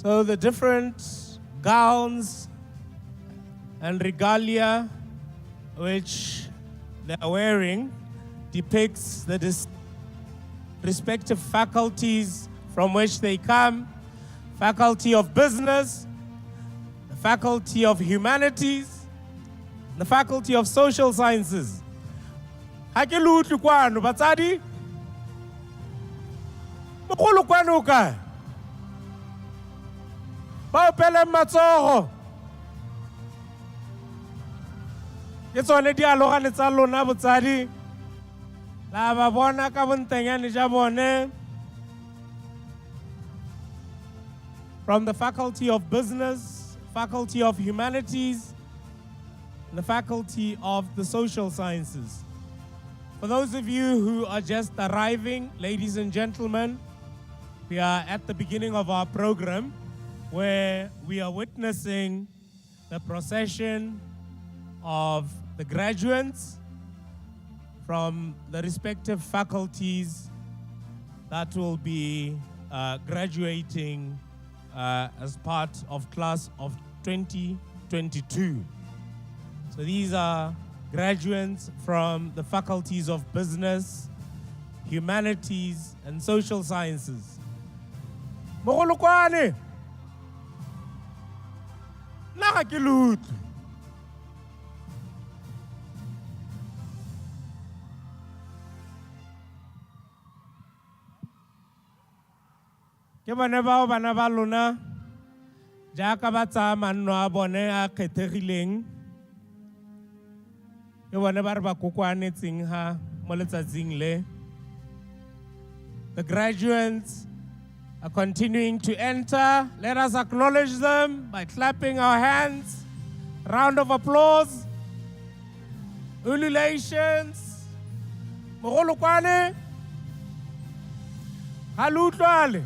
So the different gowns and regalia which they are wearing depicts the respective faculties from which they come: Faculty of Business, the Faculty of Humanities, the Faculty of Social Sciences. Ha ke lutlu kwano batsadi? Mogolo kwano o kae? Ba opele matsogo. Ke tsone dialogane tsa lona botsadi. La ba bona ka bontenyane ja bone. From the Faculty of Business, Faculty of Humanities, and the Faculty of the Social Sciences. For those of you who are just arriving, ladies and gentlemen, we are at the beginning of our program where we are witnessing the procession of the graduates from the respective faculties that will be graduating as part of class of 2022. So these are graduates from the faculties of Business, Humanities, and Social Sciences. Mogolo kwane. Na ga ke lutlu. Ke bone bao bana ba lona jaaka ba tsaya manno a bone a kgethegileng. Ke bone ba re ba kokoanetseng ha mo letsatsing le. The graduates are continuing to enter. Let us acknowledge them by clapping our hands. Round of applause. Ululations. Mogolo kwane. Ha lutlwale.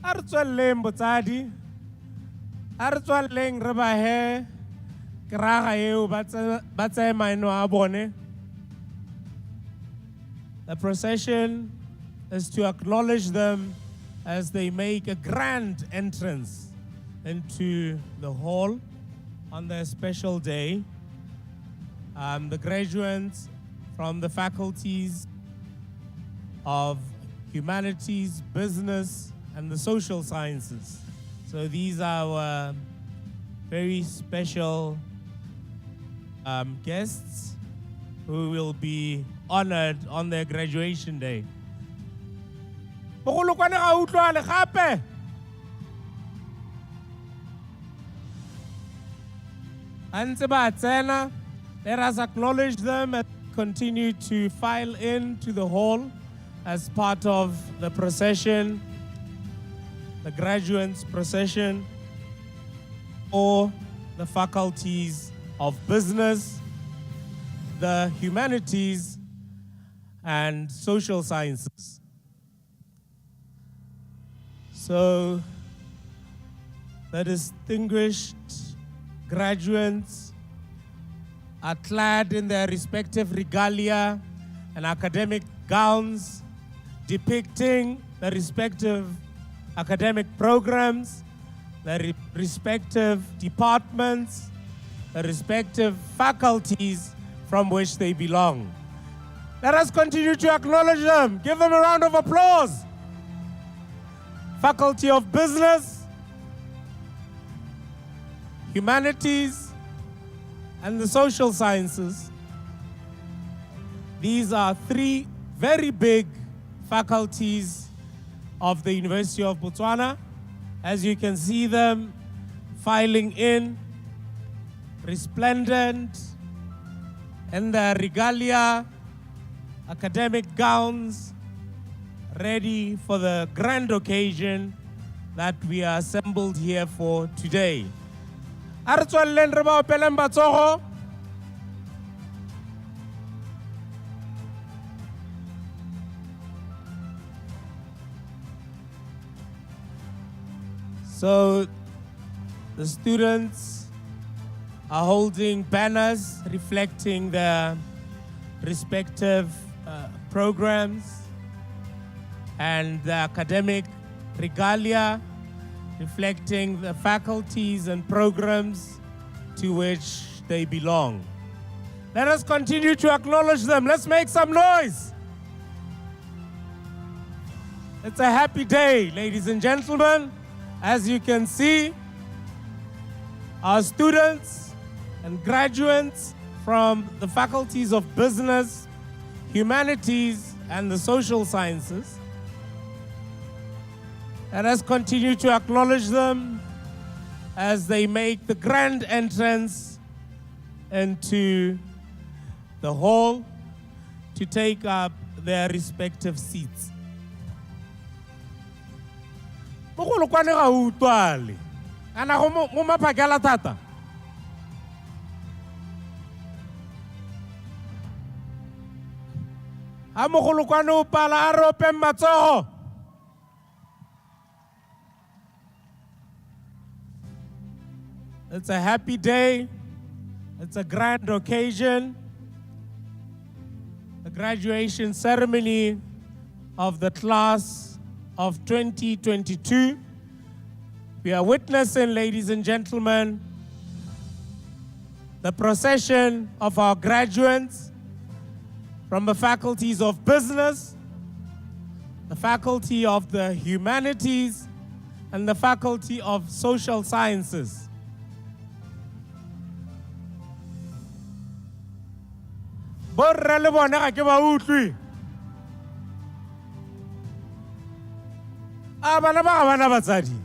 A re tswelleng botsadi, a re tswelleng re ba he keraga eo ba tsaye maeno a bone. The procession is to acknowledge them as they make a grand entrance into the hall on their special day. The graduates from the faculties of Humanities, Business, and the Social Sciences. So these are our very special guests who will be honored on their graduation day. Mogolo kwane ga utlwale gape. Antse ba tsena, let us acknowledge them and continue to file into the hall as part of the procession, the graduates procession, or the faculties of Business, the Humanities, and Social Sciences. So the distinguished graduates are clad in their respective regalia and academic gowns depicting the respective academic programs, the respective departments, the respective faculties from which they belong. Let us continue to acknowledge them. Give them a round of applause. Faculty of Business, Humanities, and the Social Sciences. These are three very big faculties of the University of Botswana. As you can see them filing in, resplendent in their regalia, academic gowns, ready for the grand occasion that we are assembled here for today. A re tswelleng re ba opeleng matsogo. So the students are holding banners reflecting their respective programs and the academic regalia reflecting the faculties and programs to which they belong. Let us continue to acknowledge them. Let's make some noise. It's a happy day, ladies and gentlemen. As you can see, our students and graduates from the faculties of Business, Humanities, and the Social Sciences. Let us continue to acknowledge them as they make the grand entrance into the hall to take up their respective seats. Mogolo kwane ga utlwale. Ana go mo maphakela thata. Ha mogolo kwane o pala a re ope matsogo. It's a happy day. It's a grand occasion. The graduation ceremony of the class of 2022. We are witnessing, ladies and gentlemen, the procession of our graduates from the faculties of Business, the faculty of the Humanities, and the faculty of Social Sciences. Borra le bone ga ke ba utlwi. A bana ba ga bana batsadi.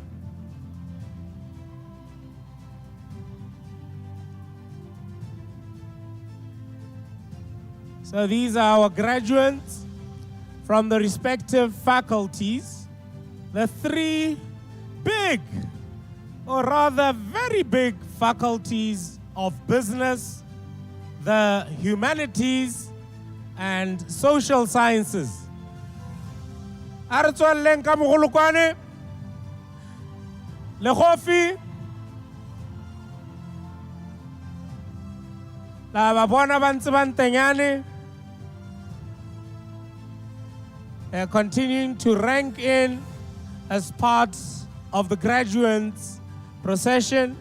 So these are our graduates from the respective faculties, the three big, or rather very big faculties of Business, the Humanities, and Social Sciences. A re tswalleng ka mogolokwane le Kofi la ba bona ba ntse ba ntenyane. They're continuing to rank in as part of the graduates procession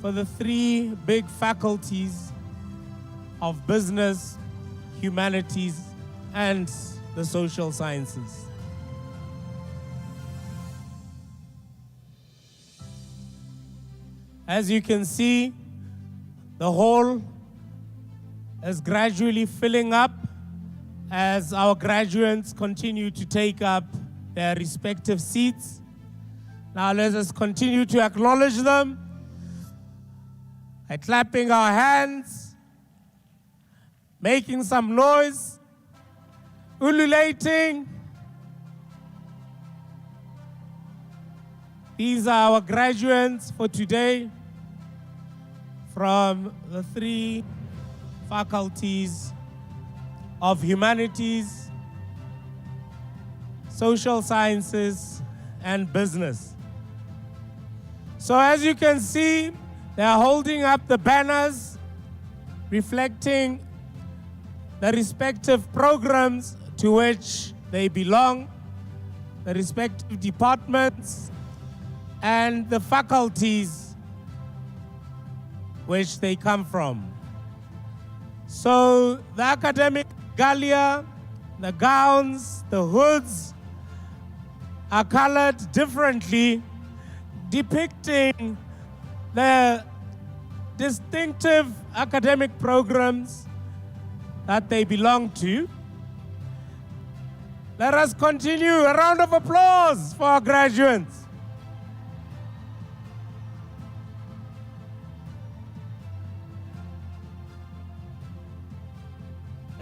for the three big faculties of Business, Humanities, and the Social Sciences. As you can see, the hall is gradually filling up as our graduates continue to take up their respective seats. Now let us continue to acknowledge them by clapping our hands, making some noise, ululating. These are our graduates for today from the three faculties of Humanities, Social Sciences, and Business. So as you can see, they are holding up the banners reflecting the respective programs to which they belong, the respective departments, and the faculties which they come from. So the academic regalia, the gowns, the hoods are colored differently, depicting the distinctive academic programs that they belong to. Let us continue. A round of applause for our graduates.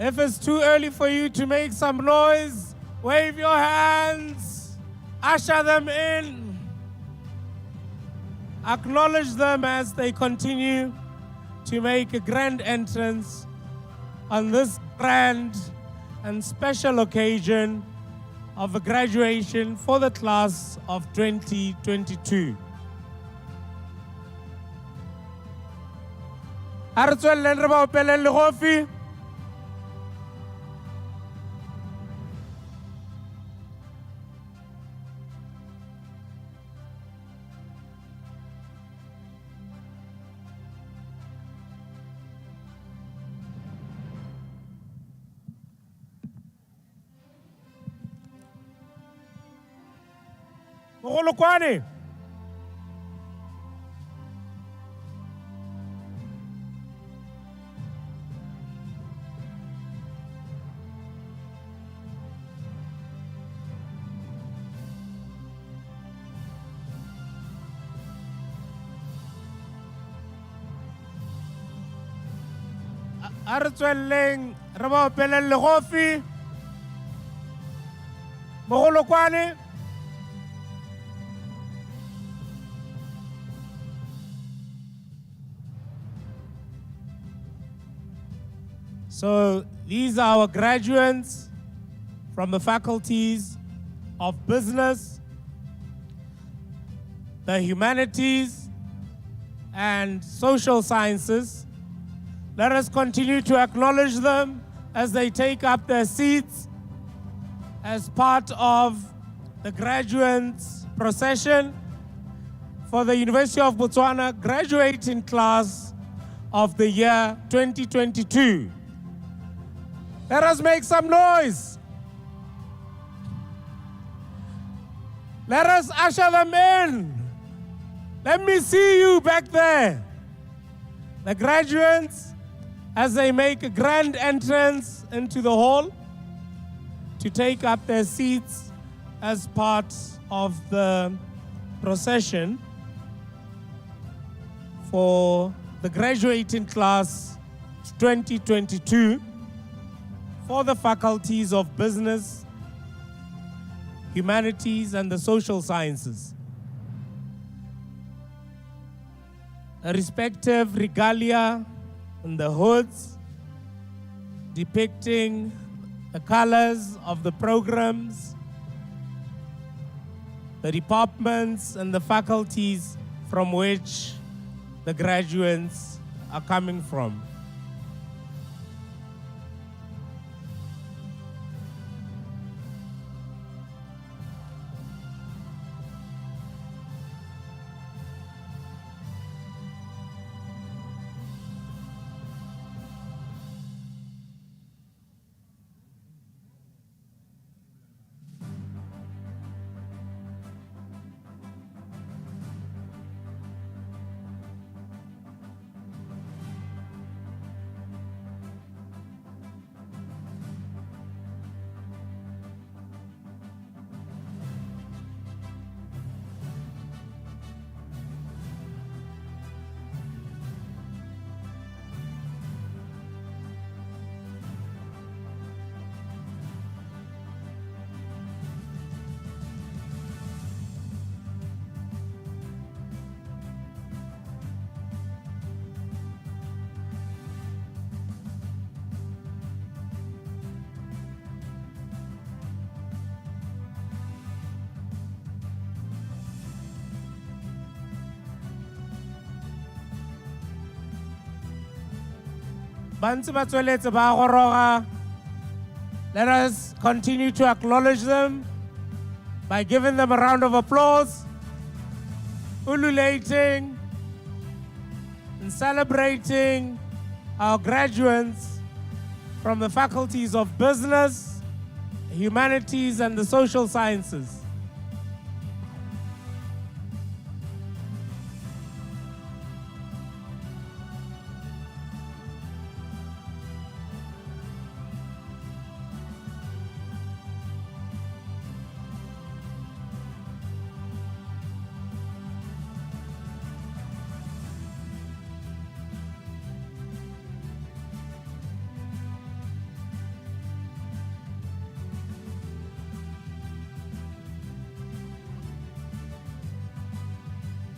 If it's too early for you to make some noise, wave your hands, usher them in, acknowledge them as they continue to make a grand entrance on this grand and special occasion of a graduation for the class of 2022. Ha re tswelleng re ba opeleng legofi. Mogolokwane. Ha re tswelleng re ba opeleng legofi. Mogolokwane. So these are our graduates from the faculties of Business, the Humanities, and Social Sciences. Let us continue to acknowledge them as they take up their seats as part of the graduates procession for the University of Botswana graduating class of the year 2022. Let us make some noise. Let us usher them in. Let me see you back there. The graduates, as they make a grand entrance into the hall to take up their seats as part of the procession for the graduating class 2022 for the faculties of Business, Humanities, and the Social Sciences. A respective regalia and the hoods depicting the colors of the programs, the departments and the faculties from which the graduates are coming from. Let us continue to acknowledge them by giving them a round of applause, ululating and celebrating our graduates from the faculties of Business, Humanities, and the Social Sciences.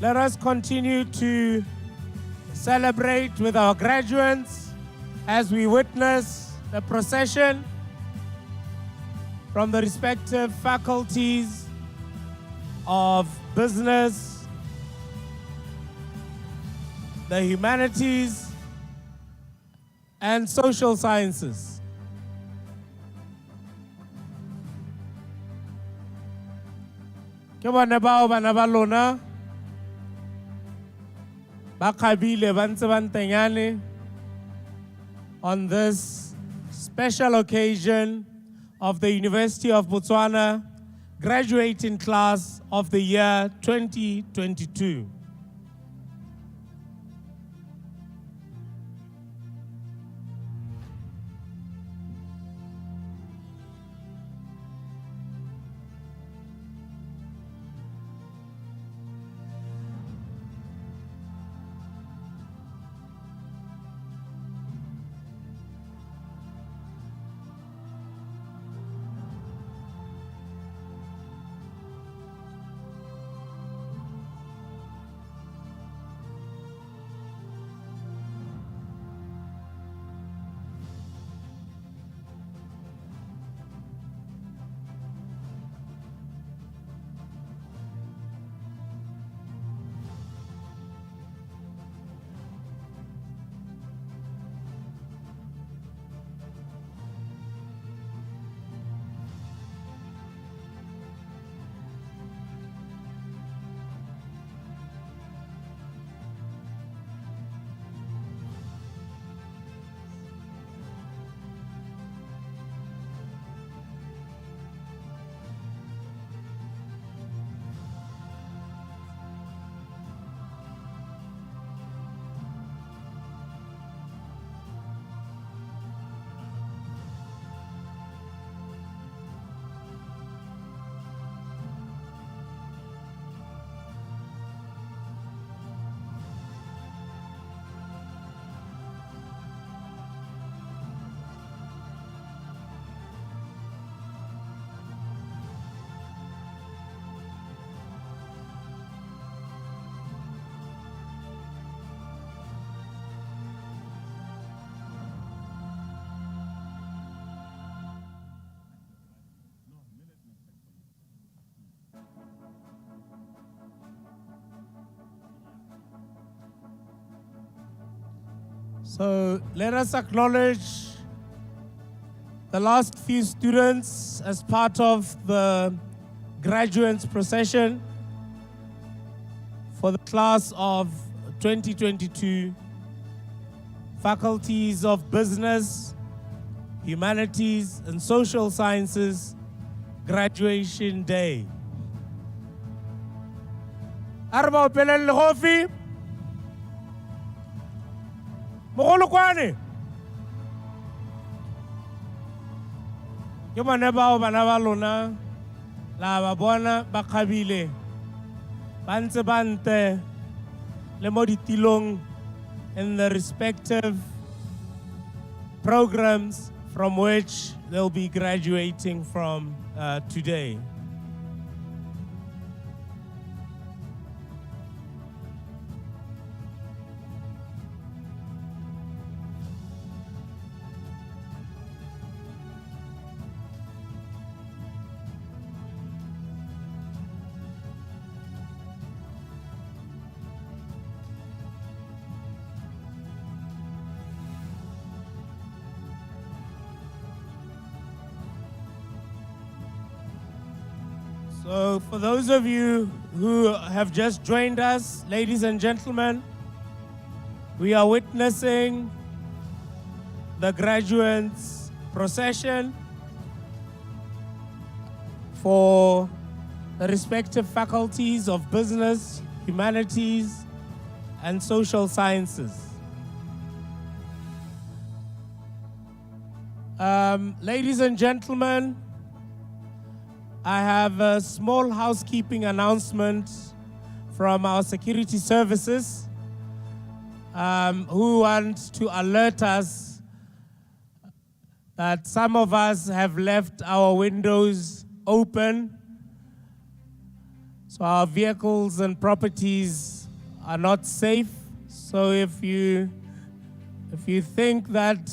Let us continue to celebrate with our graduates as we witness the procession from the respective faculties of Business, the Humanities, and Social Sciences. Ke bone bao bana ba lona ba khabile ba ntse ba ntenyane on this special occasion of the University of Botswana graduating class of the year 2022. So let us acknowledge the last few students as part of the graduates procession for the class of 2022 faculties of Business, Humanities and Social Sciences graduation day. Arba Pelel Hofi Mogolo kwane ke bone bao bana ba lona la ba bona ba khabile ba ntse ba nte le mo ditilong in the respective programs from which they'll be graduating from today. So for those of you who have just joined us, ladies and gentlemen, we are witnessing the graduates procession for the respective faculties of Business, Humanities, and Social Sciences. Ladies and gentlemen, I have a small housekeeping announcement from our security services who want to alert us that some of us have left our windows open, so our vehicles and properties are not safe. So if you think that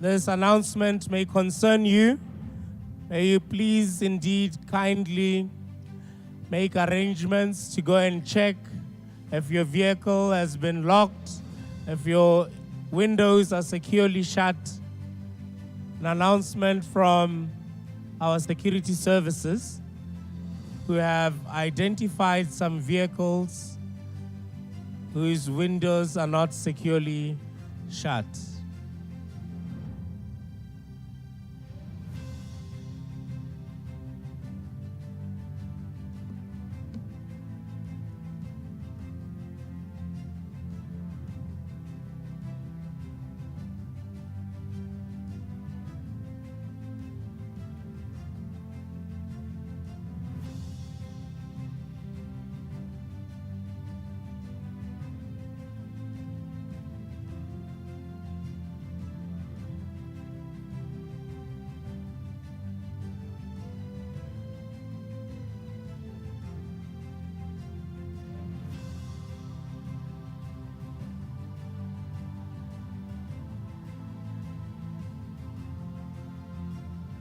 this announcement may concern you, may you please indeed kindly make arrangements to go and check if your vehicle has been locked, if your windows are securely shut. An announcement from our security services who have identified some vehicles whose windows are not securely shut.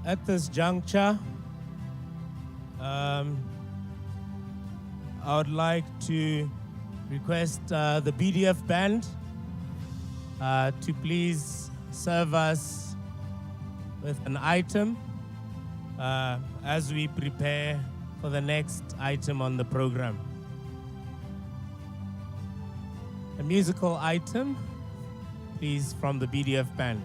At this juncture, I would like to request the BDF band to please serve us with an item as we prepare for the next item on the program. A musical item, please, from the BDF band.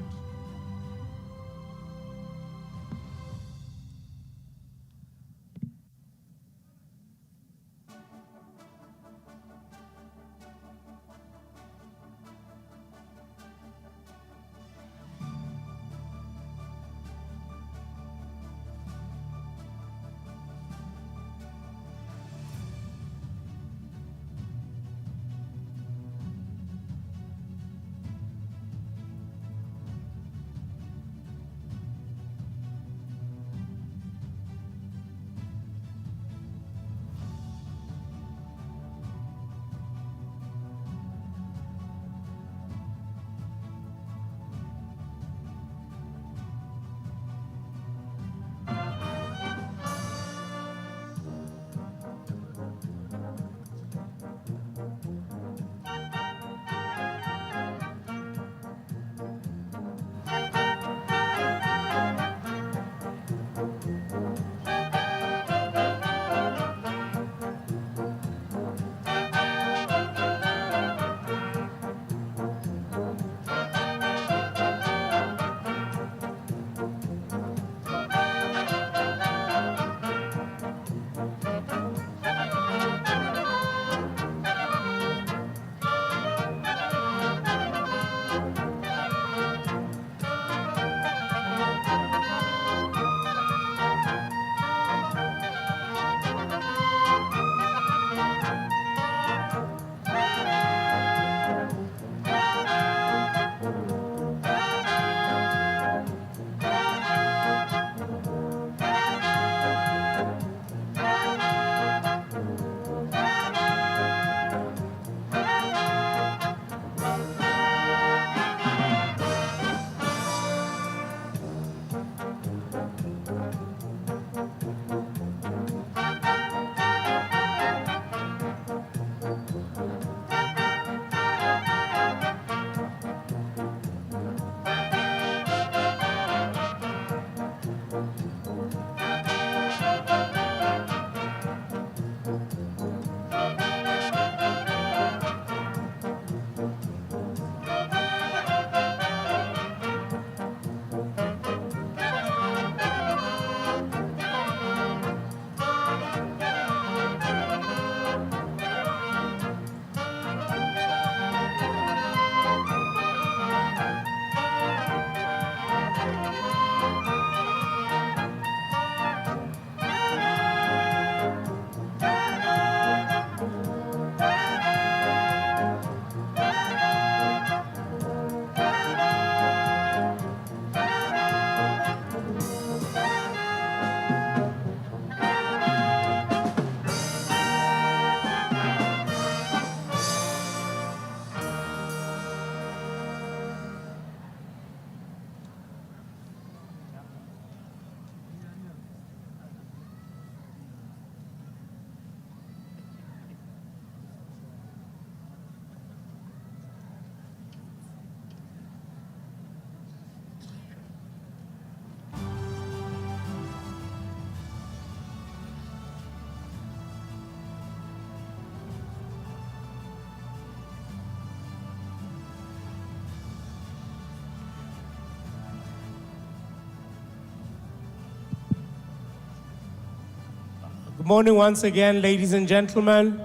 Good morning once again, ladies and gentlemen.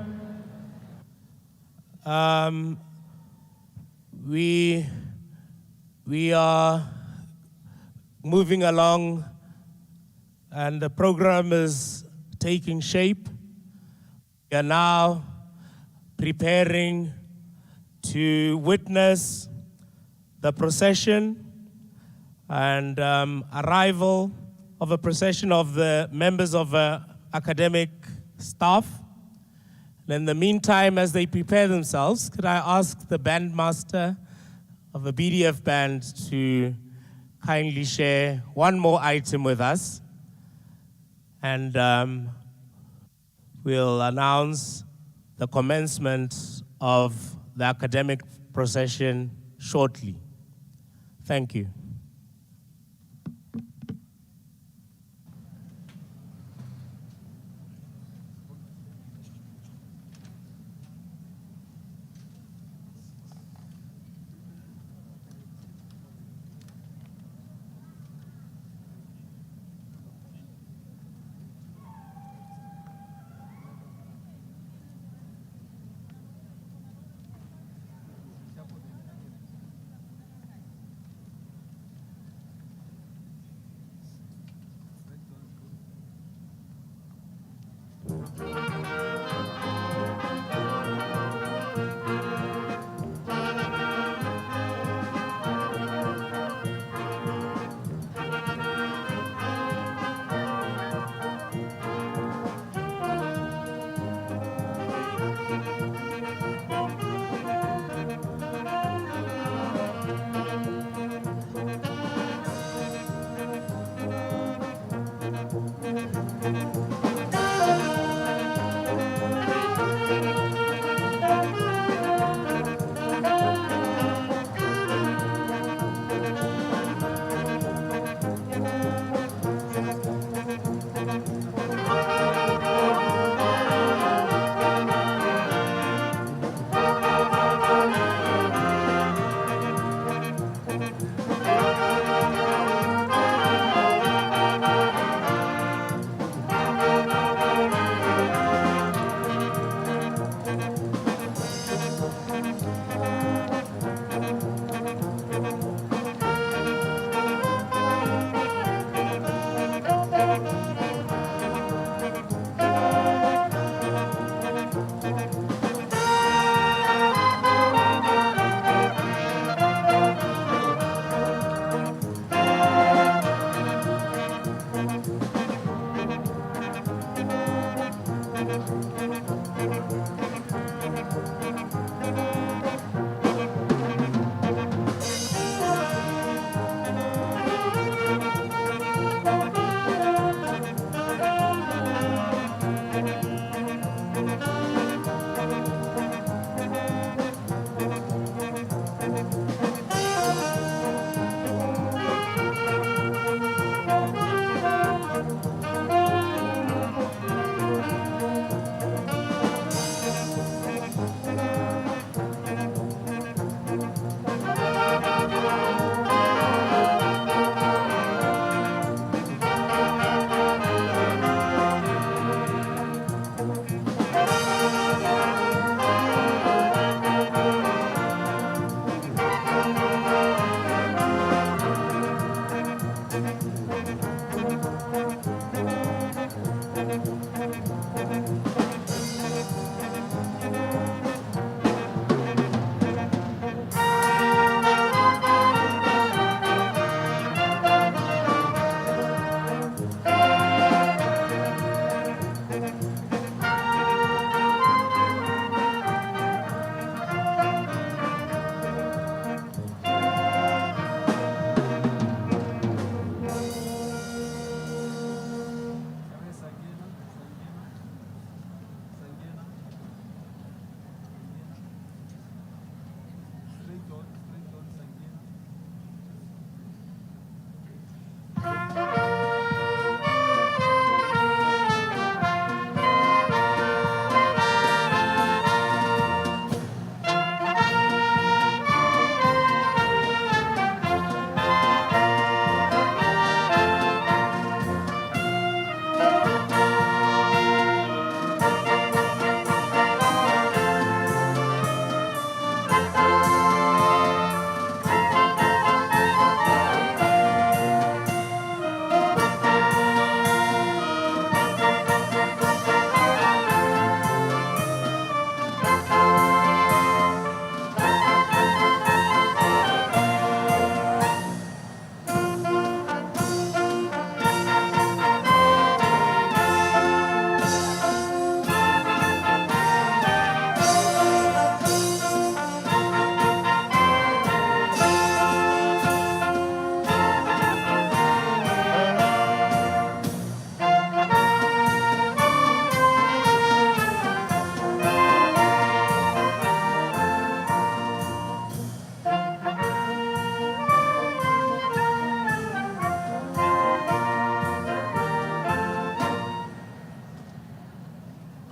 We are moving along and the program is taking shape. We are now preparing to witness the procession and arrival of a procession of the members of academic staff. And in the meantime, as they prepare themselves, could I ask the bandmaster of the BDF band to kindly share one more item with us, and we'll announce the commencement of the academic procession shortly. Thank you.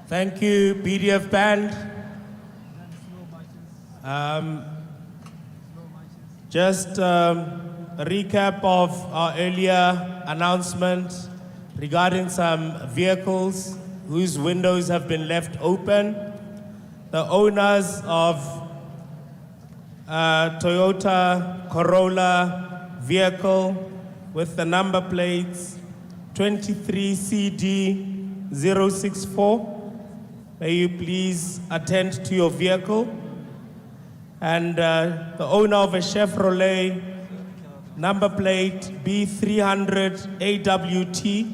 Thank you, BDF Band. Just a recap of our earlier announcement regarding some vehicles whose windows have been left open. The owners of Toyota Corolla vehicle with the number plates 23CD064. May you please attend to your vehicle. And the owner of a Chevrolet number plate B300 AWT.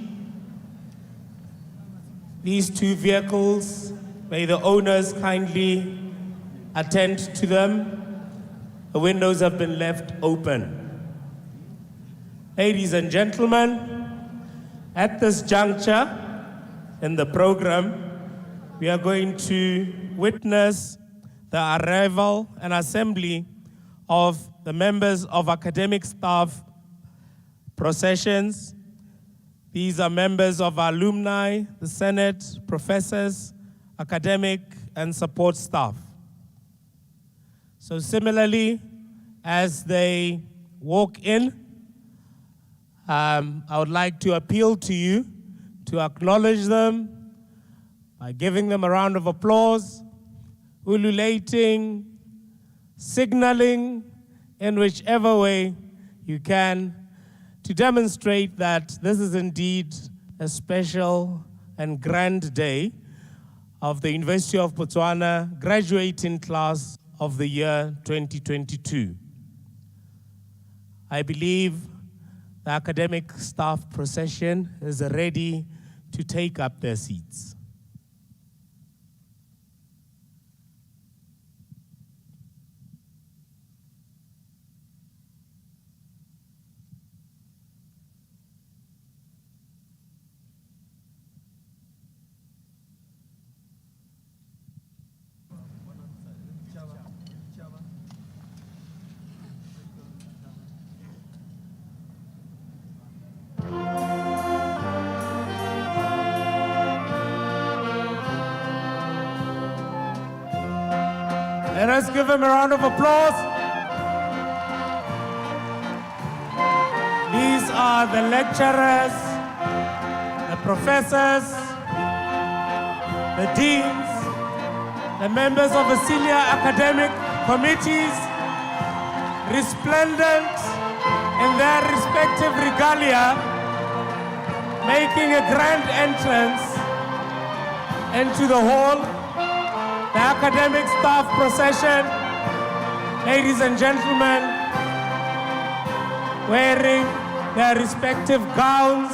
These two vehicles, may the owners kindly attend to them. The windows have been left open. Ladies and gentlemen, at this juncture in the program, we are going to witness the arrival and assembly of the members of academic staff processions. These are members of our alumni, the Senate, professors, academic, and support staff. So similarly, as they walk in, I would like to appeal to you to acknowledge them by giving them a round of applause, ululating, signaling in whichever way you can to demonstrate that this is indeed a special and grand day of the University of Botswana graduating class of the year 2022. I believe the academic staff procession is ready to take up their seats. Let us give him a round of applause. These are the lecturers, the professors, the deans, the members of the senior academic committees, resplendent in their respective regalia, making a grand entrance into the hall. The academic staff procession, ladies and gentlemen, wearing their respective gowns,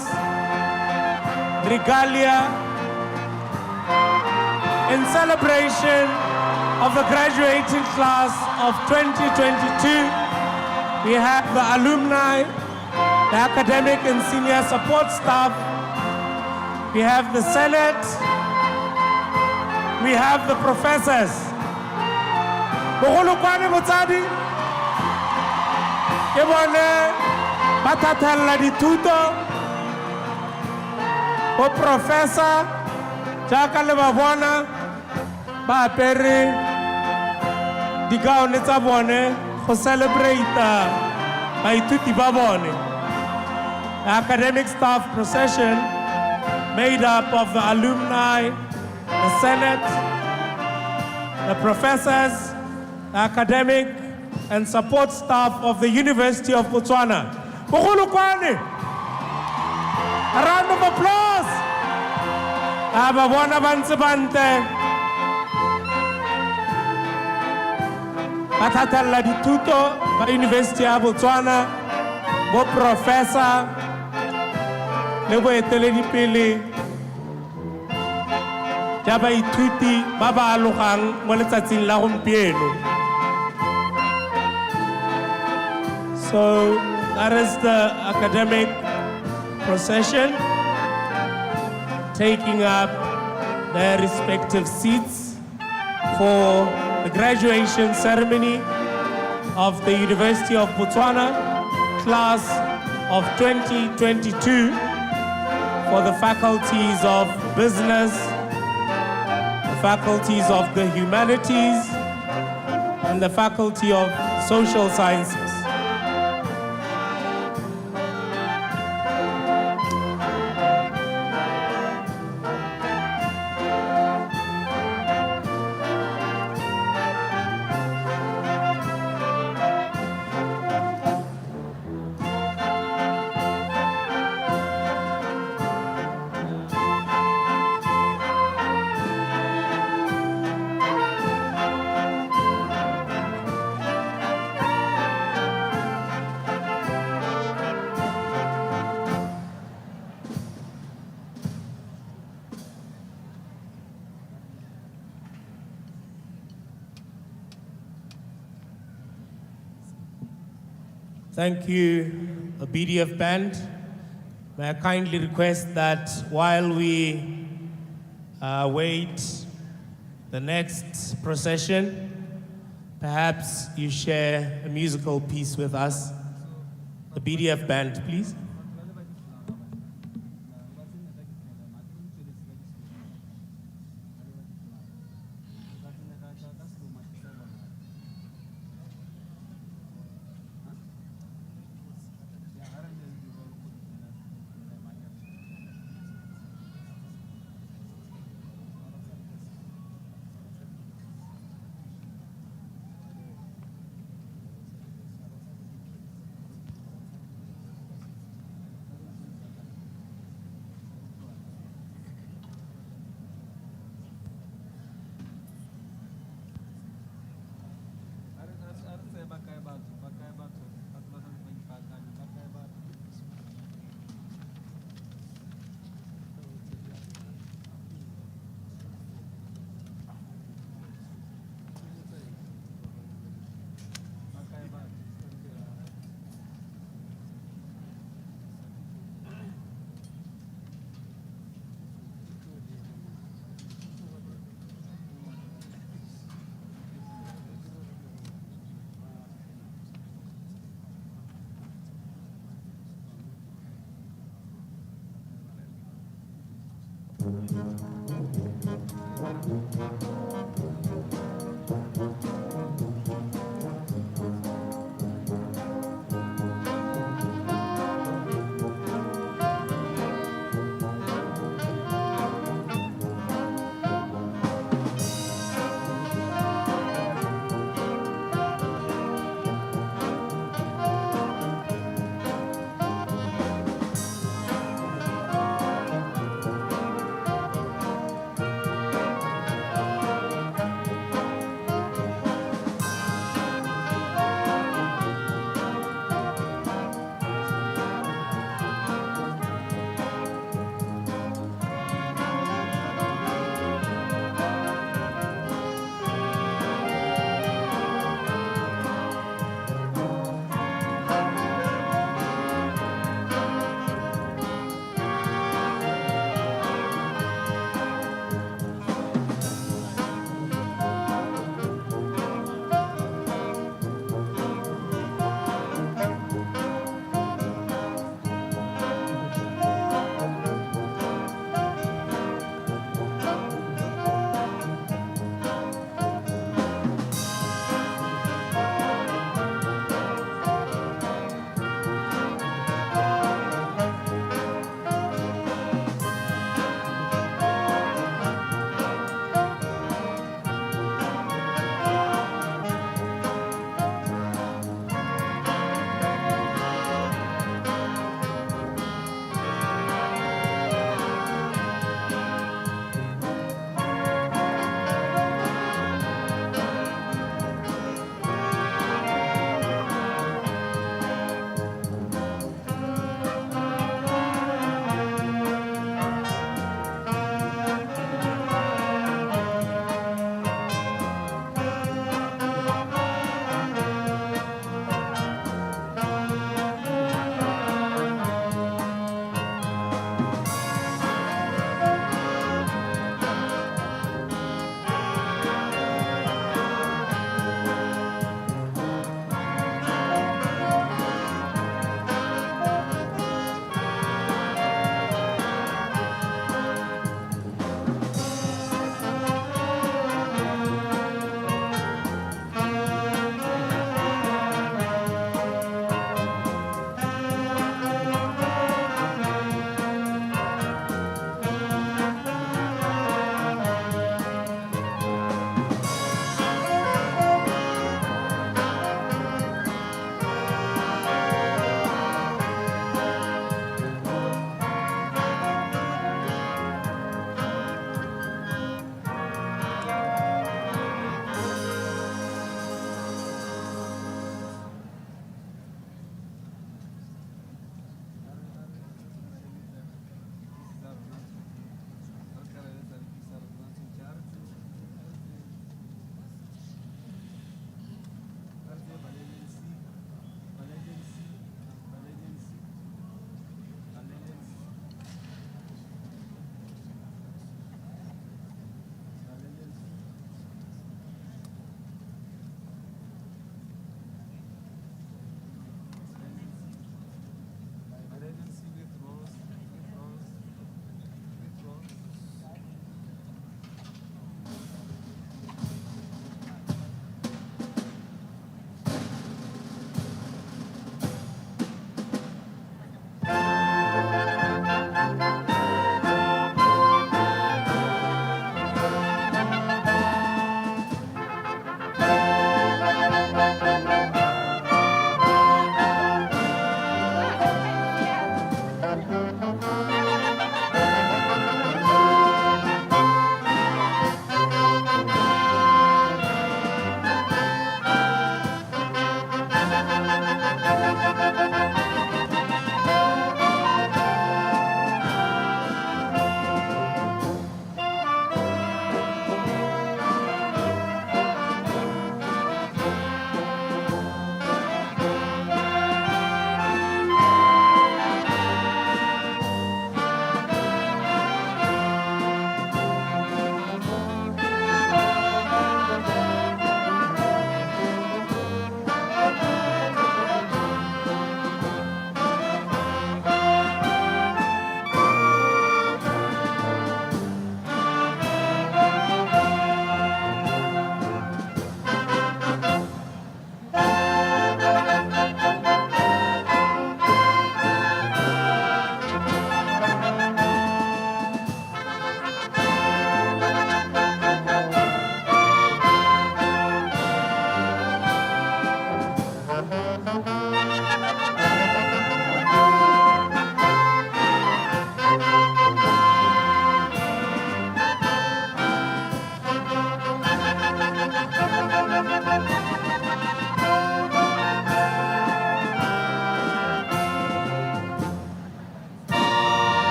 regalia, in celebration of the graduating class of 2022. We have the alumni, the academic and senior support staff. We have the Senate. We have the professors. Bogolokwane Motsadi, ke bone ba thathella dithuto, bo professor jaaka le ba bona ba apere digaone tsa bone go celebrate baithuti ba bone. The academic staff procession made up of the alumni, the Senate, the professors, the academic and support staff of the University of Botswana. Bogolokwane, a round of applause. Aba bona bantse bante. Ba thathella dithuto ba University ya Botswana, bo professor le boeteledipele ja baithuti ba ba alogang mo letsatsing la gompieno. So that is the academic procession taking up their respective seats for the graduation ceremony of the University of Botswana class of 2022 for the faculties of Business, faculties of the humanities, and the Faculty of Social Sciences. Thank you, BDF Band. May I kindly request that while we wait the next procession, perhaps you share a musical piece with us. The BDF Band, please.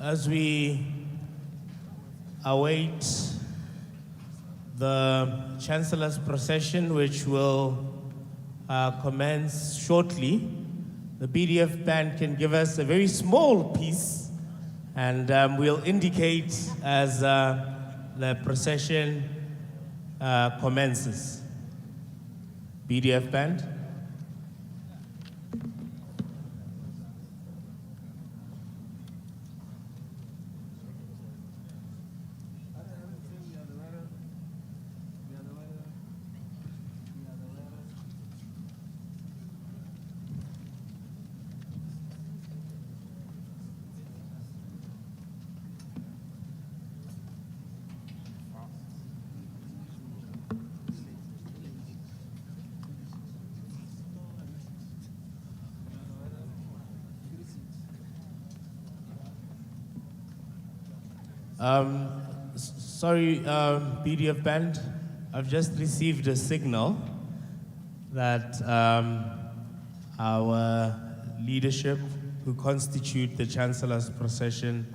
as we await the Chancellor's procession, which will commence shortly, the BDF band can give us a very small piece, and we'll indicate as the procession commences. BDF band. Sorry, BDF band, I've just received a signal that our leadership who constitute the Chancellor's procession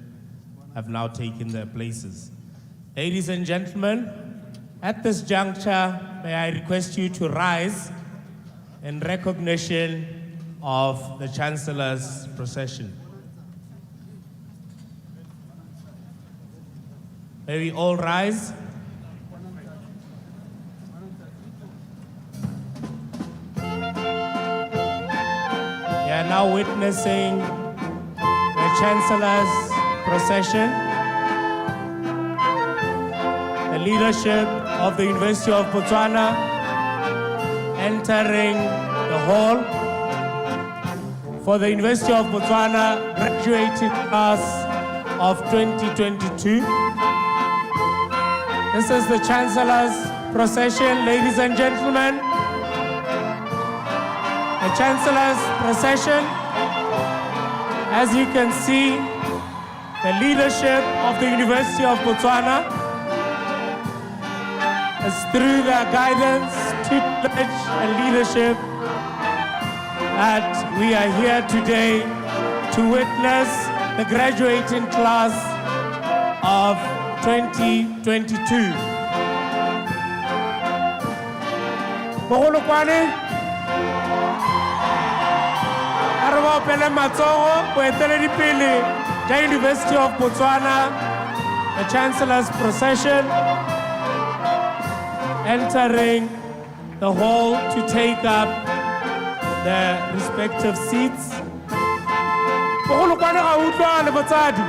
have now taken their places. Ladies and gentlemen, at this juncture, may I request you to rise in recognition of the Chancellor's procession. May we all rise? We are now witnessing the Chancellor's procession. The leadership of the University of Botswana entering the hall for the University of Botswana graduating class of 2022. This is the Chancellor's procession, ladies and gentlemen. The Chancellor's procession. As you can see, the leadership of the University of Botswana is through their guidance, tutelage, and leadership that we are here today to witness the graduating class of 2022. Bogolo kwane araba pele matsogo go eteledipele ja University of Botswana, the Chancellor's procession entering the hall to take up their respective seats. Bogolo kwane ga utlwa batsadi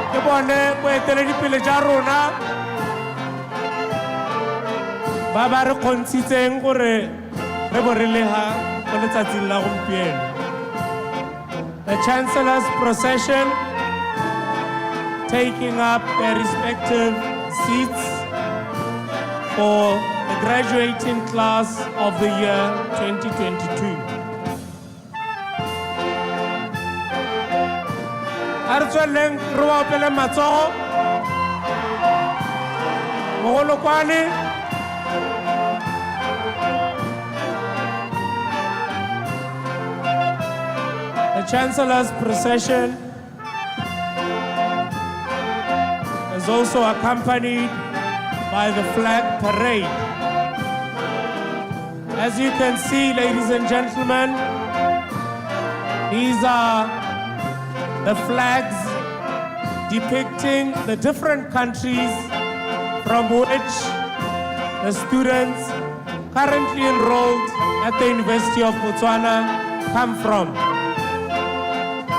ke bone go eteledipele ja rona ba ba re kgontshitseng gore re bo re leha go letsatsing la gompieno. The Chancellor's procession taking up their respective seats for the graduating class of the year 2022. Artsweleng re wa opele matsogo mogolo kwane the Chancellor's procession is also accompanied by the flag parade. As you can see, ladies and gentlemen, these are the flags depicting the different countries from which the students currently enrolled at the University of Botswana come from.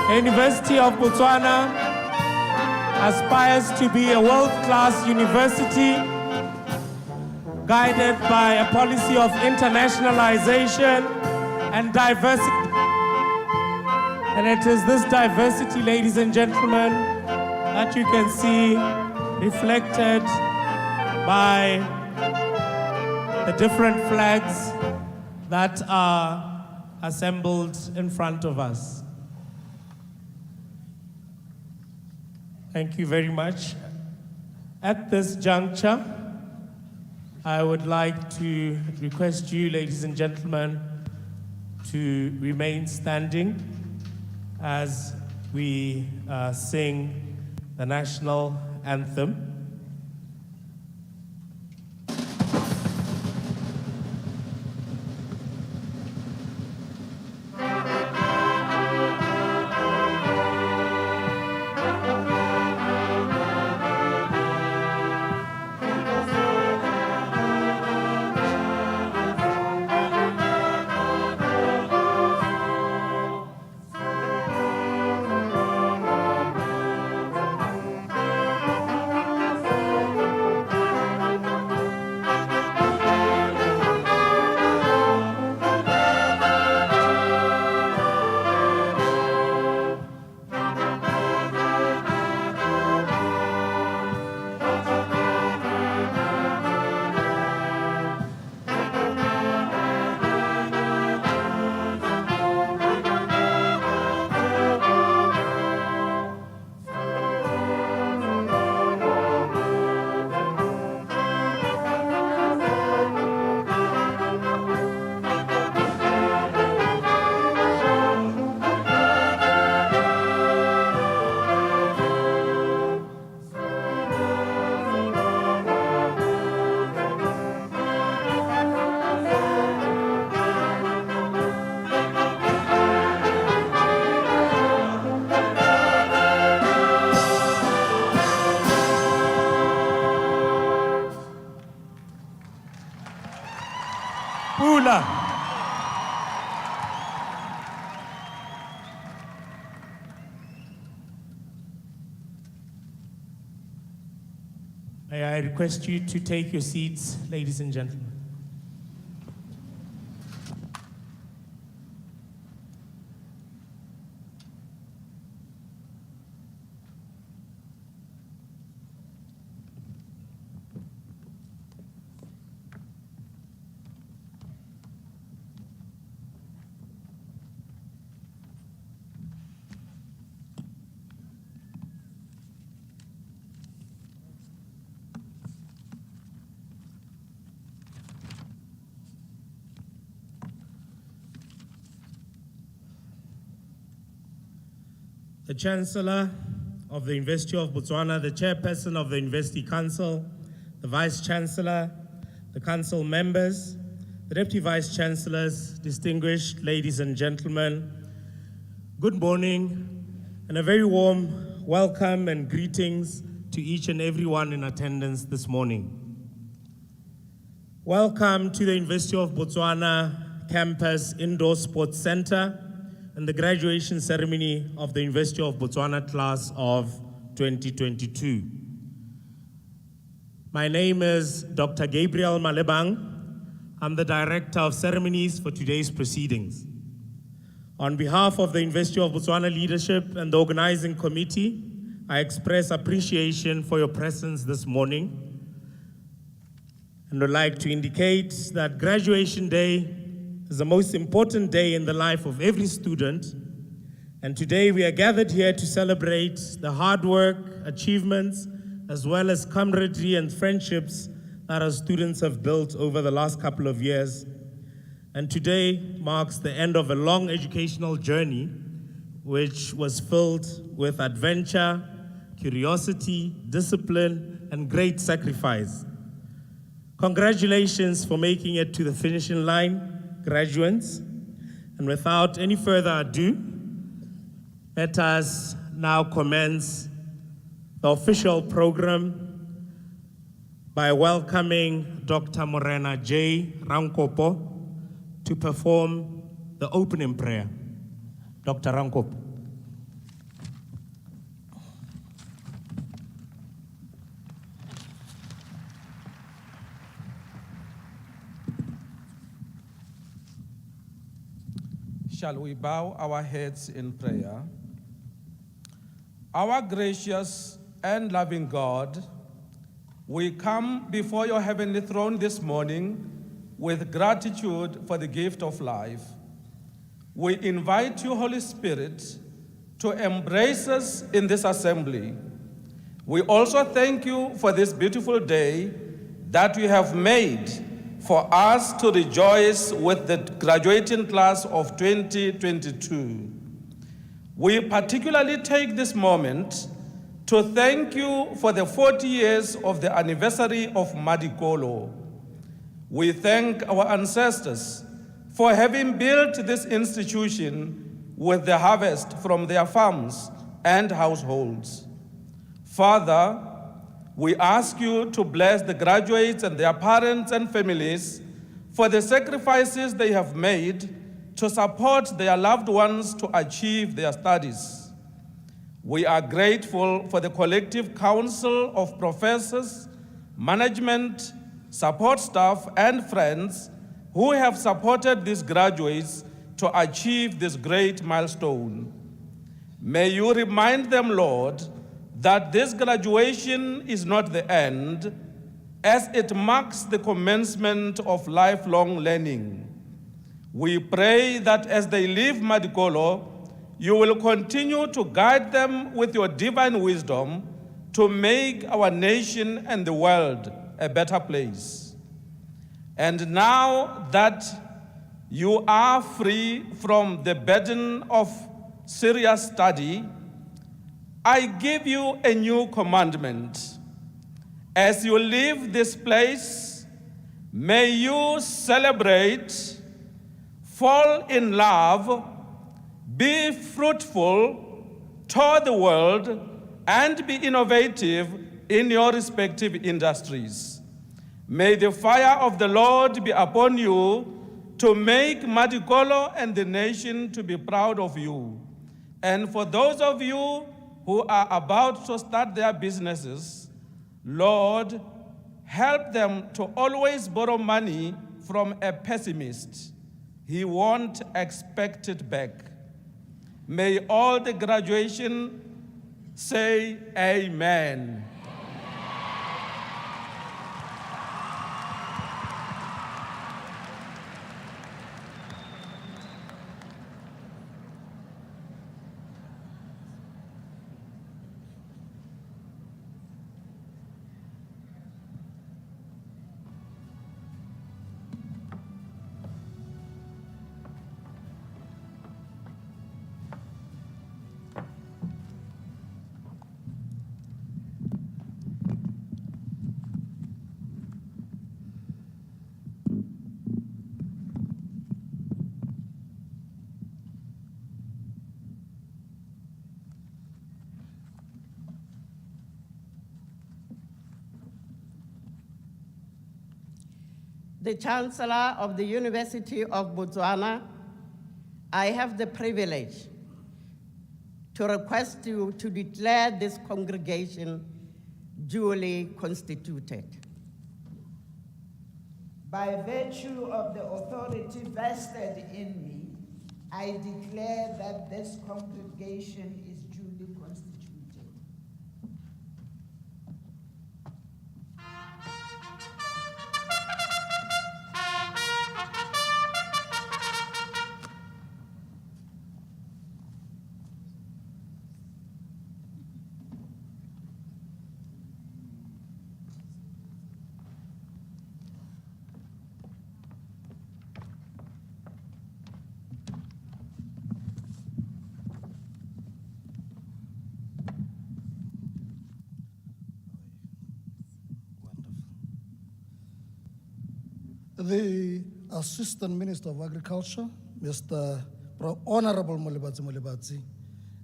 The University of Botswana aspires to be a world-class university guided by a policy of internationalization and diversity. And it is this diversity, ladies and gentlemen, that you can see reflected by the different flags that are assembled in front of us. Thank you very much. At this juncture, I would like to request you, ladies and gentlemen, to remain standing as we sing the national anthem. May I request you to take your seats, ladies and gentlemen. The Chancellor of the University of Botswana, the Chairperson of the University Council, the Vice Chancellor, the Council members, the Deputy Vice Chancellors, distinguished ladies and gentlemen, good morning and a very warm welcome and greetings to each and everyone in attendance this morning. Welcome to the University of Botswana Campus Indoor Sports Center and the graduation ceremony of the University of Botswana class of 2022. My name is Dr. Gabriel Malebang. I'm the Director of Ceremonies for today's proceedings. On behalf of the University of Botswana leadership and the organizing committee, I express appreciation for your presence this morning and would like to indicate that graduation day is the most important day in the life of every student, and today we are gathered here to celebrate the hard work, achievements, as well as camaraderie and friendships that our students have built over the last couple of years. And today marks the end of a long educational journey, which was filled with adventure, curiosity, discipline, and great sacrifice. Congratulations for making it to the finishing line, graduates. And without any further ado, let us now commence the official program by welcoming Dr. Morena J. Rankopo to perform the opening prayer. Dr. Rankopo. Shall we bow our heads in prayer? Our gracious and loving God, we come before your heavenly throne this morning with gratitude for the gift of life. We invite you, Holy Spirit, to embrace us in this assembly. We also thank you for this beautiful day that you have made for us to rejoice with the graduating class of 2022. We particularly take this moment to thank you for the 40 years of the anniversary of Madikolo. We thank our ancestors for having built this institution with the harvest from their farms and households. Father, we ask you to bless the graduates and their parents and families for the sacrifices they have made to support their loved ones to achieve their studies. We are grateful for the collective council of professors, management, support staff, and friends who have supported these graduates to achieve this great milestone. May you remind them, Lord, that this graduation is not the end, as it marks the commencement of lifelong learning. We pray that as they leave Madikolo, you will continue to guide them with your divine wisdom to make our nation and the world a better place. And now that you are free from the burden of serious study, I give you a new commandment. As you leave this place, may you celebrate, fall in love, be fruitful, tour the world, and be innovative in your respective industries. May the fire of the Lord be upon you to make Madikolo and the nation to be proud of you. And for those of you who are about to start their businesses, Lord, help them to always borrow money from a pessimist. He won't expect it back. May all the graduation say amen. The Chancellor of the University of Botswana, I have the privilege to request you to declare this congregation duly constituted. By virtue of the authority vested in me, I declare that this congregation is duly constituted. The Assistant Minister of Agriculture, Mr. Honorable Molebati,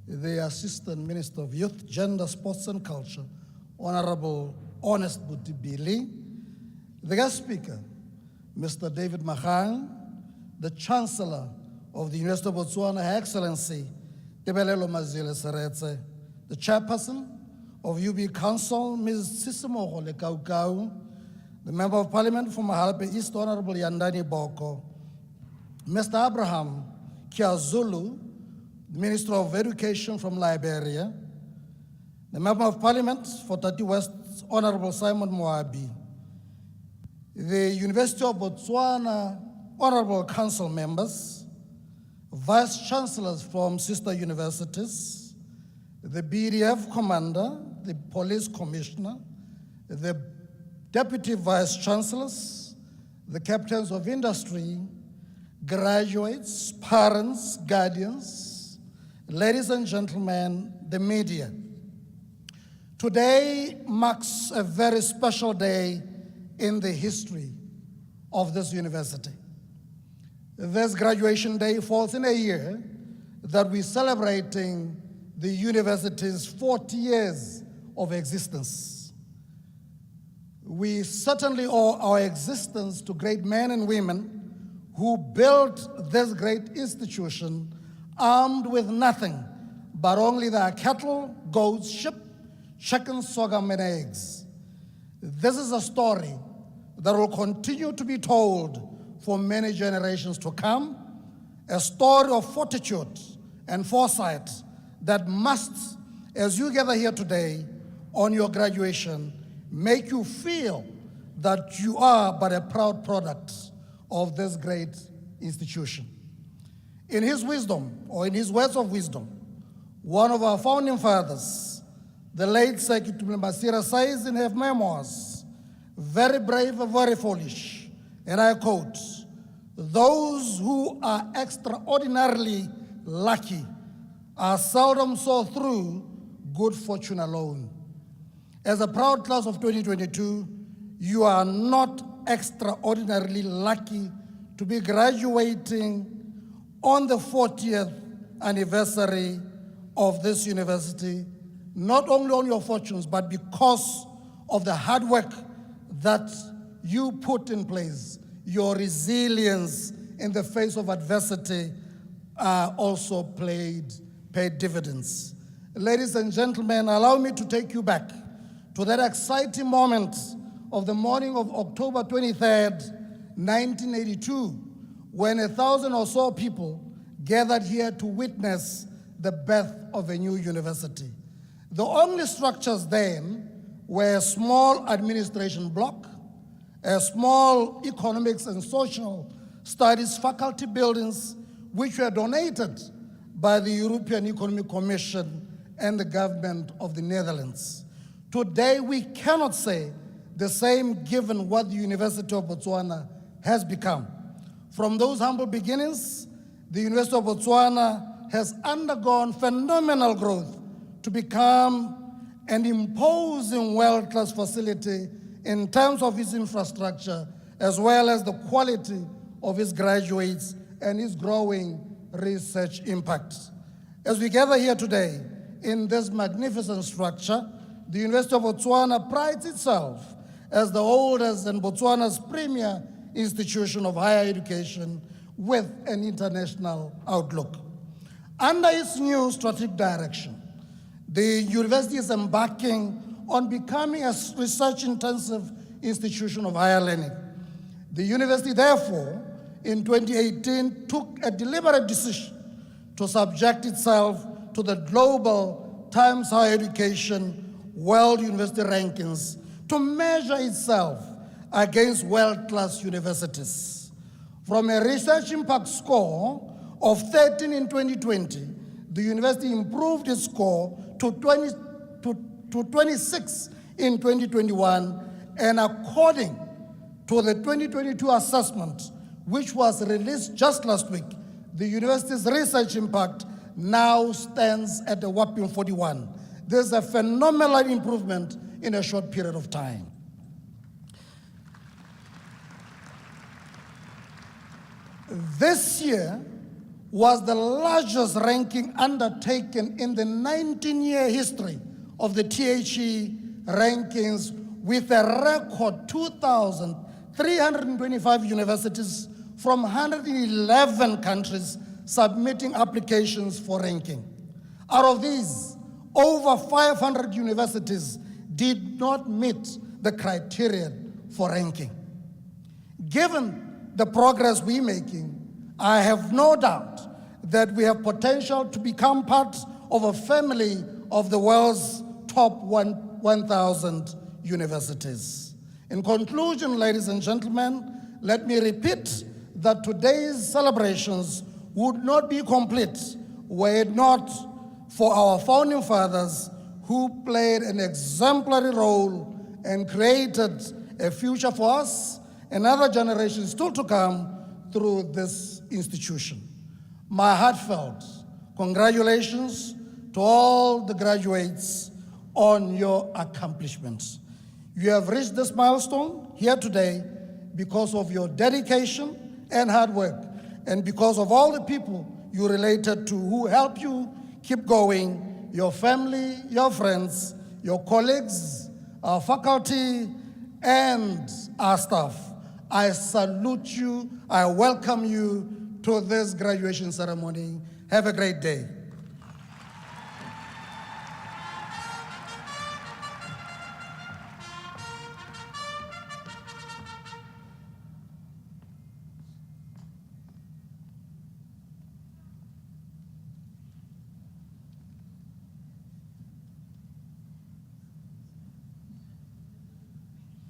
the Assistant Minister of Youth, Gender, Sports and Culture, Honorable Honest Butibili, the guest speaker, Mr. David Mahang, the Chancellor of the University of Botswana, Her Excellency Tebelelo Mazile Seretse, the Chairperson of UB Council, Ms. Sisimogo Lekaukau, the Member of Parliament from Mahalape East, Honorable Yandani Boko, Mr. Abraham Kiazulu, the Minister of Education from Liberia, the Member of Parliament for Tati West, Honorable Simon Moabi, the University of Botswana, Honorable Council members, Vice Chancellors from sister universities, the BDF Commander, the Police Commissioner, the Deputy Vice Chancellors, the Captains of Industry, graduates, parents, guardians, ladies and gentlemen, the media. Today marks a very special day in the history of this university. This graduation day falls in a year that we're celebrating the university's 40 years of existence. We certainly owe our existence to great men and women who built this great institution armed with nothing but only their cattle, goats, sheep, chickens, sorghum, and eggs. This is a story that will continue to be told for many generations to come, a story of fortitude and foresight that must, as you gather here today on your graduation, make you feel that you are but a proud product of this great institution. In his wisdom, or in his words of wisdom, one of our founding fathers, the late Sir Kitumbule Masira, says in his memoirs, very brave and very foolish, and I quote, "Those who are extraordinarily lucky are seldom so through good fortune alone." As a proud class of 2022, you are not extraordinarily lucky to be graduating on the 40th anniversary of this university, not only on your fortunes, but because of the hard work that you put in place. Your resilience in the face of adversity also paid dividends. Ladies and gentlemen, allow me to take you back to that exciting moment of the morning of October 23rd, 1982, when 1,000 or so people gathered here to witness the birth of a new university. The only structures then were a small administration block, a small economics and social studies faculty buildings, which were donated by the European Economic Commission and the government of the Netherlands. Today, we cannot say the same given what the University of Botswana has become. From those humble beginnings, the University of Botswana has undergone phenomenal growth to become an imposing world-class facility in terms of its infrastructure, as well as the quality of its graduates and its growing research impact. As we gather here today in this magnificent structure, the University of Botswana prides itself as the oldest and Botswana's premier institution of higher education with an international outlook. Under its new strategic direction, the university is embarking on becoming a research-intensive institution of higher learning. The university, therefore, in 2018, took a deliberate decision to subject itself to the global Times Higher Education World University Rankings to measure itself against world-class universities. From a research impact score of 13 in 2020, the university improved its score to 26 in 2021, and according to the 2022 assessment, which was released just last week, the university's research impact now stands at a whopping 41. There's a phenomenal improvement in a short period of time. This year was the largest ranking undertaken in the 19-year history of the THE rankings, with a record 2,325 universities from 111 countries submitting applications for ranking. Out of these, over 500 universities did not meet the criteria for ranking. Given the progress we're making, I have no doubt that we have potential to become part of a family of the world's top 1,000 universities. In conclusion, ladies and gentlemen, let me repeat that today's celebrations would not be complete were it not for our founding fathers who played an exemplary role and created a future for us and other generations still to come through this institution. My heartfelt, Congratulations to all the graduates on your accomplishments. You have reached this milestone here today because of your dedication and hard work, and because of all the people you related to who help you keep going, your family, your friends, your colleagues, our faculty, and our staff. I salute you, I welcome you to this graduation ceremony. Have a great day.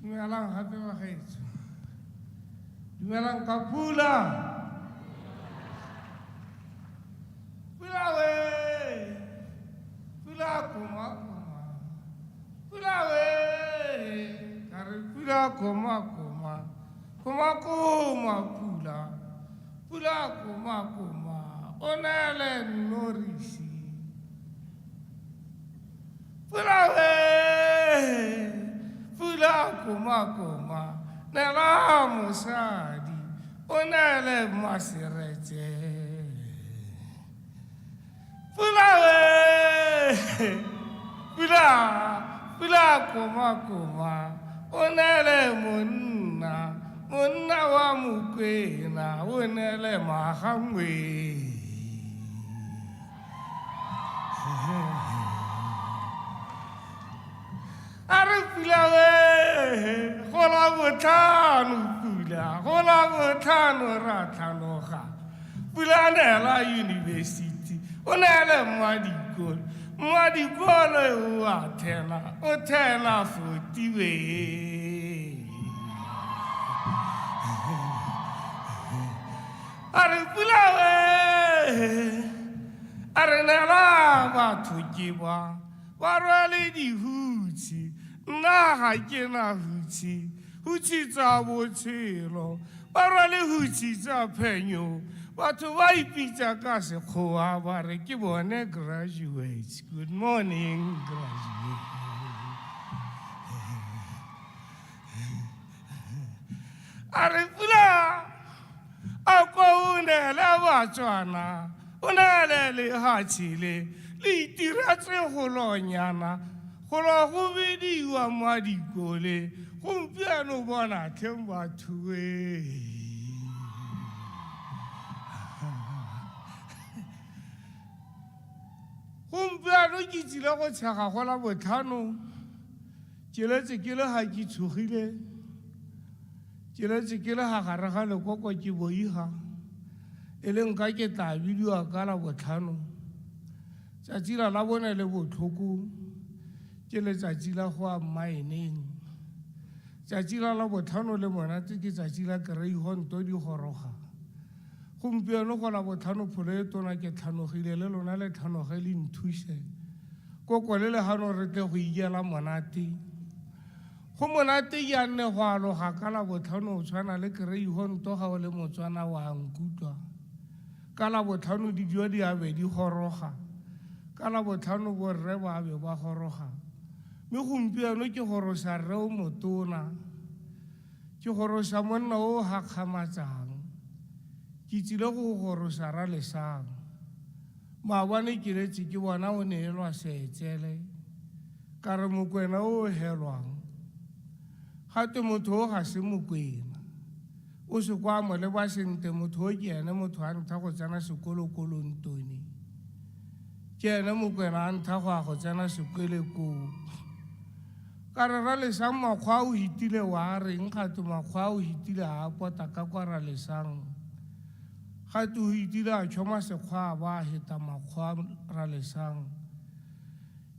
Dumelang hape bagaetsho. Dumelang ka pula. Pula we. Pula koma koma. Pula we. Kare pula koma koma. Koma koma pula. Pula koma koma. Onele norisi. Pula we. Pula koma koma, nela mosadi, onele masirete. Pula we, pula koma koma, onele monna wa mukwena, onele mahamwe. Are pula we, gola botlhano pula, gola botlhano ra tlhaloga. Pula nela university, o nele mmadikolo o thela 40 we. Are pula we, are nela batho ke ba rwale dihutsi. Nna ga ke na hutsi tsa botshelo, ba rwale hutsi tsa phenyo, batho ba ipitsa ka sekgowa ba re ke bone graduates. Good morning, graduates. A re pula a kwa o neele batswana, o neele lehatshe le itiretse golonyana. Gola go bidiwa Madikole, gompieno bona tlheng batho we. Gompieno ke tsile go tshega gola botlhano, ke letse ke le ga ke tshogile, ke letse ke le ga gare ga lekoko ke boiga, e leng ka ke tla bidiwa ka la botlhano. Tsatsi la bone le botlhoko ke letsatsi la go a mmaeneng. Tsatsi la botlhano le monate ke tsatsi la kry-honto di goroga. Gompieno go la botlhano pholo e tona ke tlhanogile le lona le tlhanoge le nthuse. Koko le legano re tle go ikela monate. Go monate ya nne go aloga ka la botlhano o tshwana le kry-honto ga o le motswana wa nkutlwa. Ka la botlhano dijo di a be di goroga. Ka la botlhano borre ba be ba goroga. Me gompieno ke gorosa rre o motona, ke gorosa monna o gakgamatsang, ke tsile go gorosa ra lesang. Maabane ke letse ke bona o neelwa seetsele, ka re mokwena o helwang, gate motho o ga se mokwena, o se kwa mo le ba sente motho o ke ene motho a ntha go tsena sekolokolong tone, ke ene mokwena a ntha go a go tsena sekwelekong. Ka re ra lesang makgwa o hitile wa reng gate makgwa o hitile a pota ka kwa ra lesang, gate o hitile a tšhoma sekgwa ba heta makgwa ra lesang.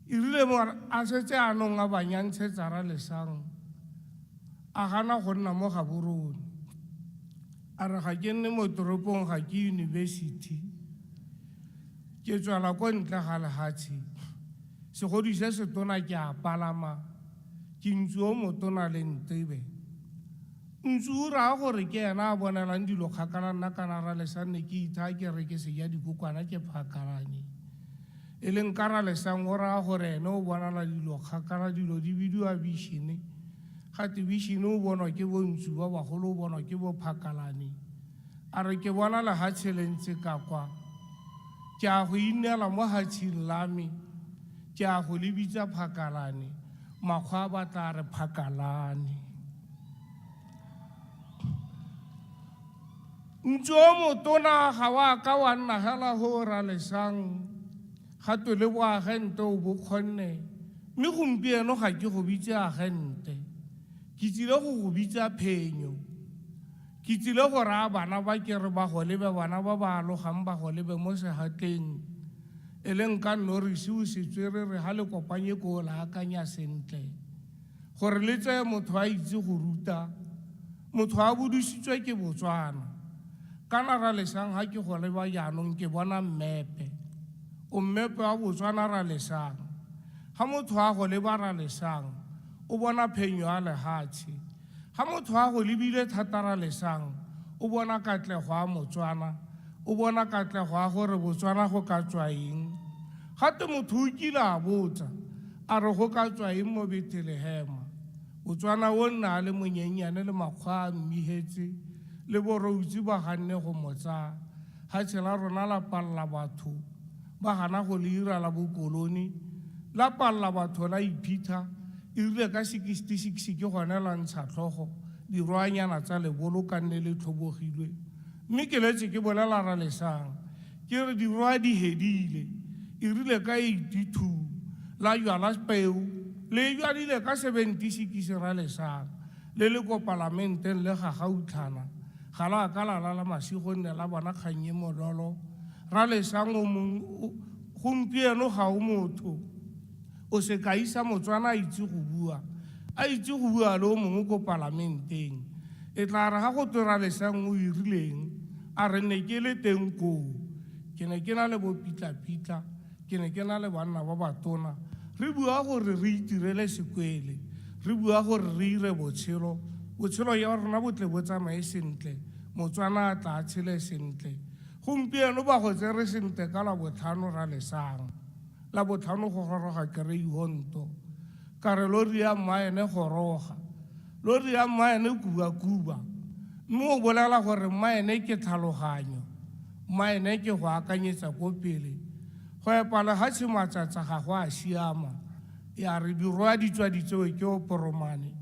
E rile a setse anong a banyantshetsa ra lesang, a gana go nna mo gaborone, a re ga ke nne mo toropong ga ke university, ke tswala ko ntle ga lehatshe, segodi se se tona ke a palama, ke ntse o motona le Ntebe. ntse o raya gore ke ena a bonelang dilo kgakala nna kana ra lesang ne ke itha ke re ke se ja dikokwana ke phakalane e leng ka ra lesang o raya gore ene o bonala dilo kgakala dilo di bidiwa vision gate vision o bonwa ke bontsi ba bagolo o bonwa ke bo phakalane a re ke bona lehatshe le ntse ka kwa ke a go inela mo hatsheng la me ke a go le bitsa phakalane makgwa a batla re phakalane ntse o motona ga wa ka wa nna hela go ra lesang gato le boagente o bo kgonne mme gompieno ga ke go bitse agente ke tsile go go bitsa phenyo ke tsile go raya bana ba ke re ba go lebe bana ba ba alogang ba go lebe mo segatleng e leng ka Norris o se tswere re ha le kopanye ko la akanya sentle gore le tseye motho a itse go ruta motho a bodisitswe ke Botswana kana ra lesang ha ke go leba jaanong ke bona mmepe o mmepe wa Botswana ra lesang ha motho a go leba ra lesang o bona phenyo a lehatshe ha motho a go lebile thata ra lesang o bona katlego a Motswana o bona katlego a gore Botswana go ka tswa eng gate motho o kile a botsa a re go ka tswa eng mo Bethlehema Botswana o nna le monyenyane le makgwa a mmihetse le boroutsi ba ganne go motsa ha tshela rona la palla batho ba gana go le ira la bokoloni la palla batho la iphitha e rile ka 66 ke gona la ntsha tlhogo dirwanyana tsa lebolo ka nne le tlhobogilwe mme ke letse ke bolela ra lesang ke re dirwa di hedile e rile ka 82 la jwala peo le jwadile ka 76 ra lesang le le ko parlamenteng le ga gautlhana ga la ka la masigonne la bona kganye modolo ra lesang o mong gompieno ga o motho o se ka isa Motswana a itse go bua le o mongwe ko parlamenteng e tla re ga go tora lesang o irileng a re ne ke le teng koo ke ne ke na le bopitla-pitla ke ne ke na le banna ba batona re bua gore re itirele sekwele re bua gore re ire botshelo ya rona bo tle bo tsamaye sentle Motswana a tla tshele sentle gompieno ba go tsere sentle ka la botlhano ra lesang la botlhano go goroga kere ihonto ka re lori ya mmaene goroga lori ya mmaene kuba mme o bolela gore mmaene ke tlhaloganyo mmaene ke go akanyetsa ko pele go epala ha tshimatsatsa ga go a siama ya re dirwa ditswa ditsewe ke o poromane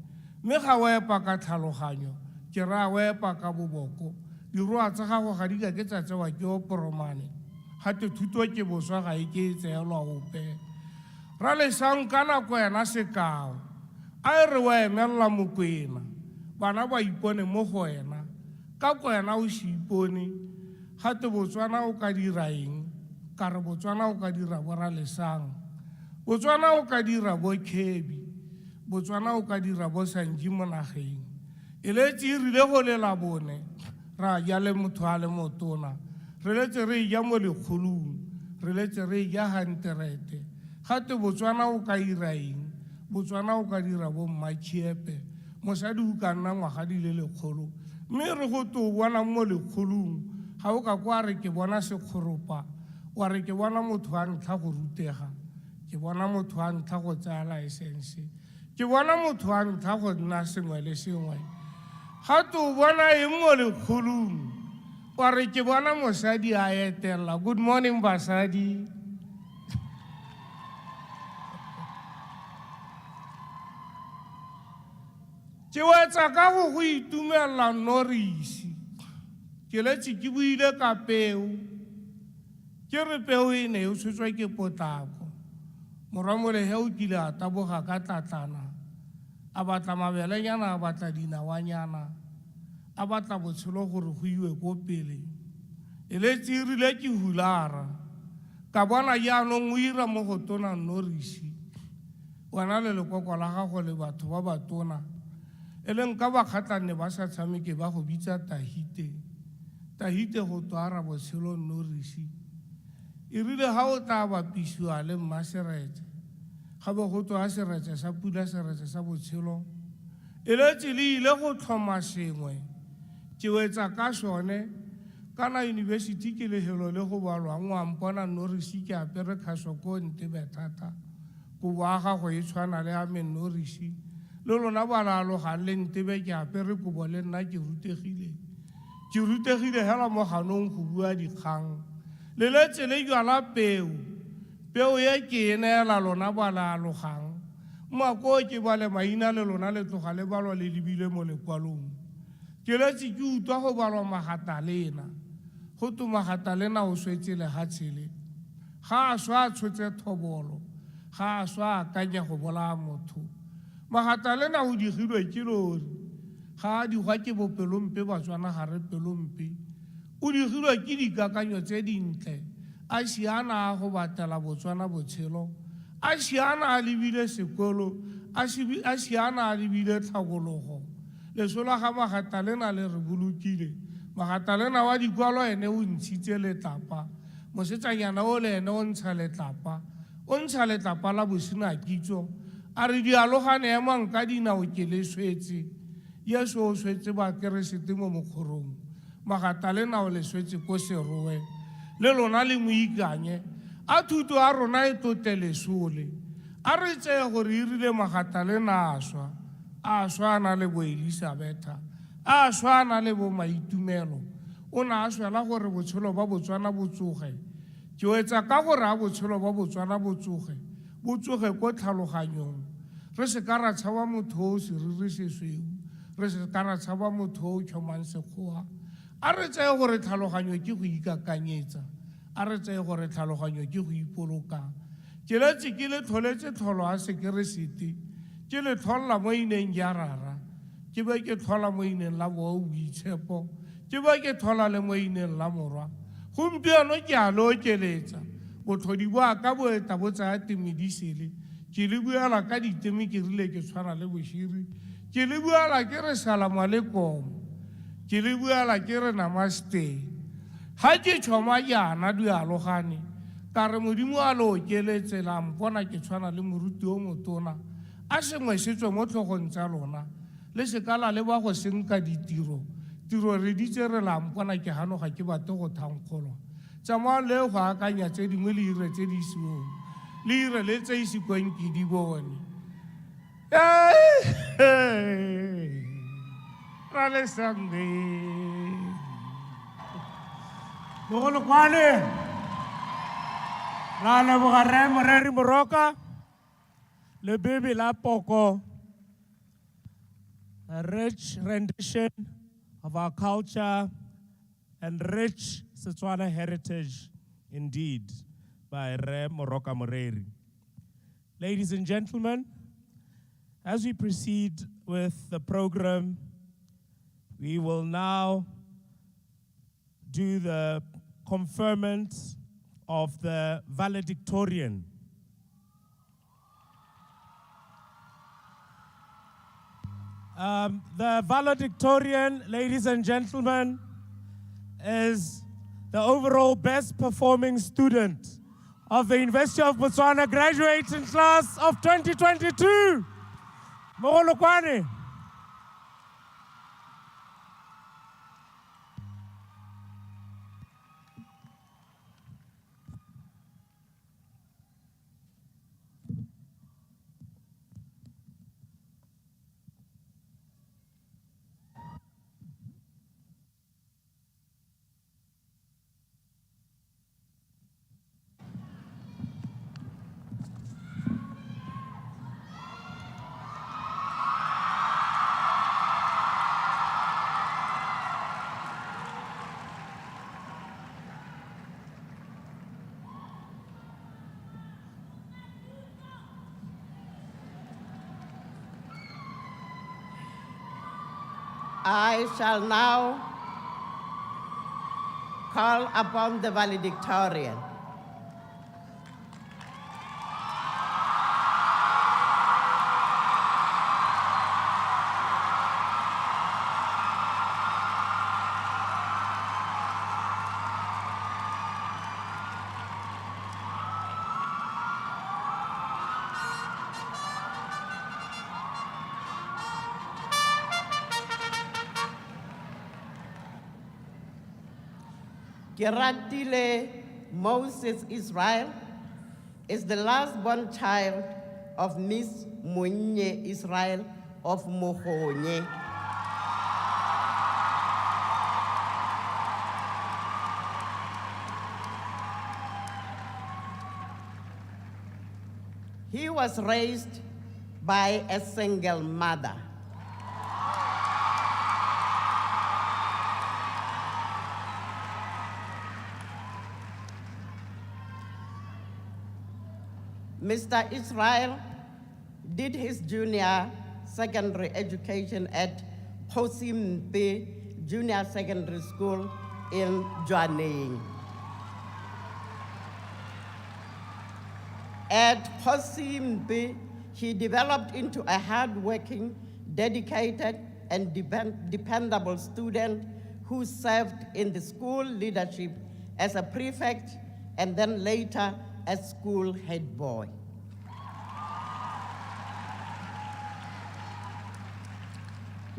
mme ga o epa ka tlhaloganyo ke ra o epa ka boboko dirwa tsa gago ga di ka ke tsa tsewa ke o poromane gate thuto ke boswa ga e ke tseelwa ope ra lesang ka nako ena sekao a e re wa emelela Mokwena bana ba ipone mo go wena ka kwena o se ipone gate Botswana o ka dira eng ka re Botswana o ka dira bo ra lesang Botswana o ka dira bo Khebi Botswana o ka dira bo Sanji mo nageng e letse e rile go lela bone ra ja le motho a le motona re letse re ja mo lekgolong re letse re ja hanterete gate Botswana o ka ira eng Botswana o ka dira bo Mmatšhiepe mosadi o ka nna ngwaga di le 100 mme re go to bona mo lekgolong ga o ka kwa re ke bona sekgoropa wa re ke bona motho a ntlha go rutega ke bona motho a ntlha go tsaya license ke bona motho a ntlha go nna sengwe le sengwe ga to bona eng mo lekgolong wa re ke bona mosadi a etela good morning basadi ke wetsa ka go itumelela Norris ke letse ke buile ka peo ke re peo e ne o tshwetswa ke potlako moramole he o kile a taboga ka tlatlana a batla mabelenyana a batla dinawanyana a batla botshelo gore go iwe ko pele e letse e rile ke hulara ka bona jaanong o ira mo go tona Norris wena le lekoko la gago le batho ba batona e leng ka bakgatlane ba sa tshameke ba go bitsa tahite go twara botshelo Norris e rile ha o tla bapisiwa le Mmaseretse ga bo go twa seretse sa pula seretse sa botshelo e le tse le ile go tlhoma sengwe ke wetsa ka sone kana university ke lehelo le go balwang wa mpona Norisi ke apere kgasoko Ntebe thata go boaga go e tshwana le a Norisi le lona ba lalogang le Ntebe ke apere kobo le nna ke rutegile hela mo ganong go bua dikgang le letse le jwala peo ye ke e neela lona ba lalogang mako ke ba le maina le lona le tloga le balwa le lebile mo lekwalong ke letse ke utlwa go balwa Magatalena go tu Magatalena o swetse le ha tshele ga a swa tshotse thobolo ga a swa akanya go bola motho Magatalena o digilwe ke lori ga a digwa ke bopelompe Batswana gare pelompe o digilwe ke dikakanyo tse dintle a siana go batela Botswana botshelo a siana a lebile sekolo a siana a lebile tlhabologo lesola ga Magatalena le re bolokile Magatalena wa dikwalo ene o ntshitse letlapa mosetsanyana o le ene o ntsha letlapa la bosina kitso a re dialogane ya manka dinao ke le swetse Yesu o swetse ba keresete mo mokgorong Magatalena o le swetse ko serowe le lona le moikanye a thuto a rona e totele sole a re tseye gore e rile Magatalena a swana le bo Elisabeta a swana le bo Maitumelo o na a swela gore botshelo ba Botswana bo tsoge ke wetsa ka gore a botshelo ba Botswana bo tsoge ko tlhaloganyong re se ka ra tshaba motho o seriri se sweu re se ka ra tshaba motho o tshomang sekgowa a re tseye gore tlhaloganyo ke go ikakanyetsa a re tseye gore tlhaloganyo ke go ipoloka ke letse ke le tlholetse tlholo a sekeresete ke le tlholla mo ineng ya rara ke be ke tlhola mo ineng la boitshepo ke be ke tlhola le mo ineng la morwa gompieno ke a le okeletsa botlhodi bo aka bo eta bo tsaya temedisele ke le buela ka diteme ke rile ke tshwana le boširi ke le buela ke re salamu alaikum ke le buela ke re namaste ha ke tshoma yana dialogane ka re Modimo a le okeletse la mpona ke tshwana le moruti o motona a sengwe se tswe mo tlhogong tsa lona le sekala le ba go senka tiro re ditse re la mpona ke hanoga ke bate go thankgolwa tsamaya le go akanya tse dingwe le ire tse di isiwong le ire le tse isikweng ke di bone ra le sangwe Mogolokwane ra leboga Rre Moreri Moroka le Bibi la Poko, a rich rendition of our culture and rich Setswana heritage indeed by Rre Moroka Moreri. Ladies and gentlemen, as we proceed with the program, we will now do the conferment of the valedictorian. The valedictorian, ladies and gentlemen, is the overall best performing student of the University of Botswana graduating class of 2022. Mogolokwane. I shall now call upon the valedictorian. Keratile Moses Israel is the last born child of Miss Monye Israel of Mohonye. He was raised by a single mother. Mr. Israel did his junior secondary education at Posimpe Junior Secondary School in Jwaneng. At Posimpe, he developed into a hardworking, dedicated, and dependable student who served in the school leadership as a prefect and then later as school head boy.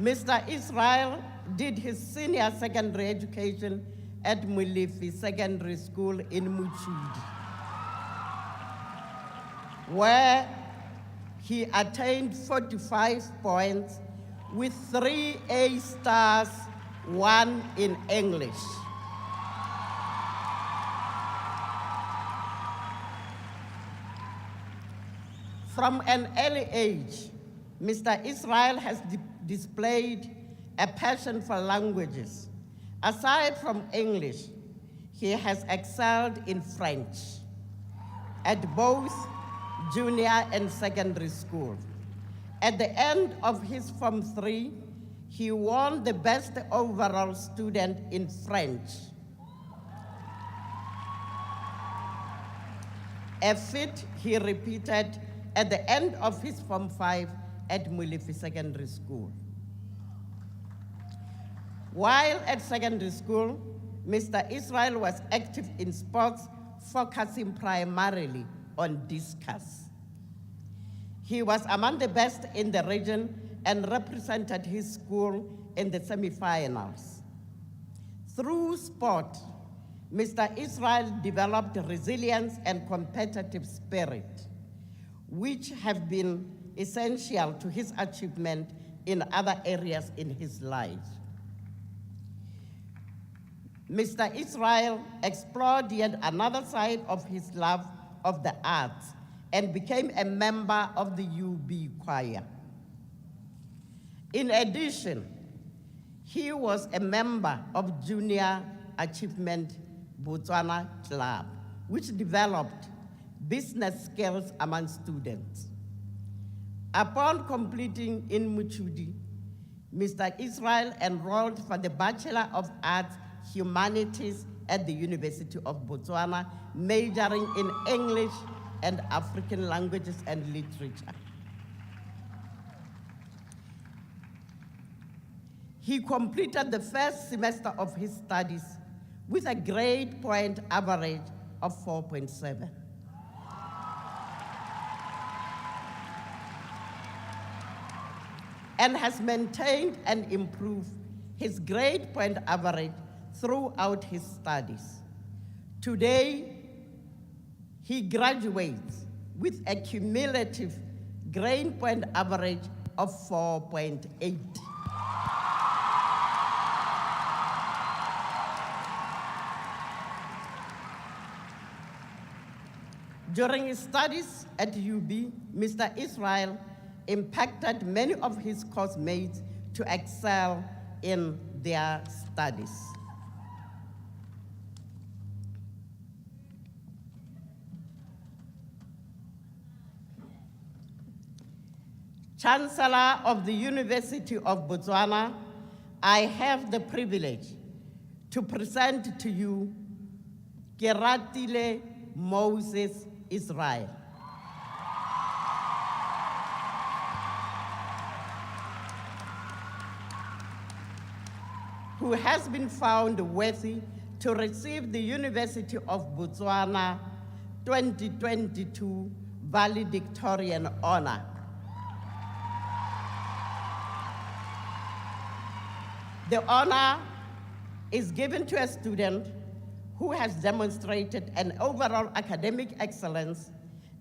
Mr. Israel did his senior secondary education at Mulifi Secondary School in Muchudi, where he attained 45 points with 3 A stars, 1 in English. From an early age, Mr. Israel has displayed a passion for languages. Aside from English, he has excelled in French at both junior and secondary school. At the end of his Form 3, he won the best overall student in French, a feat he repeated at the end of his Form 5 at Mulifi Secondary School. While at secondary school, Mr. Israel was active in sports, focusing primarily on discus. He was among the best in the region and represented his school in the semifinals. Through sport, Mr. Israel developed resilience and competitive spirit, which have been essential to his achievement in other areas in his life. Mr. Israel explored yet another side of his love of the arts and became a member of the UB choir. In addition, he was a member of Junior Achievement Botswana Club, which developed business skills among students. Upon completing in Muchudi, Mr. Israel enrolled for the Bachelor of Arts Humanities at the University of Botswana, majoring in English and African languages and literature. He completed the first semester of his studies with a grade point average of 4.7. And has maintained and improved his grade point average throughout his studies. Today, he graduates with a cumulative grade point average of 4.8. During his studies at UB, Mr. Israel impacted many of his course mates to excel in their studies. Chancellor of the University of Botswana, I have the privilege to present to you Keratile Moses Israel. Who has been found worthy to receive the University of Botswana 2022 valedictorian honor. The honor is given to a student who has demonstrated an overall academic excellence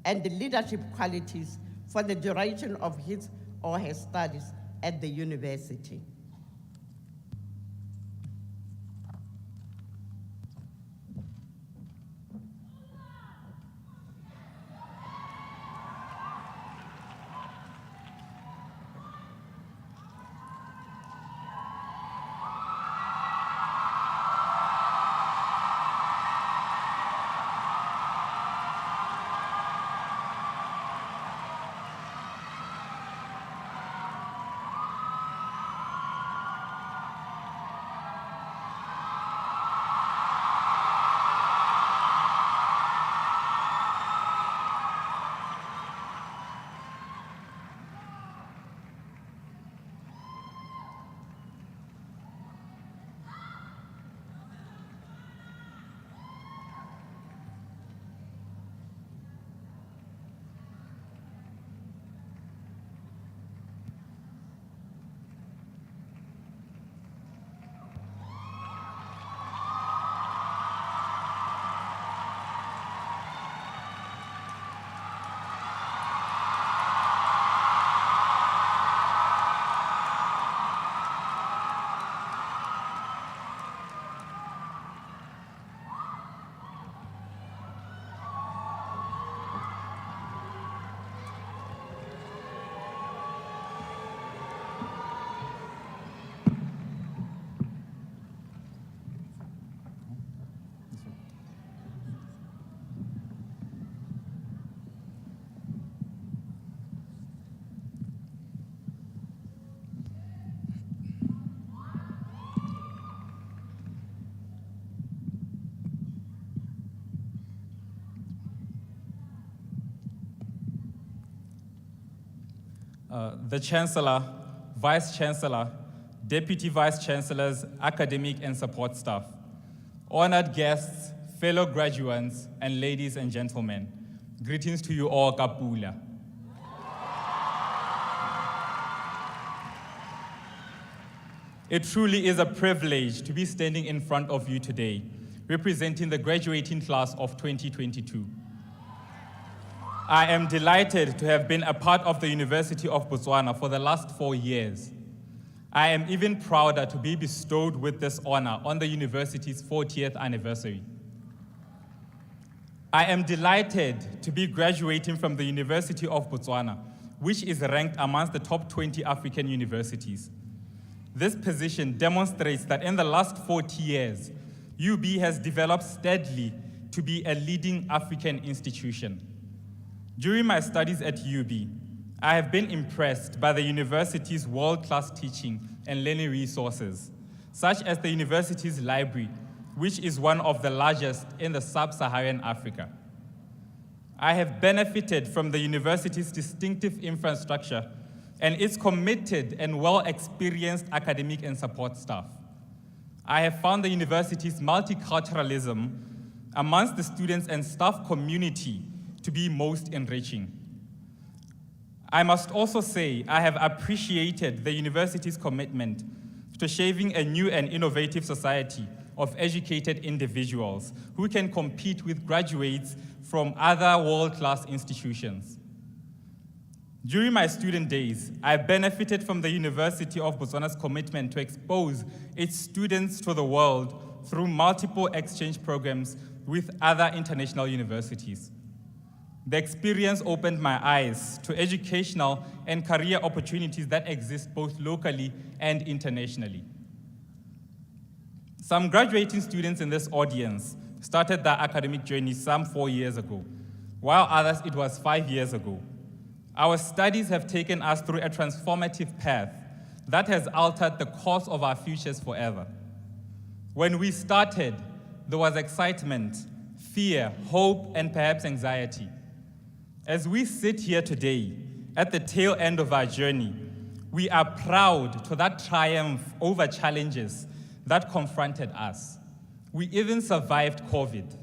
and leadership qualities for the duration of his or her studies at the university. The Chancellor, Vice Chancellor, Deputy Vice Chancellors, academic and support staff, honored guests, fellow graduates, and ladies and gentlemen, greetings to you all, Kapula. It truly is a privilege to be standing in front of you today, representing the graduating class of 2022. I am delighted to have been a part of the University of Botswana for the last 4 years. I am even prouder to be bestowed with this honor on the university's 40th anniversary. I am delighted to be graduating from the University of Botswana, which is ranked amongst the top 20 African universities. This position demonstrates that in the last 40 years, UB has developed steadily to be a leading African institution. During my studies at UB, I have been impressed by the university's world-class teaching and learning resources, such as the university's library, which is one of the largest in the sub-Saharan Africa. I have benefited from the university's distinctive infrastructure and its committed and well-experienced academic and support staff. I have found the university's multiculturalism amongst the students and staff community to be most enriching. I must also say I have appreciated the university's commitment to shaping a new and innovative society of educated individuals who can compete with graduates from other world-class institutions. During my student days, I benefited from the University of Botswana's commitment to expose its students to the world through multiple exchange programs with other international universities. The experience opened my eyes to educational and career opportunities that exist both locally and internationally. Some graduating students in this audience started their academic journey some 4 years ago, while others it was 5 years ago. Our studies have taken us through a transformative path that has altered the course of our futures forever. When we started, there was excitement, fear, hope, and perhaps anxiety. As we sit here today, at the tail end of our journey, we are proud to that triumph over challenges that confronted us. We even survived COVID.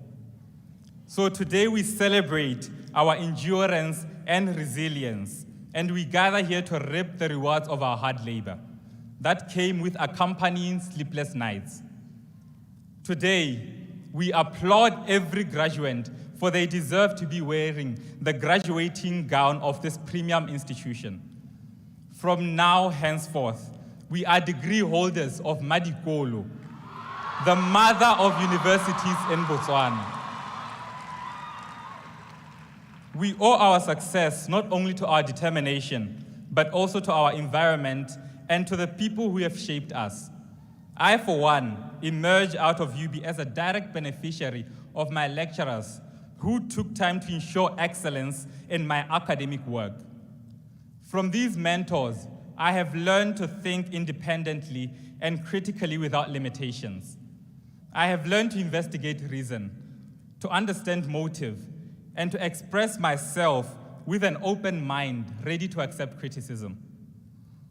So today we celebrate our endurance and resilience, and we gather here to reap the rewards of our hard labor that came with accompanying sleepless nights. Today, we applaud every graduate, for they deserve to be wearing the graduating gown of this premium institution. From now henceforth, we are degree holders of Madikolo, the mother of universities in Botswana. We owe our success not only to our determination, but also to our environment and to the people who have shaped us. I, for one, emerge out of UB as a direct beneficiary of my lecturers who took time to ensure excellence in my academic work. From these mentors, I have learned to think independently and critically without limitations. I have learned to investigate reason, to understand motive, and to express myself with an open mind, ready to accept criticism.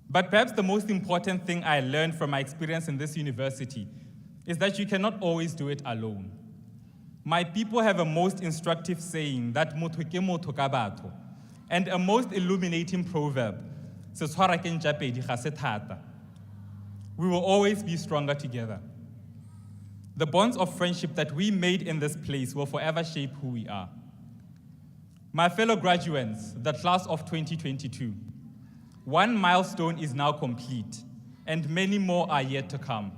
But perhaps the most important thing I learned from my experience in this university is that you cannot always do it alone. My people have a most instructive saying that motho ke motho ka batho, and a most illuminating proverb, se tshwara ke ntjapedi ga se thata. We will always be stronger together. The bonds of friendship that we made in this place will forever shape who we are. My fellow graduates, the class of 2022, one milestone is now complete, and many more are yet to come.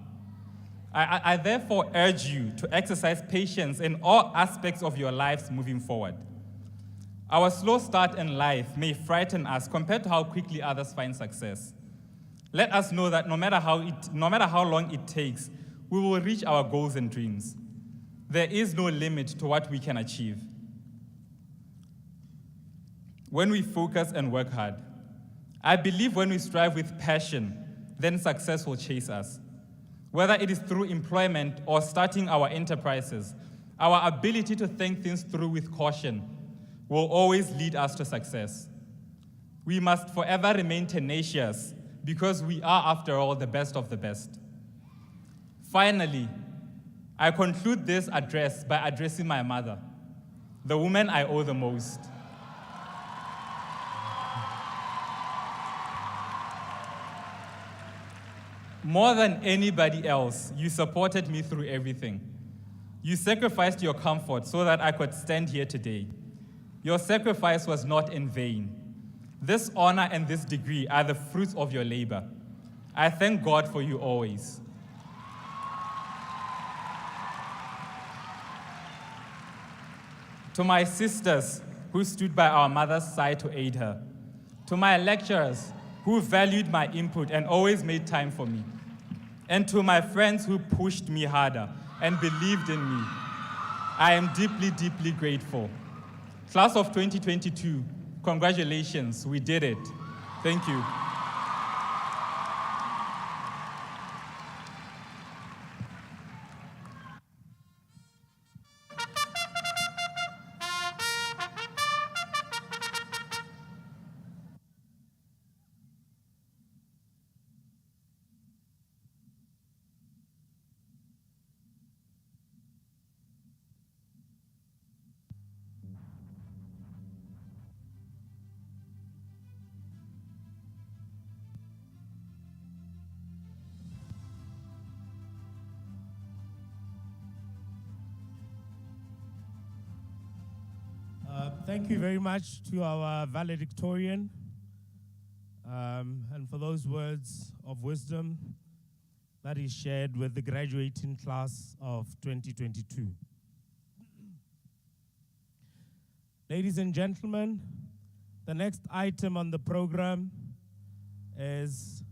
I therefore urge you to exercise patience in all aspects of your lives moving forward. Our slow start in life may frighten us compared to how quickly others find success. Let us know that no matter how long it takes, we will reach our goals and dreams. There is no limit to what we can achieve. When we focus and work hard, I believe when we strive with passion, then success will chase us. Whether it is through employment or starting our enterprises, our ability to think things through with caution will always lead us to success. We must forever remain tenacious because we are, after all, the best of the best. Finally, I conclude this address by addressing my mother, the woman I owe the most. More than anybody else, you supported me through everything. You sacrificed your comfort so that I could stand here today. Your sacrifice was not in vain. This honor and this degree are the fruits of your labor. I thank God for you always. To my sisters who stood by our mother's side to aid her. To my lecturers who valued my input and always made time for me. And to my friends who pushed me harder and believed in me. I am deeply, deeply grateful. Class of 2022, congratulations, we did it. Thank you. Thank you very much to our valedictorian and for those words of wisdom that he shared with the graduating class of 2022. Ladies and gentlemen, the next item on the program is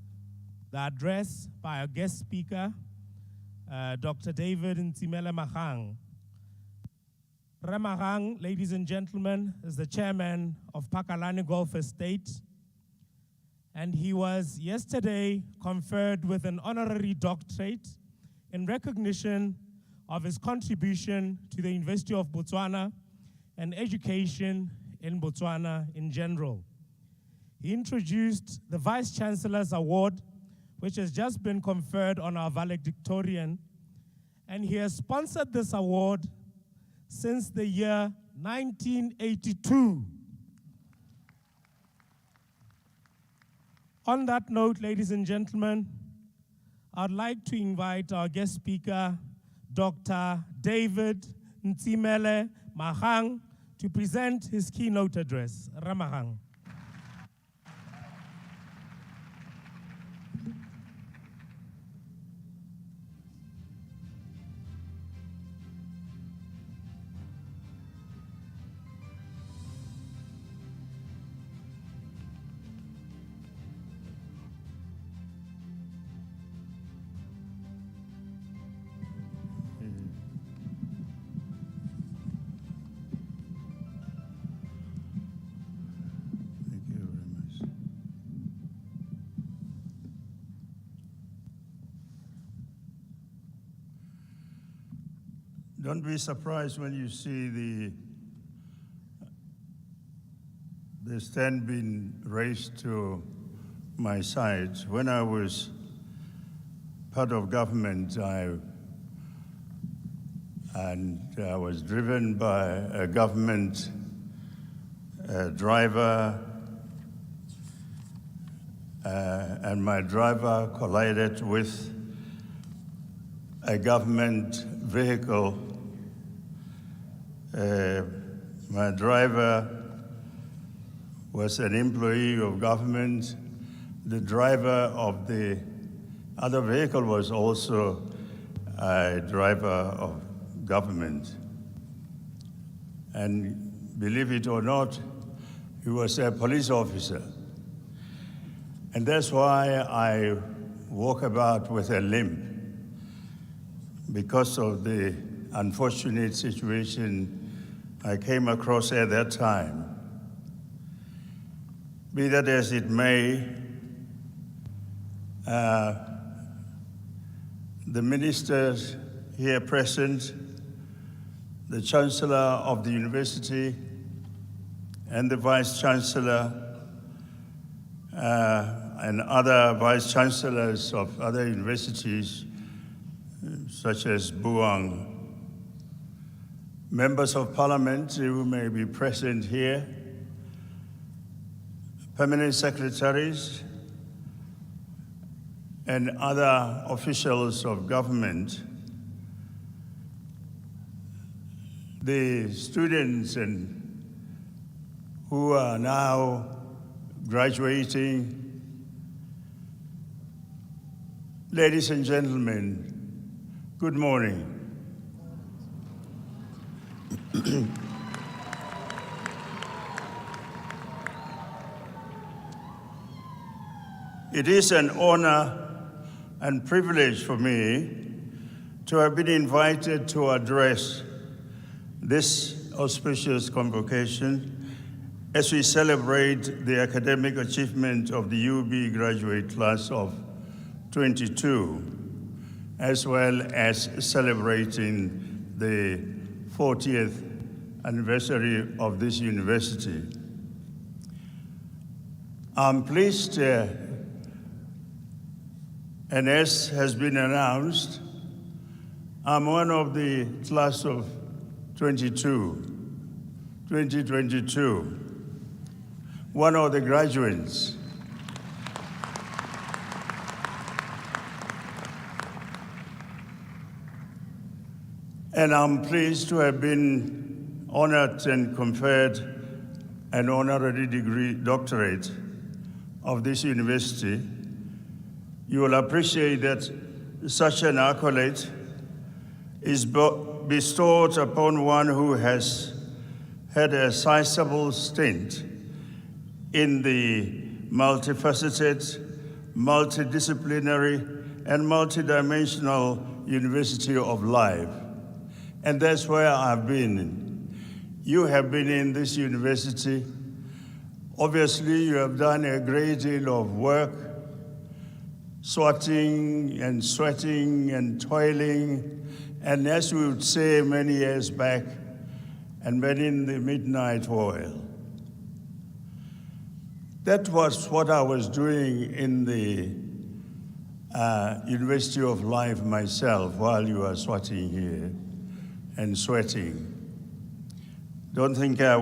the address by our guest speaker, Dr. David Ntsimele Magang. Magang, ladies and gentlemen, is the chairman of Pakalani Golf Estate, and he was yesterday conferred with an honorary doctorate in recognition of his contribution to the University of Botswana and education in Botswana in general. He introduced the Vice Chancellor's Award, which has just been conferred on our valedictorian, and he has sponsored this award since the year 1982. On that note, ladies and gentlemen, I'd like to invite our guest speaker, Dr. David Ntsimele Mahang to present his keynote address. Ramahang. Thank you very much. Don't be surprised when you see the stand being raised to my side. When I was part of government, I was driven by a government driver, and my driver collided with a government vehicle. My driver was an employee of government. The driver of the other vehicle was also a driver of government. And believe it or not, he was a police officer. And that's why I walk about with a limp, because of the unfortunate situation I came across at that time. Be that as it may, the ministers here present, the Chancellor of the University, and the Vice Chancellor, and other Vice Chancellors of other universities, such as Buang, members of Parliament who may be present here, permanent secretaries, and other officials of government, the students who are now graduating, ladies and gentlemen, good morning. It is an honor and privilege for me to have been invited to address this auspicious convocation as we celebrate the academic achievement of the UB graduate class of 22, as well as celebrating the 40th anniversary of this university. I'm pleased, and as has been announced, I'm one of the class of 2022, one of the graduates. And I'm pleased to have been honored and conferred an honorary degree doctorate of this university. You will appreciate that such an accolade is bestowed upon one who has had a sizable stint in the multifaceted, multidisciplinary, and multidimensional University of Life. And that's where I've been. You have been in this university. Obviously, you have done a great deal of work, swatting and sweating and toiling, and as we would say many years back, and men in the midnight oil. That was what I was doing in the University of Life myself while you were swatting here and sweating. Don't think I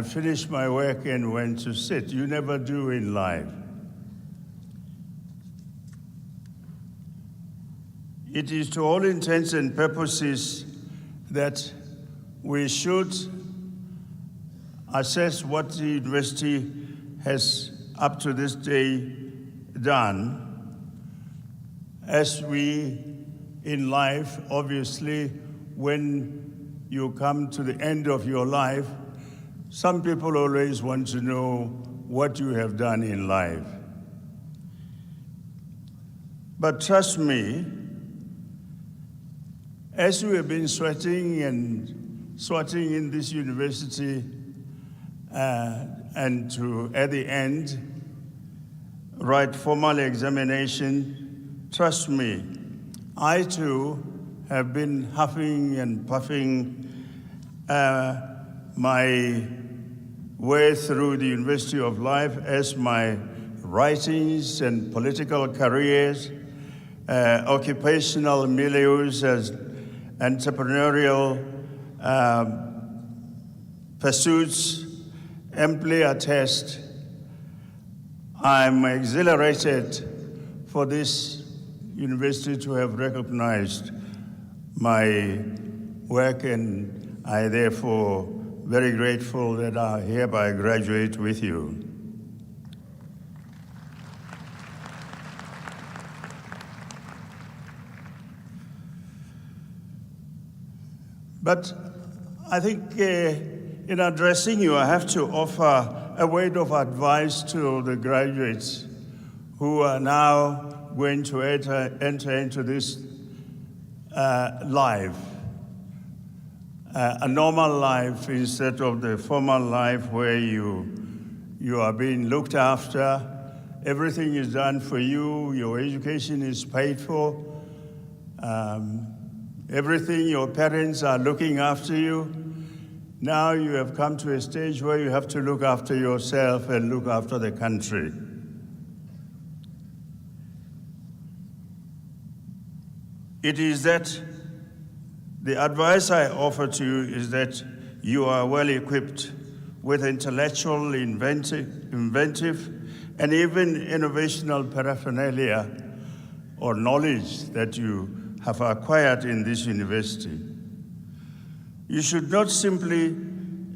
finished my work and went to sit. You never do in life. It is to all intents and purposes that we should assess what the university has up to this day done. As we in life, obviously, when you come to the end of your life, some people always want to know what you have done in life. But trust me, as we have been sweating in this university, and to, at the end, write formal examination, trust me, I too have been huffing and puffing my way through the University of Life as my writings and political careers, occupational milieus as entrepreneurial pursuits amply attest. I'm exhilarated for this university to have recognized my work, and I therefore very grateful that I hereby graduate with you. But I think in addressing you, I have to offer a word of advice to the graduates who are now going to enter into this life, a normal life instead of the formal life where you are being looked after. Everything is done for you. Your education is paid for. Everything, your parents are looking after you. Now you have come to a stage where you have to look after yourself and look after the country. It is that the advice I offer to you is that you are well equipped with intellectual, inventive, and even innovational paraphernalia or knowledge that you have acquired in this university. You should not simply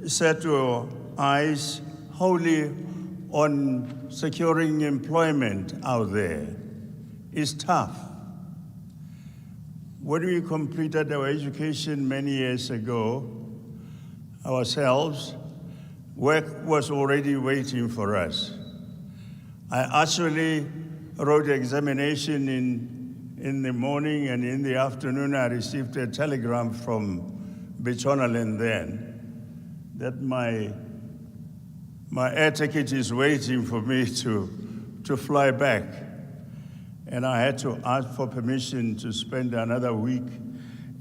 set your eyes wholly on securing employment out there. It's tough. When we completed our education many years ago, ourselves, work was already waiting for us. I actually wrote the examination in the morning, and in the afternoon I received a telegram from Bechonaland then that my air ticket is waiting for me to fly back. And I had to ask for permission to spend another week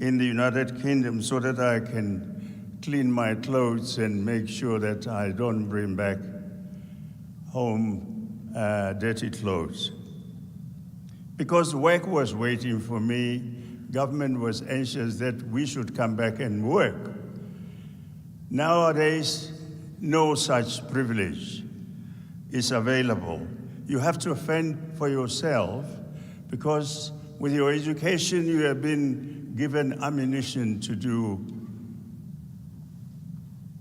in the United Kingdom so that I can clean my clothes and make sure that I don't bring back home dirty clothes. Because work was waiting for me, government was anxious that we should come back and work. Nowadays, no such privilege is available. You have to fend for yourself because with your education, you have been given ammunition to do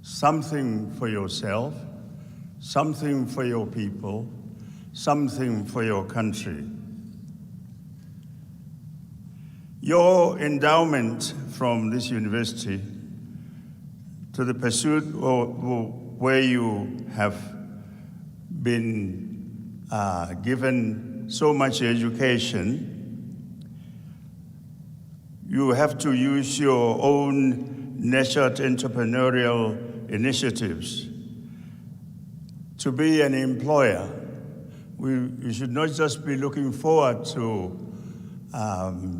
something for yourself, something for your people, something for your country. Your endowment from this university to the pursuit where you have been given so much education, you have to use your own nurtured entrepreneurial initiatives to be an employer. You should not just be looking forward to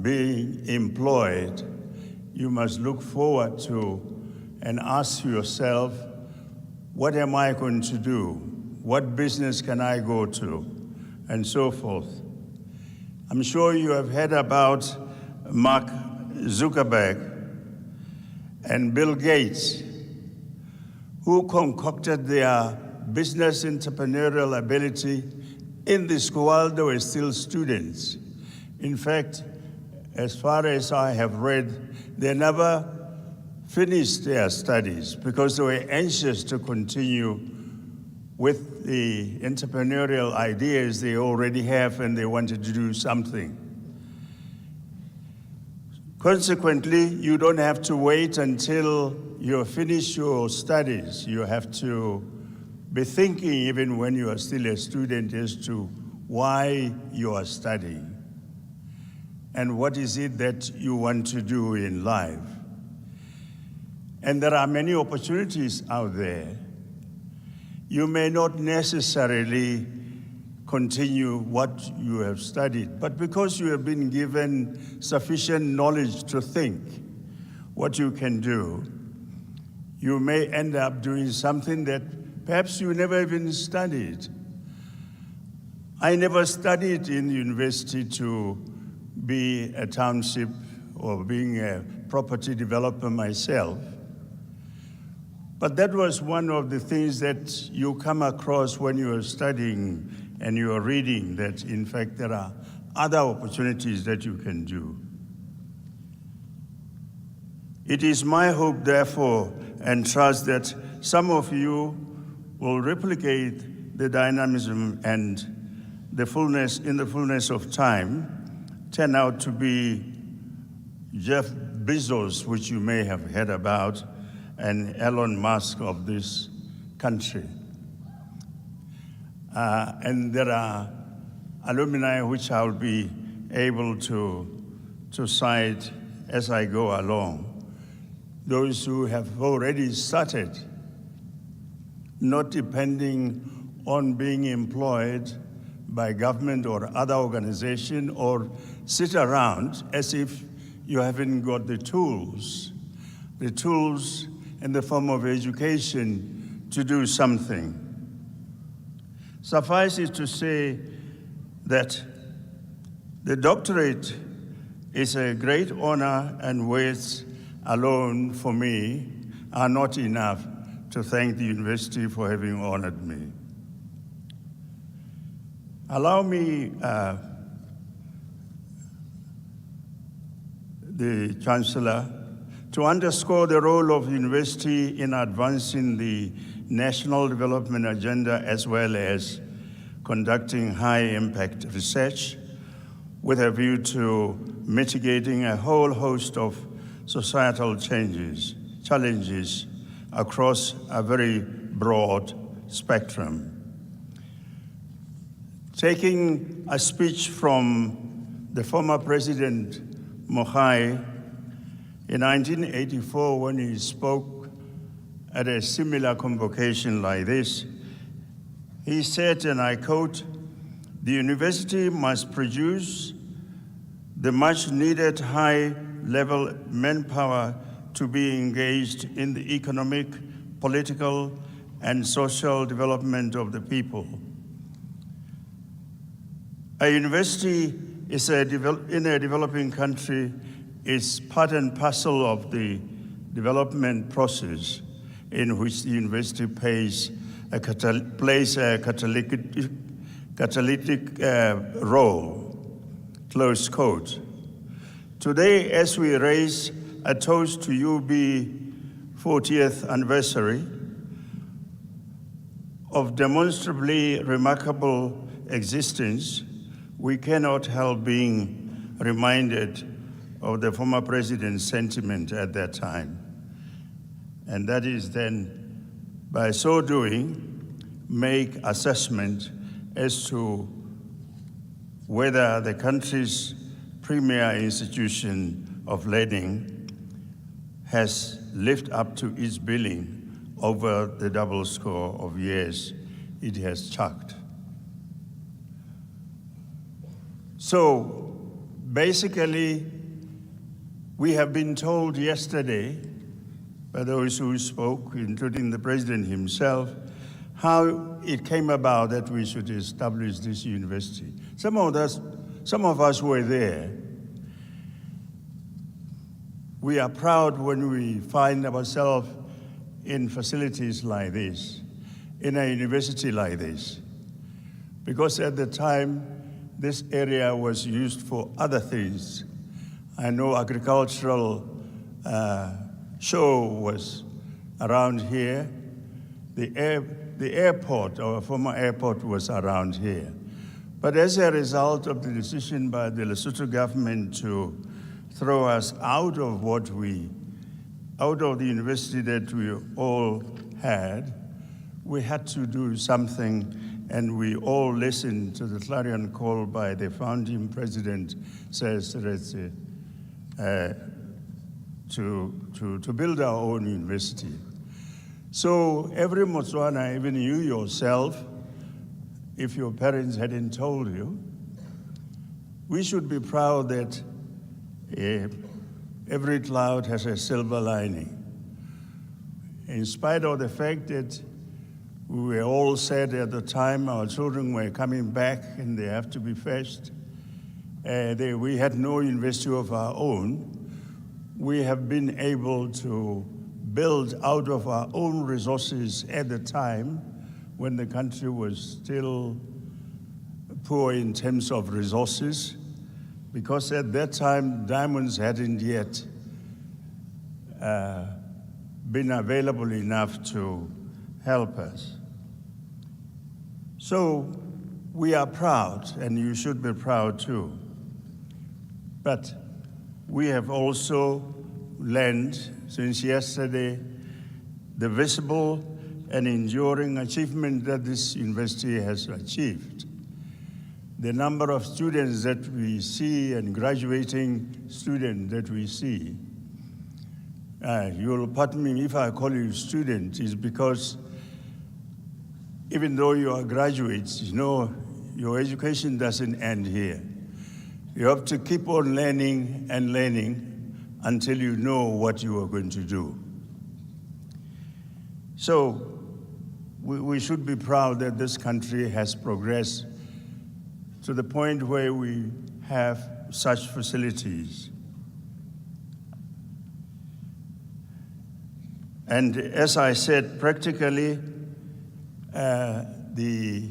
being employed. You must look forward to and ask yourself, what am I going to do? What business can I go to? And so forth. I'm sure you have heard about Mark Zuckerberg and Bill Gates, who concocted their business entrepreneurial ability in the school while they were still students. In fact, as far as I have read, they never finished their studies because they were anxious to continue with the entrepreneurial ideas they already have and they wanted to do something. Consequently, you don't have to wait until you finish your studies. You have to be thinking, even when you are still a student, as to why you are studying and what is it that you want to do in life. And there are many opportunities out there. You may not necessarily continue what you have studied, but because you have been given sufficient knowledge to think what you can do, you may end up doing something that perhaps you never even studied. I never studied in university to be a township or being a property developer myself. But that was one of the things that you come across when you are studying and you are reading, that in fact there are other opportunities that you can do. It is my hope, therefore, and trust that some of you will replicate the dynamism and the fullness, in the fullness of time, turn out to be Jeff Bezos, which you may have heard about, and Elon Musk of this country. And there are alumni which I'll be able to cite as I go along. Those who have already started, not depending on being employed by government or other organization, or sit around as if you haven't got the tools in the form of education to do something. Suffice it to say that the doctorate is a great honor, and words alone for me are not enough to thank the university for having honored me. Allow me, the Chancellor, to underscore the role of the university in advancing the national development agenda, as well as conducting high-impact research with a view to mitigating a whole host of societal challenges across a very broad spectrum. Taking a speech from the former President Mogai in 1984, when he spoke at a similar convocation like this, he said, and I quote, "The university must produce the much-needed high-level manpower to be engaged in the economic, political, and social development of the people." A university is in a developing country is part and parcel of the development process in which the university plays a catalytic role, close quote. Today, as we raise a toast to UB 40th anniversary of demonstrably remarkable existence, we cannot help being reminded of the former president's sentiment at that time. And that is then, by so doing, make assessment as to whether the country's premier institution of learning has lived up to its billing over the double score of years it has chucked. So basically, we have been told yesterday by those who spoke, including the president himself, how it came about that we should establish this university. Some of us were there. We are proud when we find ourselves in facilities like this, in a university like this, because at the time, this area was used for other things. I know agricultural show was around here. The airport, our former airport, was around here. But as a result of the decision by the Lesotho government to throw us out of the university that we all had, we had to do something, and we all listened to the clarion call by the founding president, Seretse, to build our own university. So every Motswana, even you yourself, if your parents hadn't told you, we should be proud that every cloud has a silver lining. In spite of the fact that we were all sad at the time our children were coming back and they have to be fetched, we had no university of our own. We have been able to build out of our own resources at the time when the country was still poor in terms of resources, because at that time diamonds hadn't yet been available enough to help us. So we are proud, and you should be proud too. But we have also learned since yesterday the visible and enduring achievement that this university has achieved. The number of students that we see and graduating students that we see, you'll pardon me if I call you student, is because even though you are graduates, you know, your education doesn't end here. You have to keep on learning and learning until you know what you are going to do. So we should be proud that this country has progressed to the point where we have such facilities. And as I said, practically, the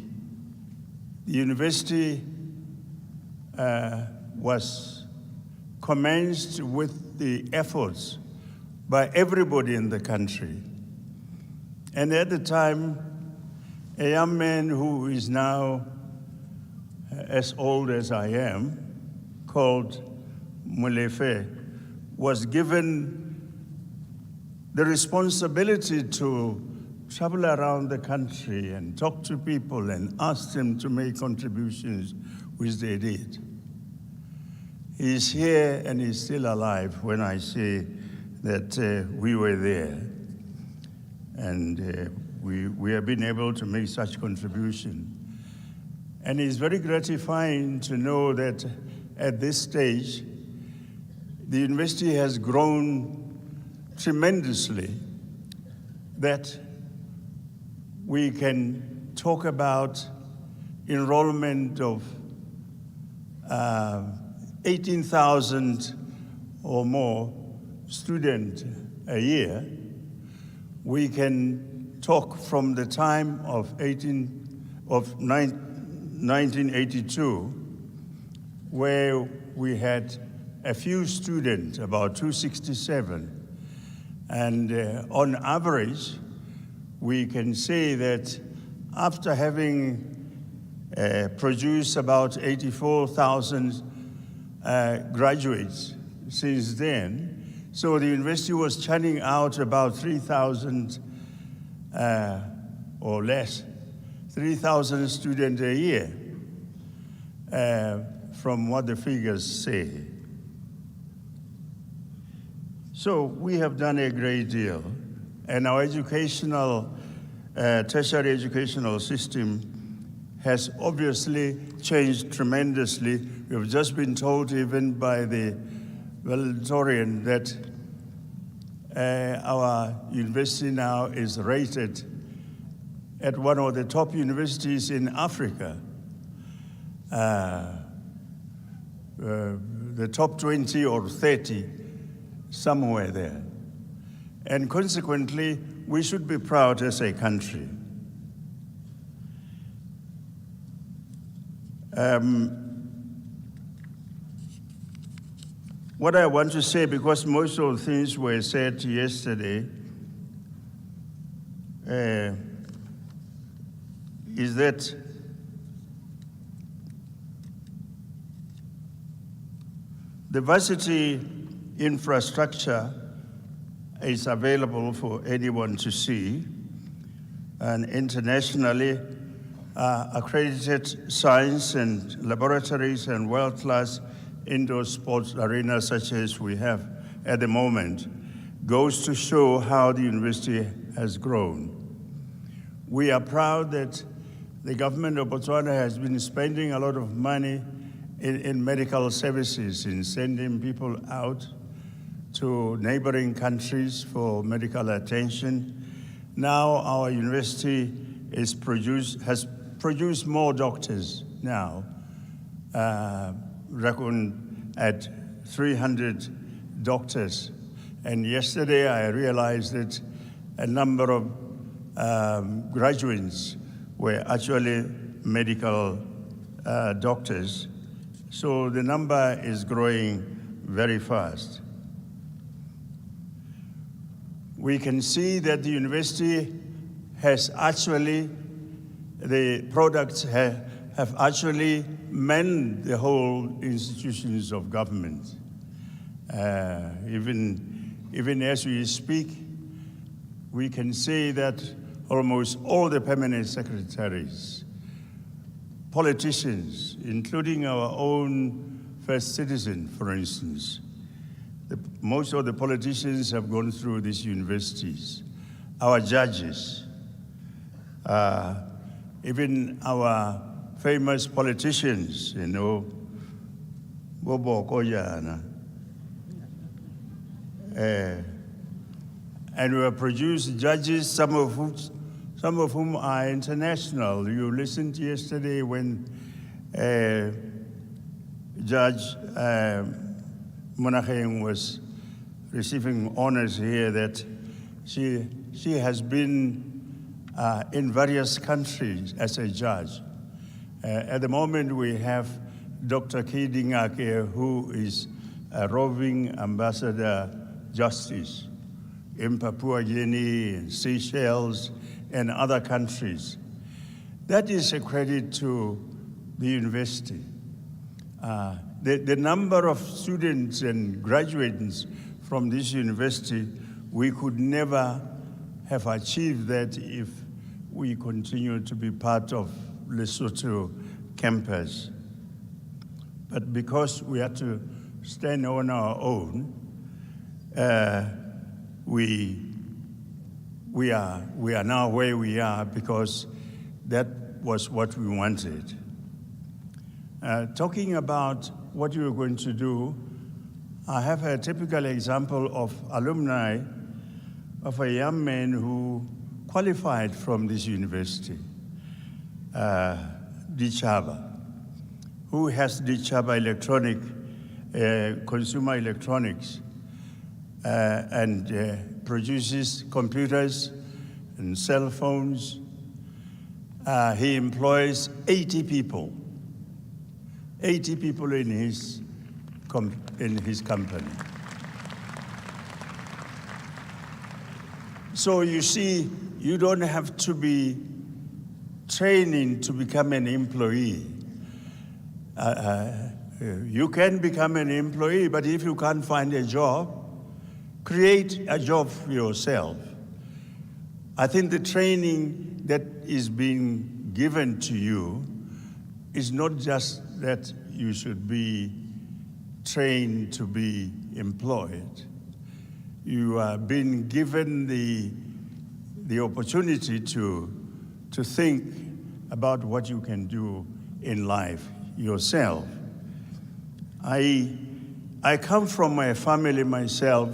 university was commenced with the efforts by everybody in the country. And at the time, a young man who is now as old as I am, called Molefe, was given the responsibility to travel around the country and talk to people and ask them to make contributions, which they did. He's here and he's still alive when I say that we were there. And we have been able to make such contribution. And it's very gratifying to know that at this stage, the university has grown tremendously, that we can talk about enrollment of 18,000 or more students a year. We can talk from the time of 1982, where we had a few students, about 267. And on average, we can say that after having produced about 84,000 graduates since then, so the university was churning out about 3,000 or less, 3,000 students a year, from what the figures say. So we have done a great deal, and our educational, tertiary educational system has obviously changed tremendously. We've just been told even by the valedictorian that our university now is rated at one of the top universities in Africa, the top 20 or 30, somewhere there. And consequently, we should be proud as a country. What I want to say, because most of the things were said yesterday, is that the varsity infrastructure is available for anyone to see, and internationally accredited science and laboratories and world-class indoor sports arenas such as we have at the moment goes to show how the university has grown. We are proud that the government of Botswana has been spending a lot of money in medical services, in sending people out to neighboring countries for medical attention. Now our university has produced more doctors now, reckoned at 300 doctors. And yesterday I realized that a number of graduates were actually medical doctors. So the number is growing very fast. We can see that the university has actually, the products have actually manned the whole institutions of government. Even as we speak, we can say that almost all the permanent secretaries, politicians, including our own first citizen, for instance, most of the politicians have gone through these universities. Our judges, even our famous politicians, you know, Bobo Koyana. And we have produced judges, some of whom are international. You listened yesterday when Judge Monageng was receiving honors here, that she has been in various countries as a judge. At the moment, we have Dr. Kidingake, who is a roving ambassador justice in Papua New Guinea, in Seychelles, and other countries. That is a credit to the university. The number of students and graduates from this university, we could never have achieved that if we continue to be part of Lesotho campus. But because we had to stand on our own, we are now where we are because that was what we wanted. Talking about what you are going to do, I have a typical example of alumni of a young man who qualified from this university, Dichaba, who has Dichaba consumer electronics, and produces computers and cell phones. He employs 80 people in his company. So you see, you don't have to be training to become an employee. You can become an employee, but if you can't find a job, create a job for yourself. I think the training that is being given to you is not just that you should be trained to be employed. You are being given the opportunity to think about what you can do in life yourself. I come from a family myself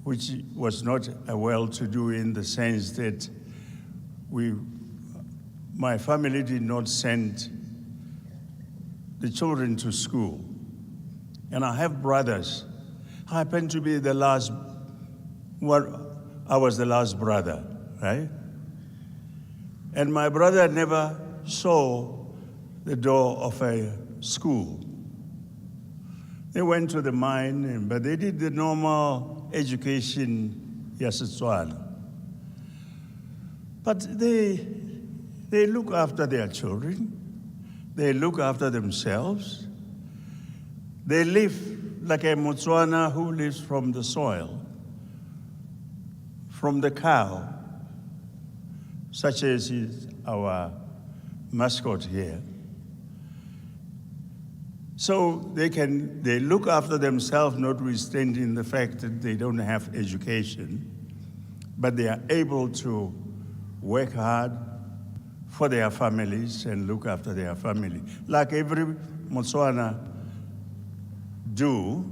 which was not well-to-do in the sense that my family did not send the children to school. And I have brothers. I happen to be the last one. I was the last brother, right? And my brother never saw the door of a school. They went to the mine, but they did the normal education, Yasitswana. But they look after their children. They look after themselves. They live like a Motswana who lives from the soil, from the cow, such as is our mascot here. So they look after themselves, notwithstanding the fact that they don't have education, but they are able to work hard for their families and look after their family, like every Motswana do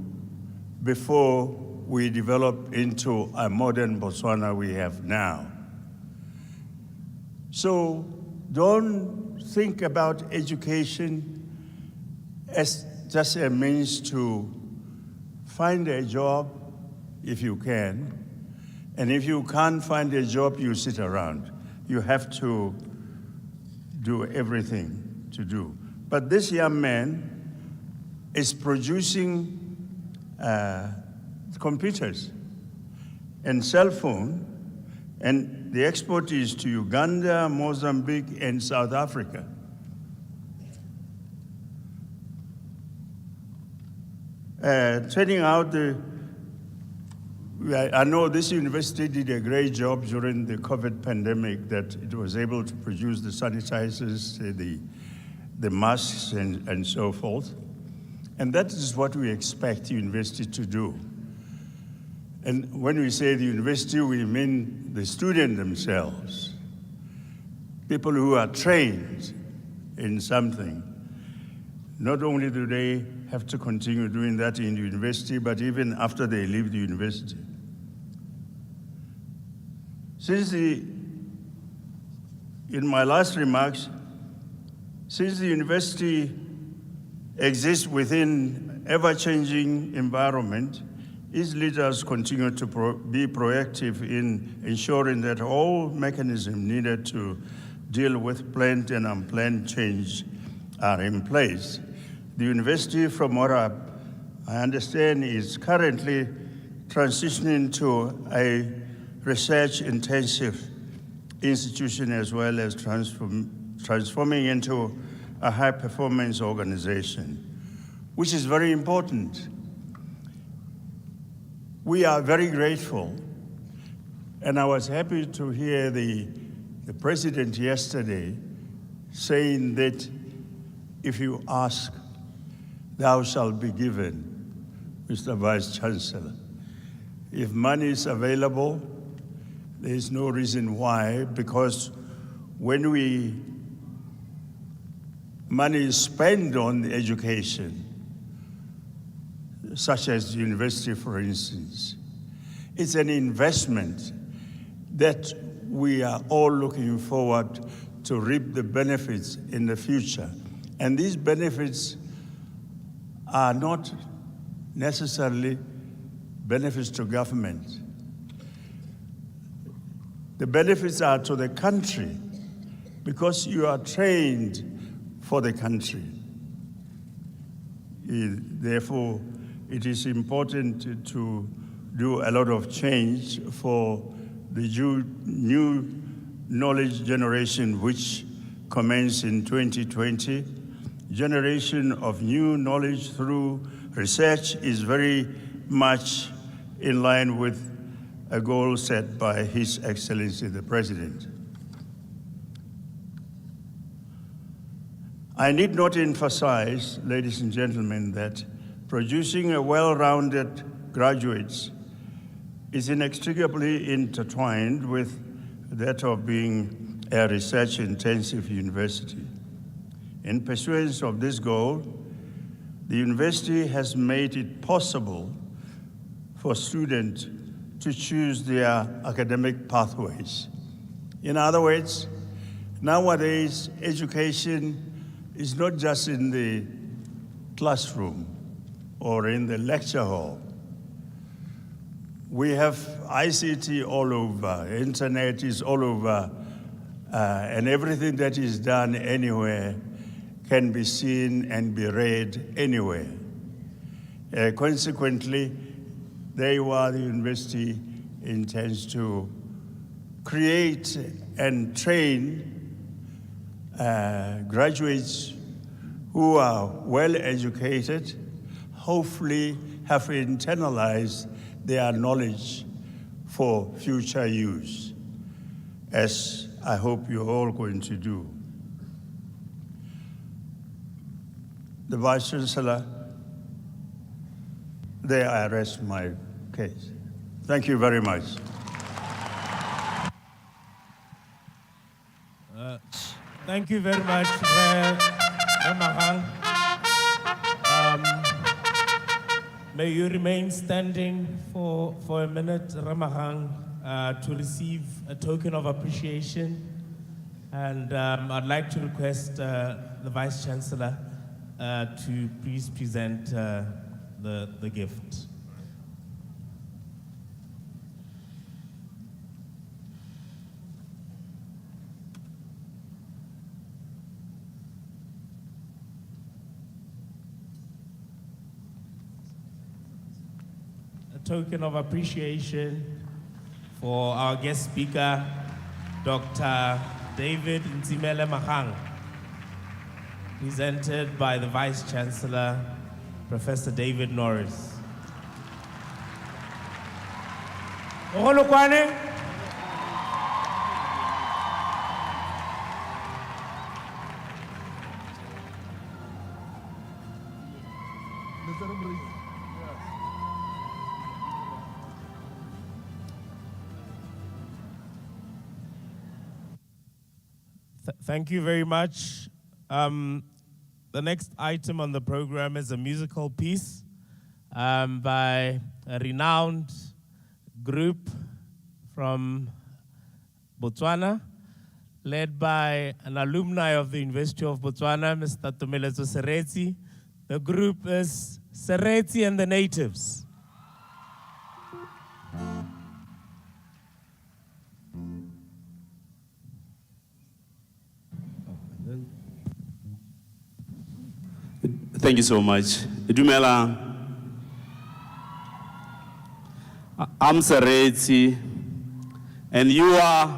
before we develop into a modern Botswana we have now. So don't think about education as just a means to find a job if you can, and if you can't find a job, you sit around. You have to do everything to do. But this young man is producing computers and cell phone, and the export is to Uganda, Mozambique, and South Africa. Turning out I know this university did a great job during the COVID pandemic, that it was able to produce the sanitizers, the masks, and so forth. And that is what we expect the university to do. And when we say the university, we mean the students themselves, people who are trained in something. Not only do they have to continue doing that in the university, but even after they leave the university. In my last remarks, since the university exists within ever-changing environment, its leaders continue to be proactive in ensuring that all mechanisms needed to deal with planned and unplanned change are in place. The university, from what I understand, is currently transitioning to a research-intensive institution, as well as transforming into a high-performance organization, which is very important. We are very grateful, and I was happy to hear the president yesterday saying that if you ask, thou shalt be given, Mr. Vice Chancellor. If money is available, there is no reason why, because when money is spent on education, such as the university, for instance, it's an investment that we are all looking forward to reap the benefits in the future. And these benefits are not necessarily benefits to government. The benefits are to the country, because you are trained for the country. Therefore, it is important to do a lot of change for the new knowledge generation, which commenced in 2020. Generation of new knowledge through research is very much in line with a goal set by His Excellency the President. I need not emphasize, ladies and gentlemen, that producing a well-rounded graduates is inextricably intertwined with that of being a research-intensive university. In pursuance of this goal, the university has made it possible for students to choose their academic pathways. In other words, nowadays, education is not just in the classroom or in the lecture hall. We have ICT all over, internet is all over, and everything that is done anywhere can be seen and be read anywhere. Consequently, they were the university intends to create and train graduates who are well educated, hopefully have internalized their knowledge for future use, as I hope you're all going to do. The Vice Chancellor, there I rest my case. Thank you very much. Thank you very much, Ramahang. May you remain standing for a minute, Ramahang, to receive a token of appreciation. And I'd like to request the Vice Chancellor to please present the gift. Token of appreciation for our guest speaker, Dr. David Nzimele Mahang, presented by the Vice Chancellor, Professor David Norris. Oholokwane. Thank you very much. The next item on the program is a musical piece by a renowned group from Botswana, led by an alumni of the University of Botswana, Mr. Tumelezo Seretse. The group is Seretse and the Natives. Thank you so much. Dumela. I'm Seretse, and you are.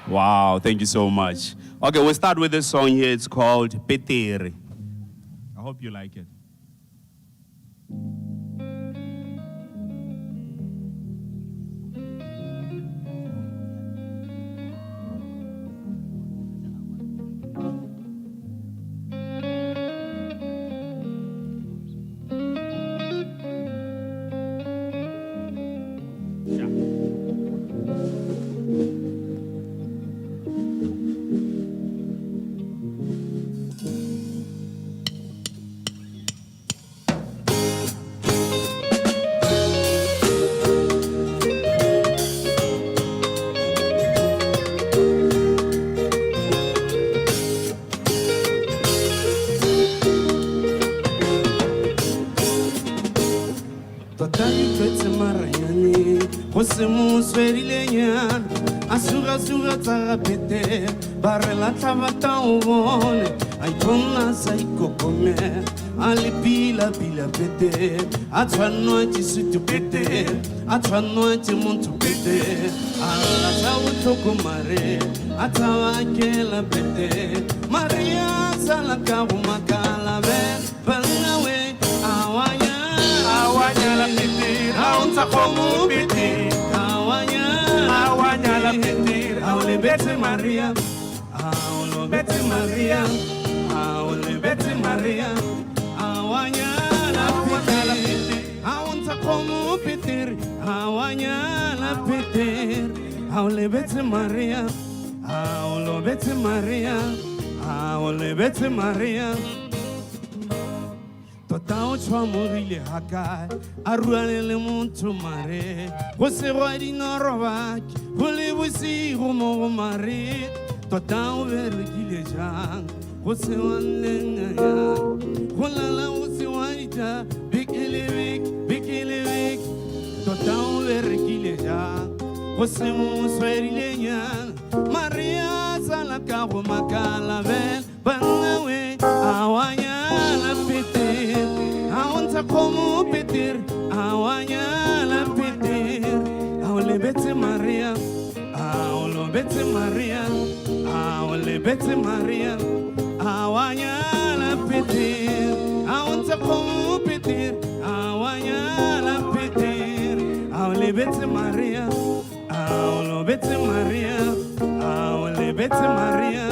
Wow, thank you so much. Okay, we'll start with this song here. It's called Petere. I hope you like it. Asuga tsaga pete barela tlabata o bone a itona sa ikokome ali pila pete a tshwanwa tshisutu pete a tshwanwa tshmuntu pete ala sa uthokomare a tsawakela pete Maria sala ka bumakala be banawe awanya la pete aunta komu pete awanya la pete aule bete Maria aule bete Maria aule bete Maria awanya la pete aunta komu pete awanya la pete aule bete Maria aule bete Maria aule bete Maria Totao chwa morile haka aruane le muntu mare go se rwa dinoroba go le busi go mo mare totao berekile jang go se wanlenga ya go lala o se waita bikele totao berekile jang go se mo swerile nya Maria sala ka go makala ben banawe awanyala peter awonta komu peter awanyala peter awlebete maria awlebete maria awlebete maria awanyala peter awonta komu peter awanyala peter awlebete maria awlebete maria awlebete maria.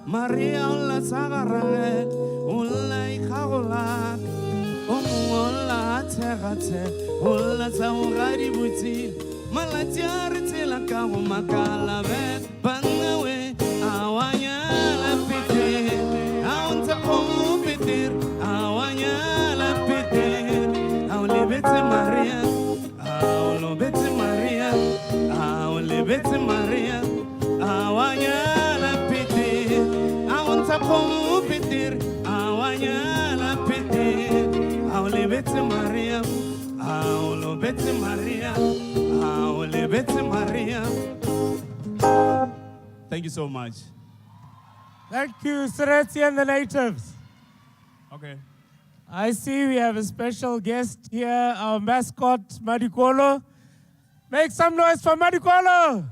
Maria la sagara ulla ikhagola omulla tegate ulla saurari buti malatiare tela kago makala vet banwe awanya la peter aunta komu peter awanya la peter awlebete maria awlebete maria awlebete maria awanya komu peter awanyala peter awlebete maria awlebete maria awlebete maria. Thank you so much. Thank you, Seretse and the natives. Okay. I see we have a special guest here, our mascot, Madikolo. Make some noise for Madikolo.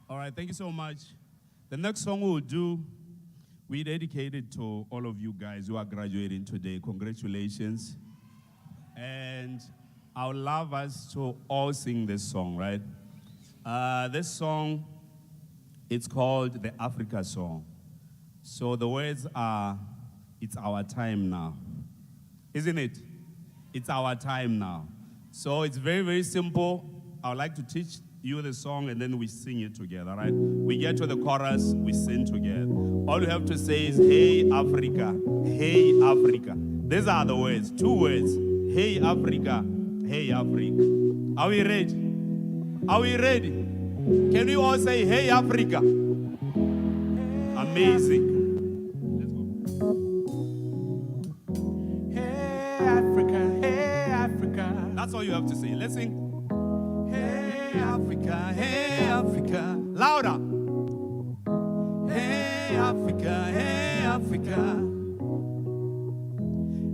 All right, thank you so much. The next song we'll do, we dedicate it to all of you guys who are graduating today. Congratulations. And I would love us to all sing this song, right? This song, it's called the Africa Song. So the words are, it's our time now. Isn't it? It's our time now. So it's very, very simple. I would like to teach you the song and then we sing it together, right? We get to the chorus, we sing together. All you have to say is, hey Africa, hey Africa. These are the words, 2 words. Hey Africa, hey Africa. Are we ready? Are we ready? Can we all say, hey Africa? Amazing. Let's go. Hey Africa, hey Africa. That's all you have to say. Let's sing. Hey Africa, hey Africa. Louder. Hey Africa, hey Africa.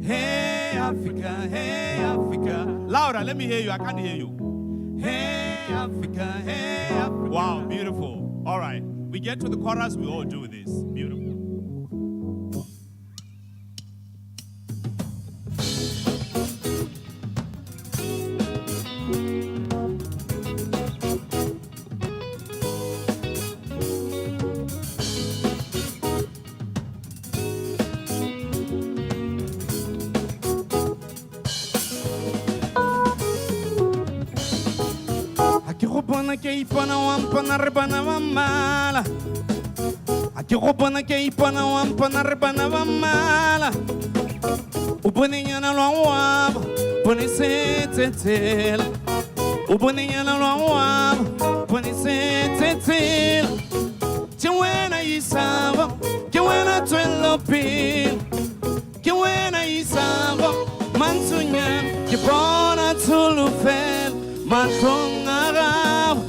Hey Africa, hey Africa. Louder, let me hear you. I can't hear you. Hey Africa, hey Africa. Wow, beautiful. All right. We get to the chorus, we all do this. Beautiful. Akirobana ke ipana wampana rebana wamala. Akirobana ke ipana wampana rebana wamala. Uboninyana lwa wabo, boni setetela. Uboninyana lwa wabo, boni setetela. Kiwena isava, kiwena twelopin. Kiwena isava, mansunyan, kibona tulufel. Matongarabu,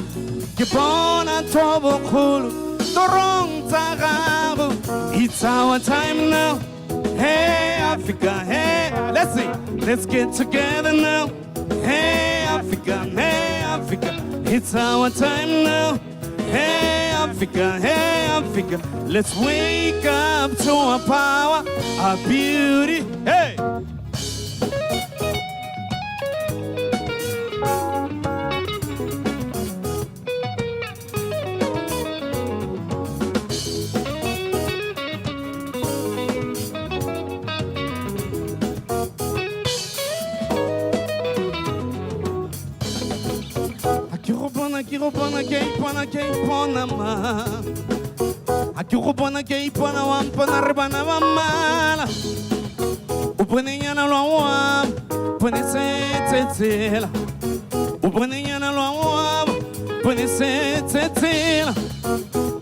Kibona Tobokulu, Torong Tagabu. It's our time now. Hey Africa, hey, let's sing, let's get together now. Hey Africa, hey Africa, it's our time now. Hey Africa, hey Africa, let's wake up to our power, our beauty. Hey. go bona ma. A ke go bona ke ipona wa mpona re bana ba mala. O bonenyana lwa wa bone se tsela. O bonenyana lwa wa bone se tsela.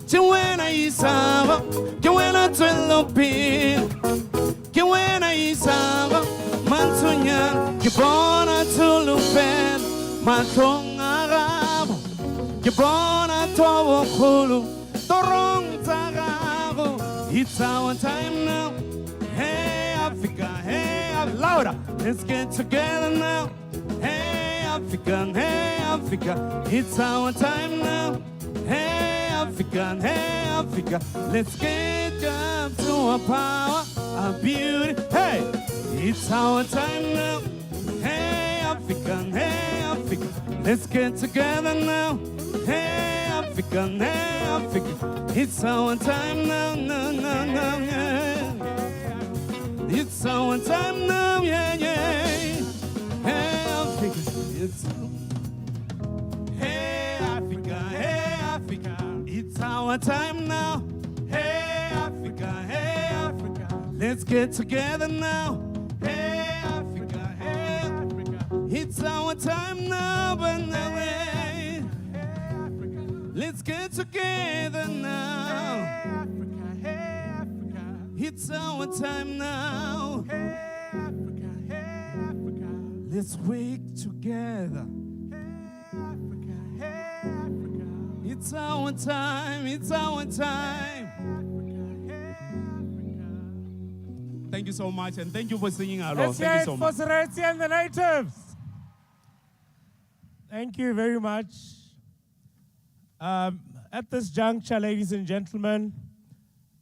Ke wena isaba, ke wena tswelo pele. Ke wena isaba, mantsonyana ke bona tsolofela matlong a gago. Ke bona thobo kgolo torong tsa gago. It's our time now. Hey Africa, louder. Let's get together now. Hey Africa, it's our time now. Hey Africa, let's get up to our power, our beauty. Hey, it's our time now. Hey Africa, let's get together now. Hey Africa, it's our time now, yeah. It's our time now, yeah. Hey Africa, Hey Africa, it's our time now. Hey Africa, let's get together now. Hey Africa, it's our time now, but now, let's get together now. It's our time now. Let's wake together. It's our time, it's our time. Thank you so much, and thank you for singing along. Let's hear Thank it you so for much. Seretse and the natives. Thank you very much. At this juncture, ladies and gentlemen,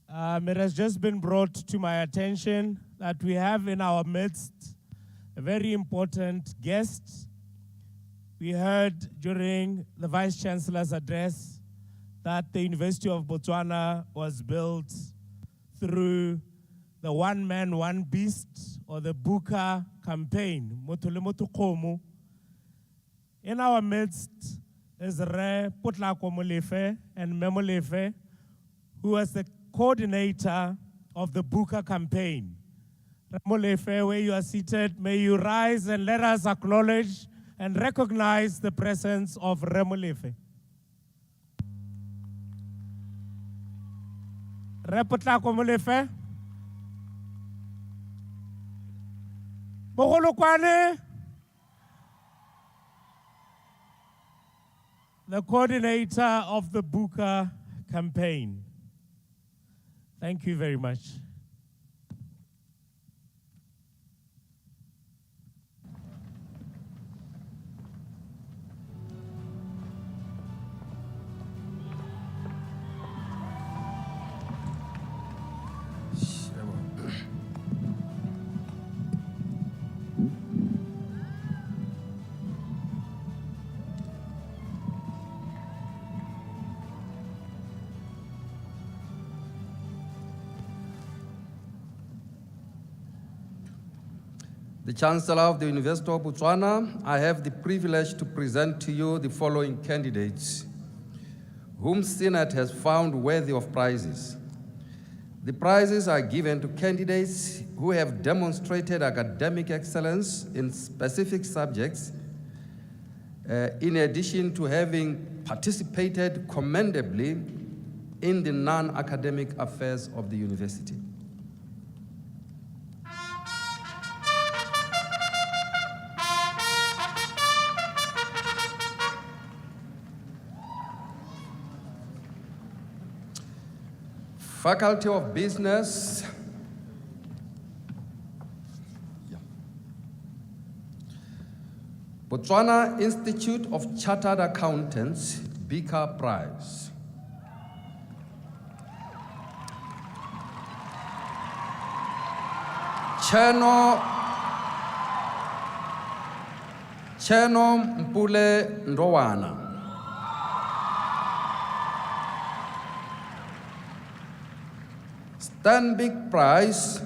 it has just been brought to my attention that we have in our midst a very important guest. We heard during the Vice Chancellor's address that the University of Botswana was built through the One Man, One Beast, or the Buka campaign, Motho le Motho Kgomo. In our midst is Re Potlako Molefe and Memo Lefe, who was the coordinator of the Buka campaign. Re Molefe, where you are seated, may you rise and let us acknowledge and recognize the presence of Re Molefe. Re Potlako Molefe. Mogolokwane, the coordinator of the Buka campaign. Thank you very much. The Chancellor of the University of Botswana, I have the privilege to present to you the following candidates, whom Senate has found worthy of prizes. The prizes are given to candidates who have demonstrated academic excellence in specific subjects, in addition to having participated commendably in the non-academic affairs of the university. Faculty of Business. Botswana Institute of Chartered Accountants, Bika Prize. Cheno Mpule Ndowana. Stanbic Prize,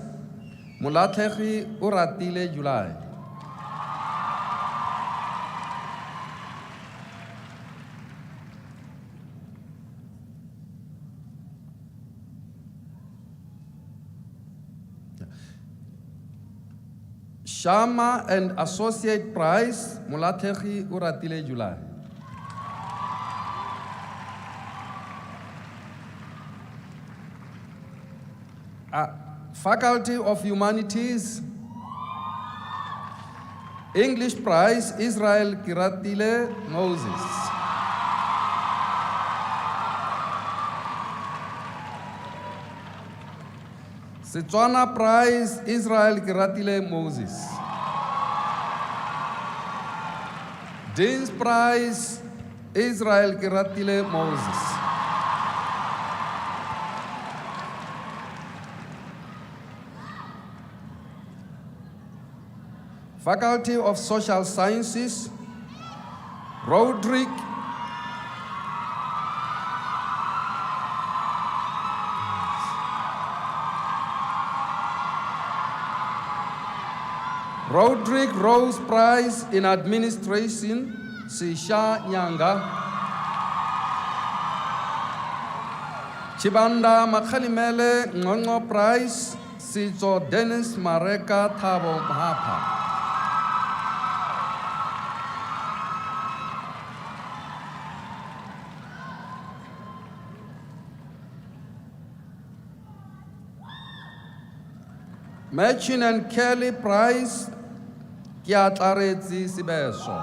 Mulatlegi Uratile July. Shama and Associate Prize, Molatehi Uratile July. Faculty of Humanities, English Prize, Israel Kiratile Moses. Setswana Prize, Israel Kiratile Moses. Dean's Prize, Israel Kiratile Moses. Faculty of Social Sciences, Roderick Rose Prize in Administration, Sisha Nyanga. Chibanda Makhalimele Ngongo Prize, Sizo Dennis Mareka Thabo Mahapa. Machin and Kelly Prize, Kiatlaretsi Sibeso.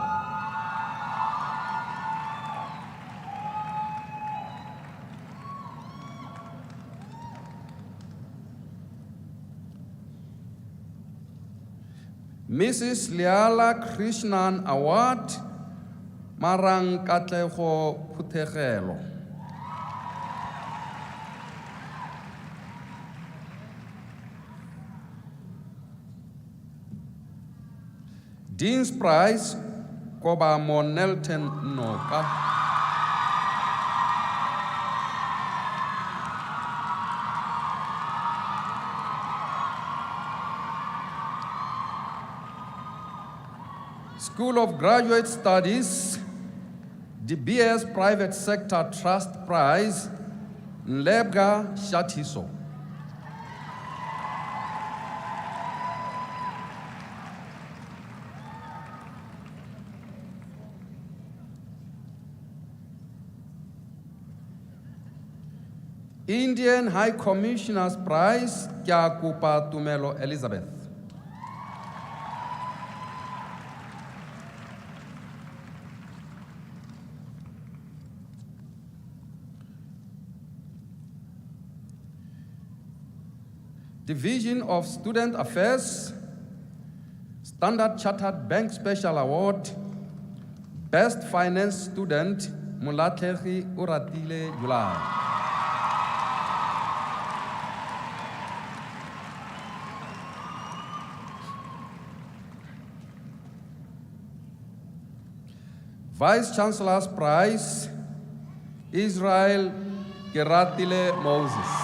Mrs. Liala Krishnan Award, Marang Katlego Putegelo. Dean's Prize, Koba Monelton Noka. School of Graduate Studies, the BS Private Sector Trust Prize, Nlebga Shatiso. Indian High Commissioner's Prize, Kyakupa Tumelo Elizabeth. Division of Student Affairs, Standard Chartered Bank Special Award, Best Finance Student, Mulatehi Uratile July. Vice Chancellor's Prize, Israel Kiratile Moses.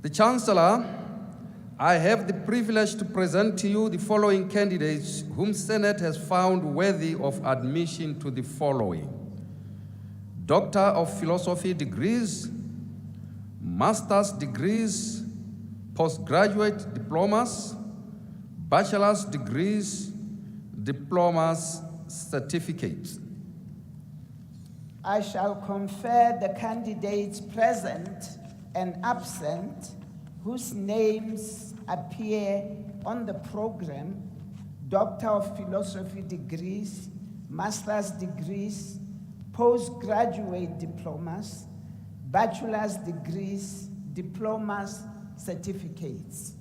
The Chancellor, I have the privilege to present to you the following candidates whom Senate has found worthy of admission to the following: Doctor of Philosophy degrees, Master's degrees, postgraduate diplomas, bachelor's degrees, diplomas, certificates. I shall confer the candidates present and absent whose names appear on the program: Doctor of Philosophy degrees, Master's degrees, postgraduate diplomas, bachelor's degrees, diplomas, certificates.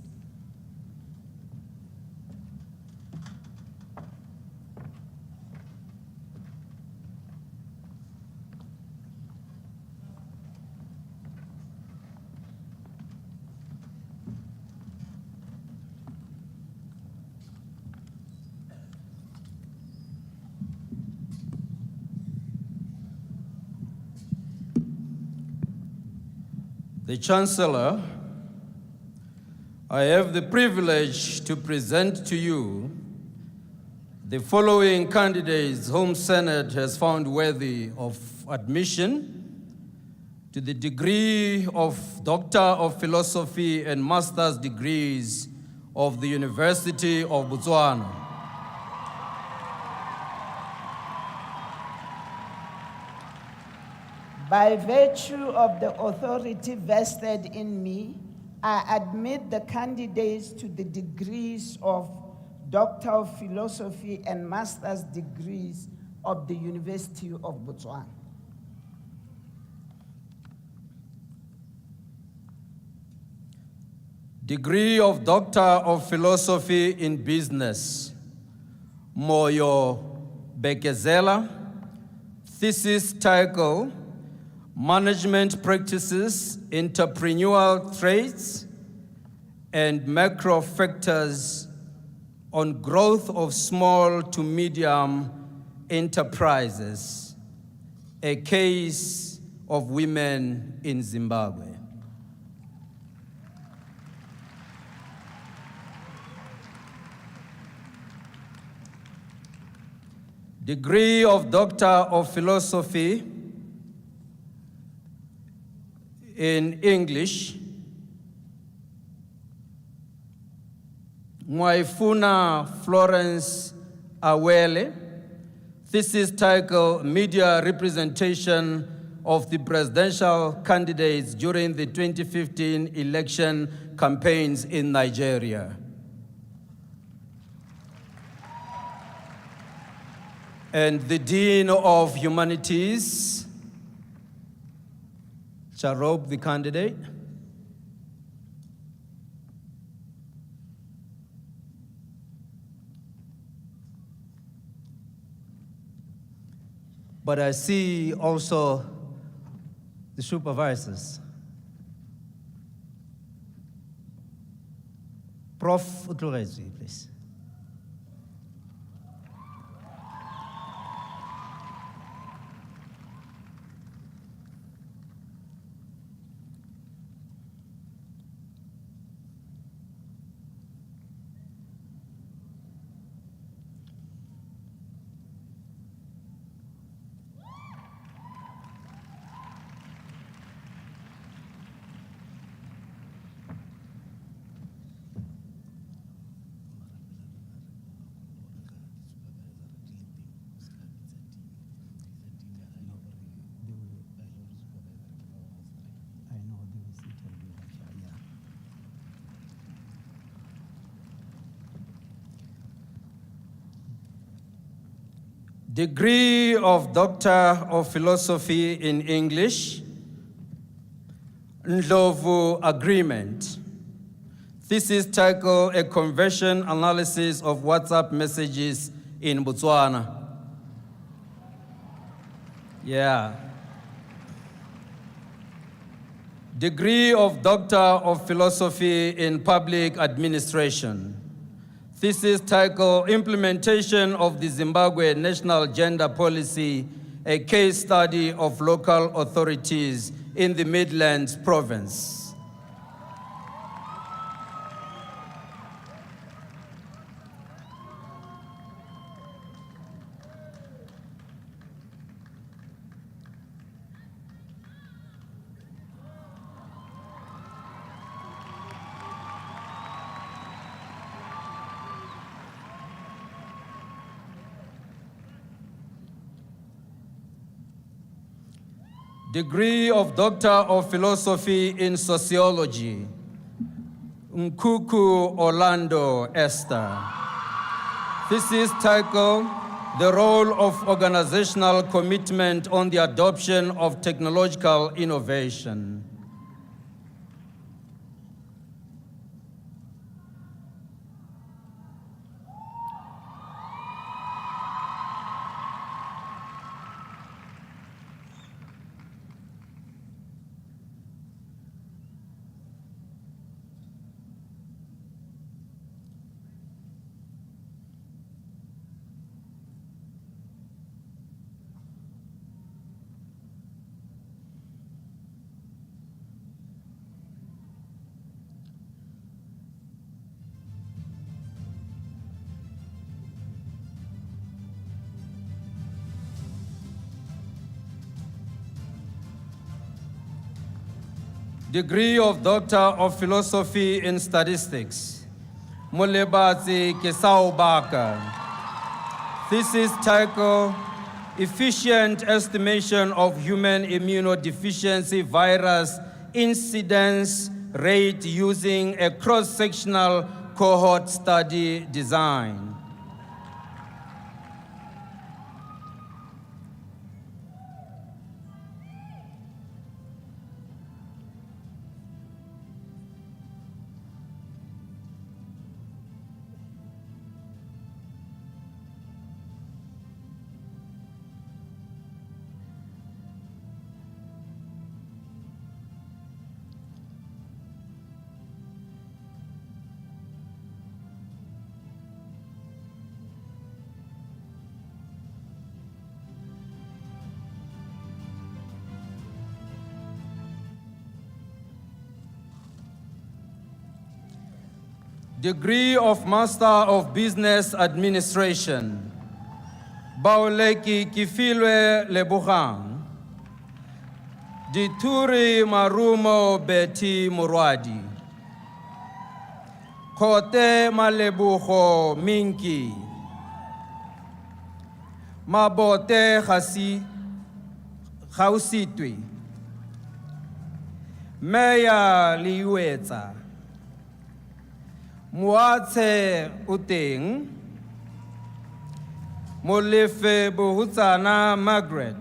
the Chancellor, I have the privilege to present to you the following candidates whom Senate has found worthy of admission to the degree of Doctor of Philosophy and Master's degrees of the University of Botswana. By virtue of the authority vested in me, I admit the candidates to the degrees of Doctor of Philosophy and Master's degrees of the University of Botswana. Degree of Doctor of Philosophy in Business, Moyo Bekezela. Thesis title, Management Practices, Entrepreneurial Traits, and Macro Factors on Growth of Small to Medium Enterprises, a case of women in Zimbabwe. Degree of Doctor of Philosophy in English, Mwaifuna Florence Awele. Thesis title, Media Representation of the Presidential Candidates during the 2015 election campaigns in Nigeria. And the Dean of Humanities, Charob, the candidate. But I see also the supervisors. Prof. Utlorezi, please. Degree of Doctor of Philosophy in English, Ndlovu Agreement. Thesis title, A Conversion Analysis of WhatsApp Messages in Botswana. Yeah. Degree of Doctor of Philosophy in Public Administration. Thesis title, Implementation of the Zimbabwe National Gender Policy, a case study of local authorities in the Midlands Province. Degree of Doctor of Philosophy in Sociology, Nkuku Orlando Esther. Thesis title, The Role of Organizational Commitment on the Adoption of Technological Innovation. Degree of Doctor of Philosophy in Statistics, Molebatsi Kesao Baka. Thesis title, Efficient Estimation of Human Immunodeficiency Virus Incidence Rate Using a Cross-Sectional Cohort Study Design. Degree of Master of Business Administration, Baoleki Kifilwe Lebogang. Dituri Marumo Betty Murwadi. Kote Malebuho Minki. Mabote Hausitwi. Meya Liueta. Muatse Uteng, Molefe Bohutsana Margaret,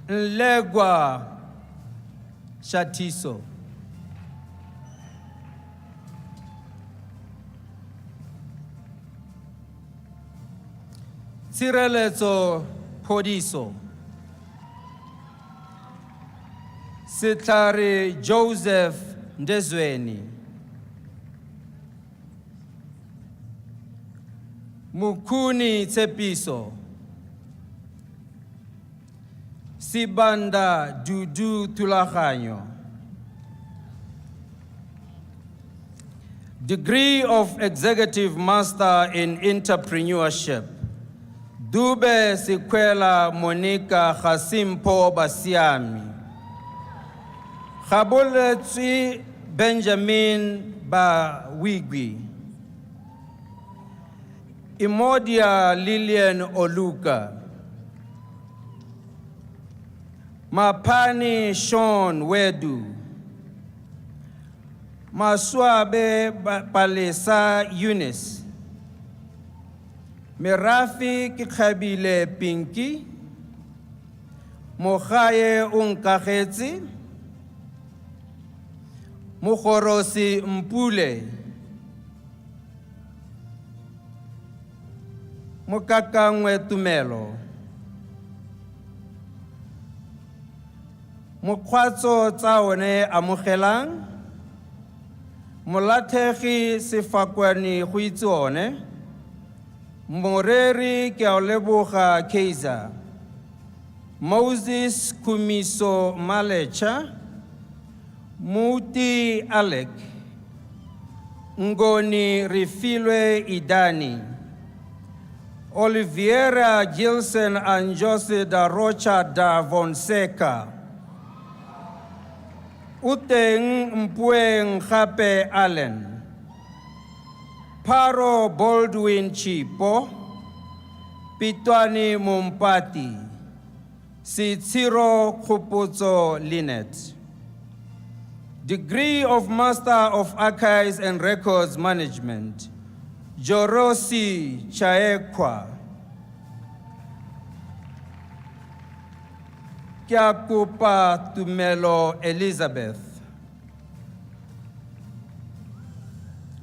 Nlegwa Shatiso. Tshireletso Phodiso, Setlhare Joseph Ndezweni. Mukuni Tsepiso, Sibanda Dudu Tulahanyo. Degree of Executive Master in Entrepreneurship, Dube Sikwela Monica Hasimpo Basiami. Khabole Benjamin Bawigwi. Imodia Lillian Oluka, Mapani Sean Wedu, Maswabe Palesa Eunice, Merafi Kikhabile Pinky, Mohaye Unkahezi, Mukhorosi Mpule, Mukakangwe Tumelo, Mukwatso Tsaone Amukelang, Mulatehi Sifakwani Huitzone, Moreri Kiaolebuha Keiza, Moses Kumiso Malecha, Muti Alec, Ngoni Rifilwe Idani, Oliviera Gilson and Jose da Rocha da Fonseca. Uteng Mpuen Hape Allen. Paro Baldwin Chipo. Pitwani Mumpati. Sitsiro Kuputso Linet. Degree of Master of Archives and Records Management, Jorosi Chaekwa. Kyakupa Tumelo Elizabeth.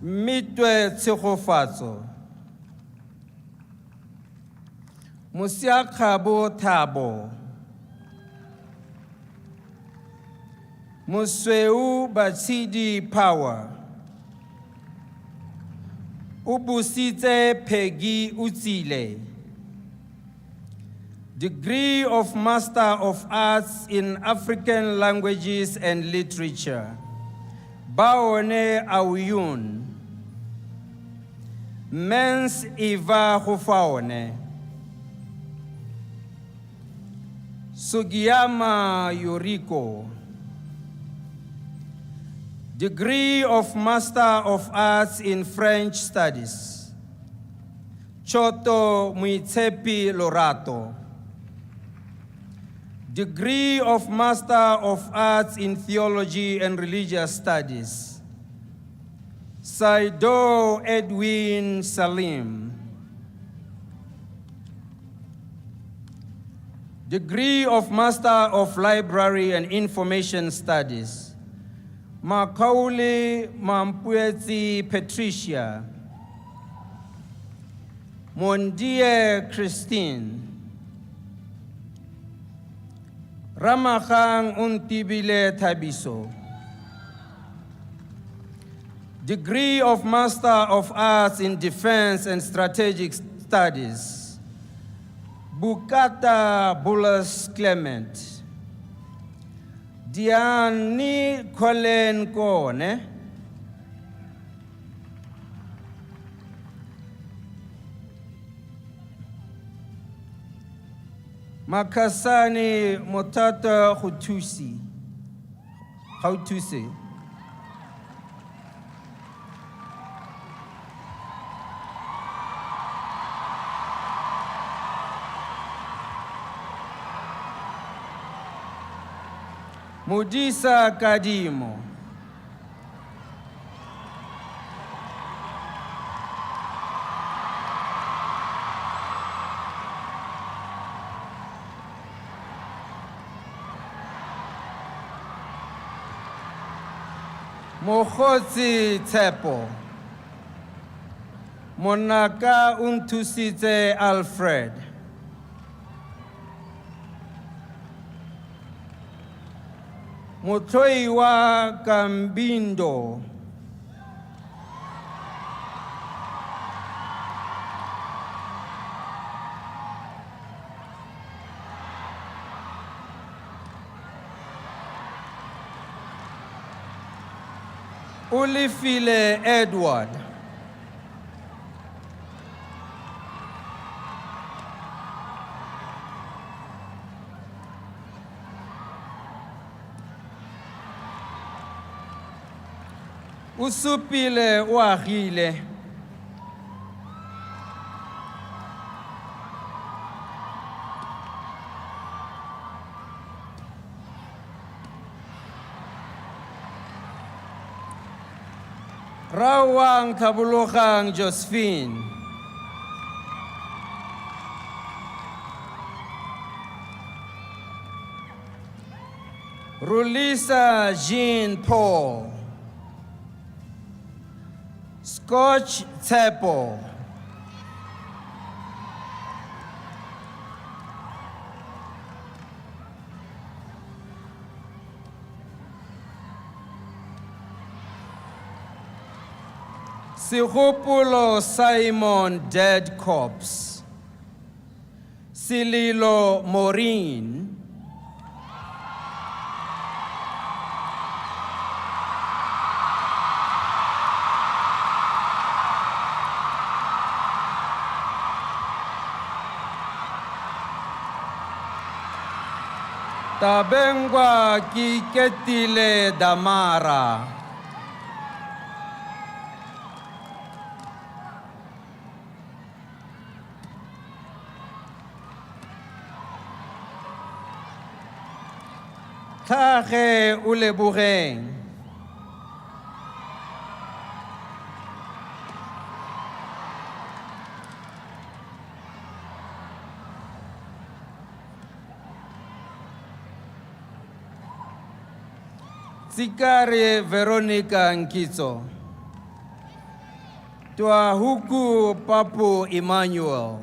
Mitwe Tsekofatso. Musiakabo Tabo. Musweu Batsidi Power. Ubusite Peggy Utsile. Degree of Master of Arts in African Languages and Literature. Baone Aouyun. Mens Iva Hufaone. Sugiyama Yoriko. Degree of Master of Arts in French Studies, Choto Muitsepi Lorato. Degree of Master of Arts in Theology and Religious Studies, Saido Edwin Salim. Degree of Master of Library and Information Studies, Makauli Mampuezi Patricia. Mondie Christine. Ramakang Untibile Tabiso. Degree of Master of Arts in Defense and Strategic Studies, Bukata Bulas Clement. Diani Kolen Kone. Makasani Motata Hutusi. How to say? Mudisa Kadimo. Mokhotsi Tsepo. Monaka Untusite Alfred. Motoiwa Kambindo. Ulifile Edward. Usupile Wahile. Rawang Tabulokang Josephine. Rulisa Jean Paul. Scotch Tsepo. Sihupulo Simon Dead Corpse. Sililo Maureen. Tabengwa Kiketile Damara. Tlhage Ulebogeng. Tsikare Veronica Nkitso. Tuahuku Papu Emmanuel.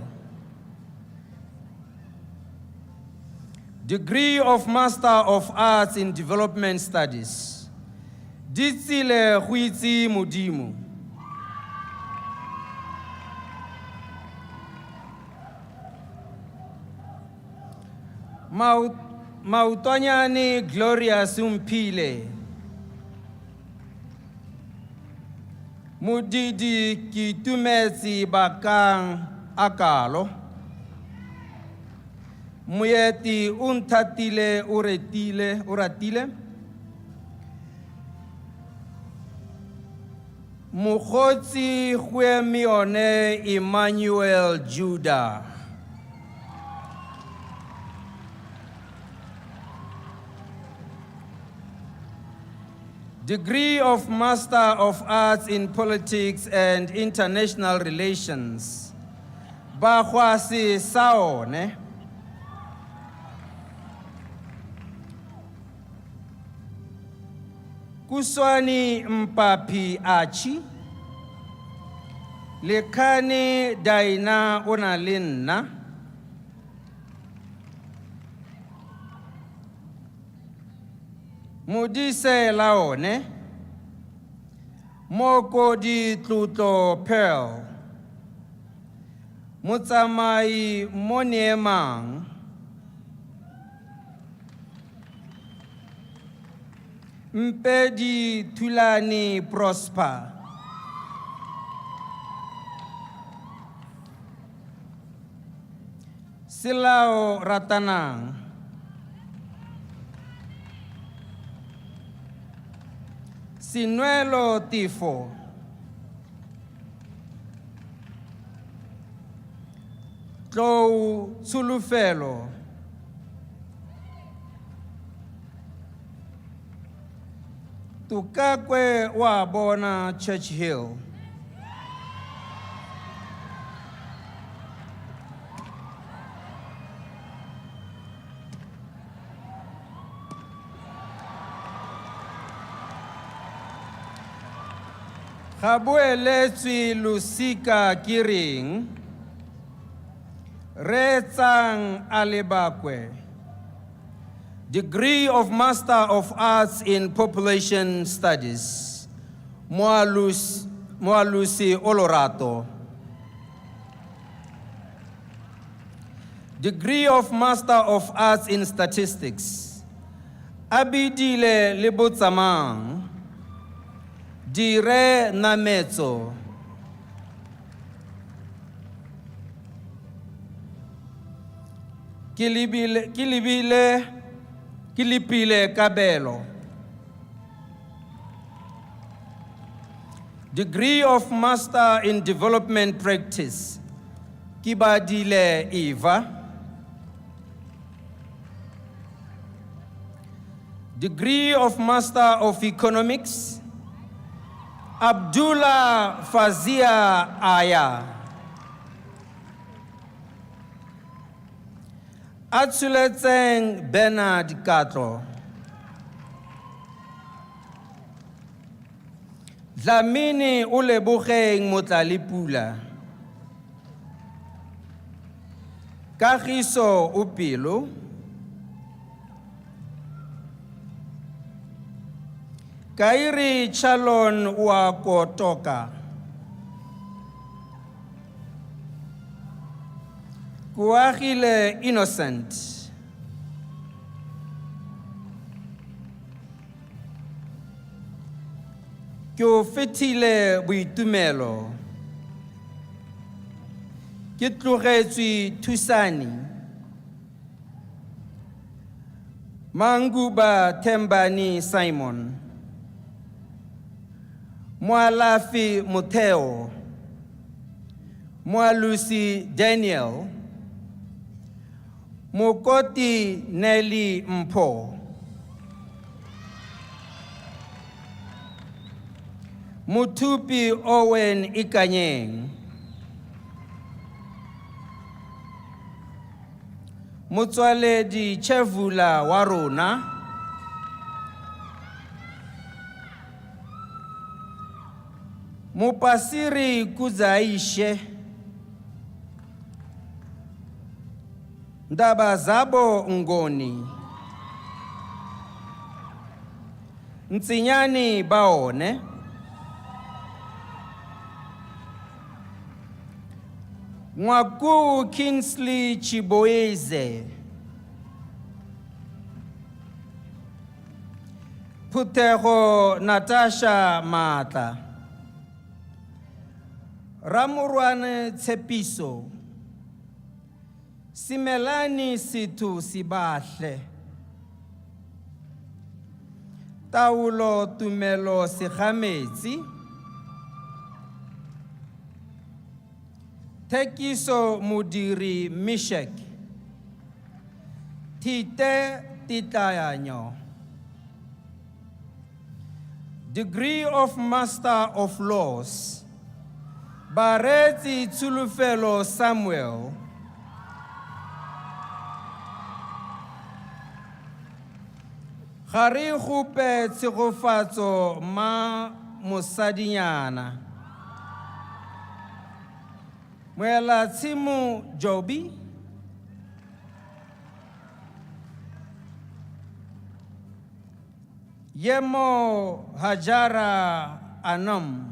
Degree of Master of Arts in Development Studies, Ditsile Huitsi Mudimu. Mautonyani Gloria Sumpile. Mudidi Kitumesi Bakang Akalo. Muyeti Untatile Uratile. Mokgotsi Khuemione Emmanuel Judah. Degree of Master of Arts in Politics and International Relations. Bahwasi Saone. Kuswani Mpapi Achi. Lekani Daina Onalinna. Modise Laone. Moko di Tlutlo Pearl. Mutsamai Moniemang. Mpedi Tulani Prosper. Silao Ratanang. Sinuelo Tifo. Tlou Sulufelo. Tukakwe Wabona Churchill. Gabueletswi Lusika Kiring. Retsang Alebakwe. Degree of Master of Arts in Population Studies. Moalusi Olorato. Degree of Master of Arts in Statistics. Abidile Lebotsamang. Dire Nametso. Kilipile Kabelo. Degree of Master in Development Practice. Kibadile Eva. Degree of Master of Economics. Abdullah Fazia Aya. Atsuletseng Bernard Katro. Dlamini Ulebogeng Motlalipula. Kagiso Upilo. Kairi Chalon Wakotoka. Kuahile Innocent. Kiofetile Buitumelo. Kitlogetswi Tusani. Manguba Tembani Simon. Moalafi Muteo. Moalusi Daniel. Mokoti Nelly Mpo. Mutupi Owen Ikanyeng. Mutswaledi Chevula Waruna. Mupasiri Kuzaishe. Ndaba Zabo Ngoni. Ntsinyani Baone. Mwaku Kingsley Chiboeze. Putero Natasha Mata. Ramurwane Tsepiso. Simelani Situ Sibahle. Taulo Tumelo Sikhamezi. Tekiso Mudiri Mishek, Tite Titayanyo. Degree of Master of Laws, Bareti Tulufelo Samuel. Gare gope tshegofatso ma mosadinyana. Moela Tshimo Jobi. Yemo Hajara Anam.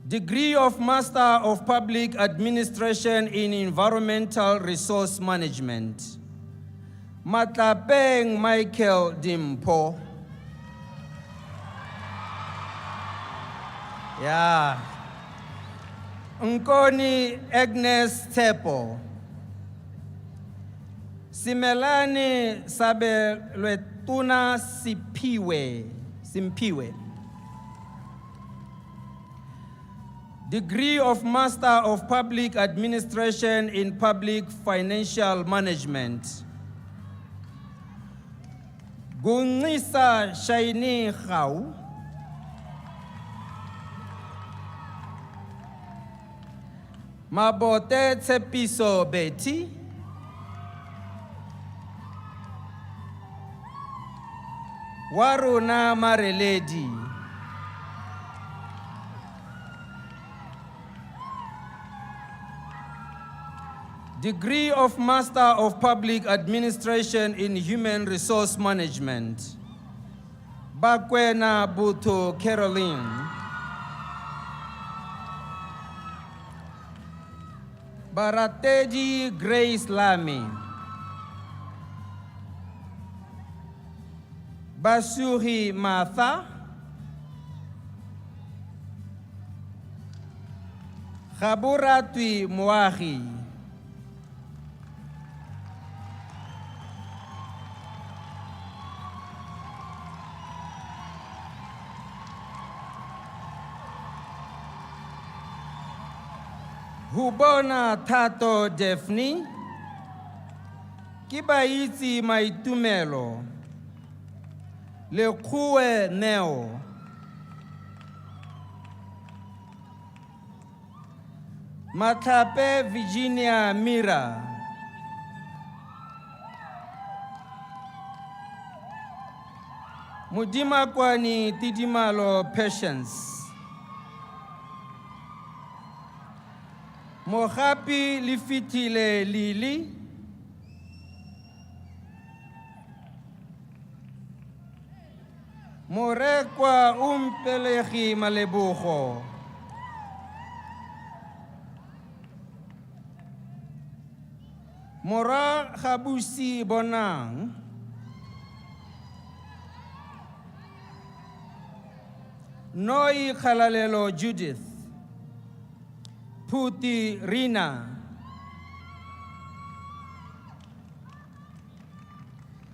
Degree of Master of Public Administration in Environmental Resource Management. Matlapeng Michael Dimpo. Yeah. Nkoni Agnes Tepo. Simelani Sabelwetuna Simpiwe. Degree of Master of Public Administration in Public Financial Management. Gunisa Shaini Khau. Mabote Tsepiso Betty. Waruna Mareledi. Degree of Master of Public Administration in Human Resource Management. Bakwena Buto Caroline. Baratedi Grace Lamy. Basuri Martha. Khaburatwi Mwahi. Hubona Tato Defni. Kibaiti Maitumelo. Lekue Neo. Matape Virginia Mira. Mudima Kwani Tidimalo Patience. Mohapi Lifitile Lili. Morekwa Umpelehi Malebuho. Mora Habusi Bonang. Noi Khalalelo Judith. Puti Rina.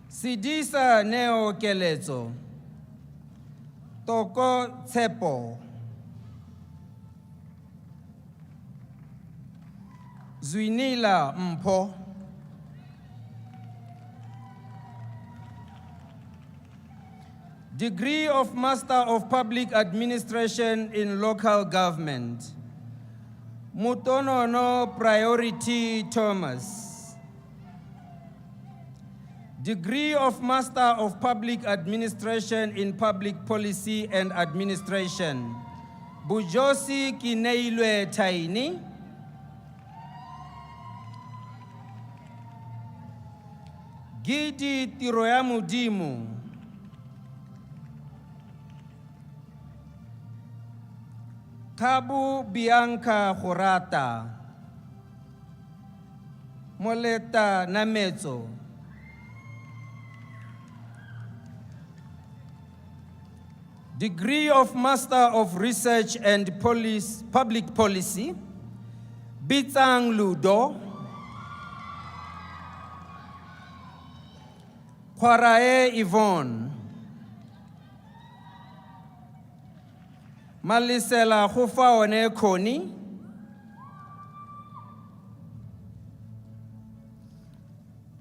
Sidisa Neo Kelezo. Toko Tsepo. Zwinila Mpo. Degree of Master of Public Administration in Local Government. Mutonono Priority Thomas. Degree of Master of Public Administration in Public Policy and Administration. Bujosi Kineilwe Taini. Gidi Tiroyamu Dimu. Kabu Bianca Horata. Moleta Namezo. Degree of Master of Research and Public Policy. Bitang Ludo. Kwarae Yvonne. Malisela Hufaone Koni,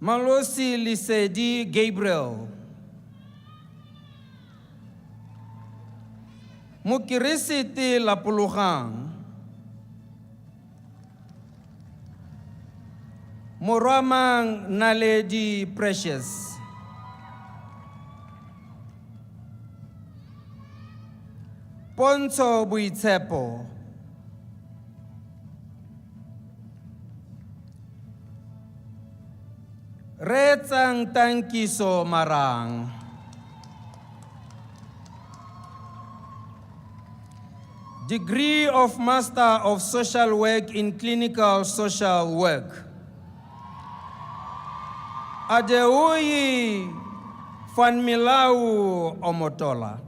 Malosi Lisedi Gabriel, Mukirisiti Lapulugang, Moramang Naledi Precious, Ponzo Buitsepo, Retsang Tankiso Marang, Degree of Master of Social Work in Clinical Social Work. Adeoyi Fanmilau Omotola.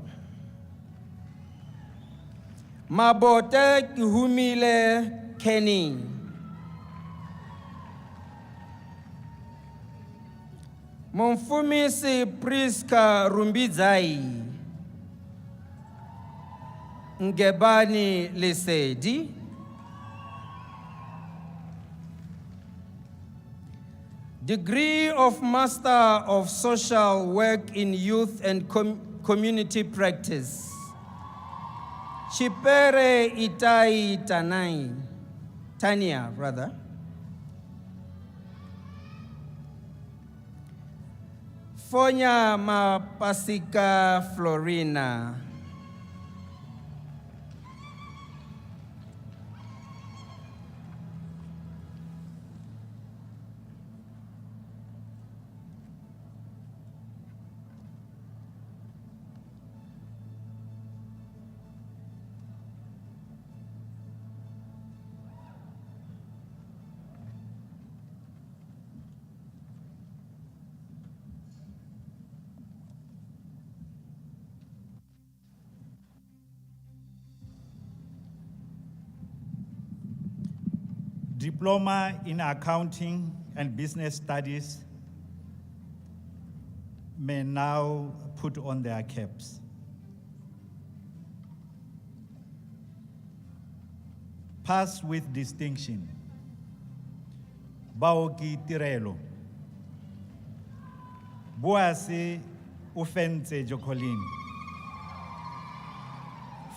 Mabote Humile Kenny. Monfumisi Priska Rumbizai. Ngebani Lesedi. Degree of Master of Social Work in Youth and Community Practice. Chipere Itai Tanai. Tania, brother. Fonya Mapasika Florina. Diploma in Accounting and Business Studies may now put on their caps. Pass with distinction. Baoki Tirelo. Boase Ufense Jokolin.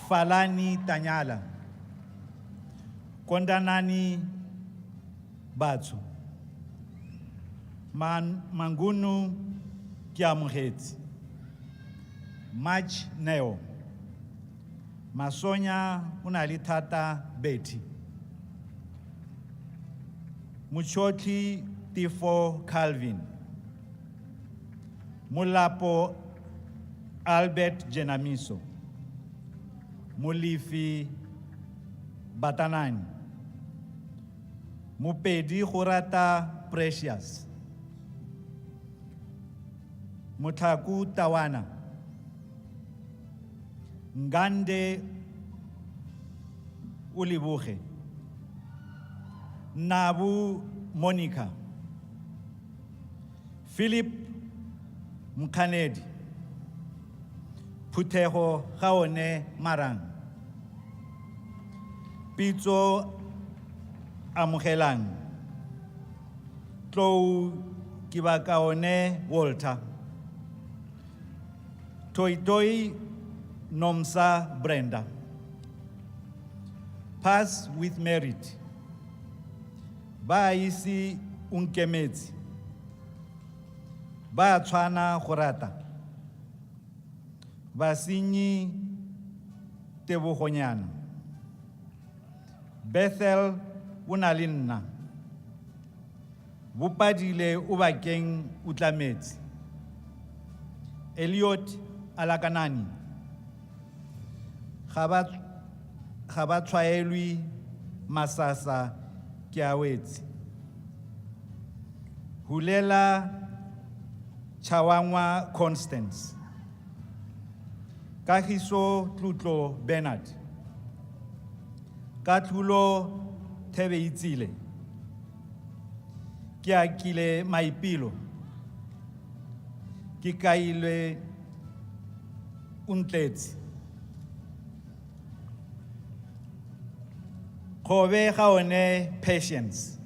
Falani Tanyala. Kondanani Batsu. Mangunu Kiamuheti. Mach Neo. Masonya Unalitata Betty. Muchoti Tifo Calvin. Mulapo Albert Jenamiso. Mulifi Batanani. Mupedi Horata Precious. Mutaku Tawana. Ngande Ulibuche. Nabu Monica. Philip Mkanedi. Puteho Haone Marang. Pizzo Amuhelang. Tlou Kibakaone Walter. Toitoi Nomsa Brenda. Pass with merit. Baisi Unkemeti. Batswana Horata. Basinyi Tebuhonyana. Bethel Unalinna. Bupadile Ubakeng Utlameti. Eliot Alakanani. Habatwaelui Masasa Kiaweti. Hulela Chawangwa Constance. Kahiso Tlutlo Bernard. Katlulo Tebeitzile. Kiakile Maipilo. Kikaile Untleti. Kobe ga one patience.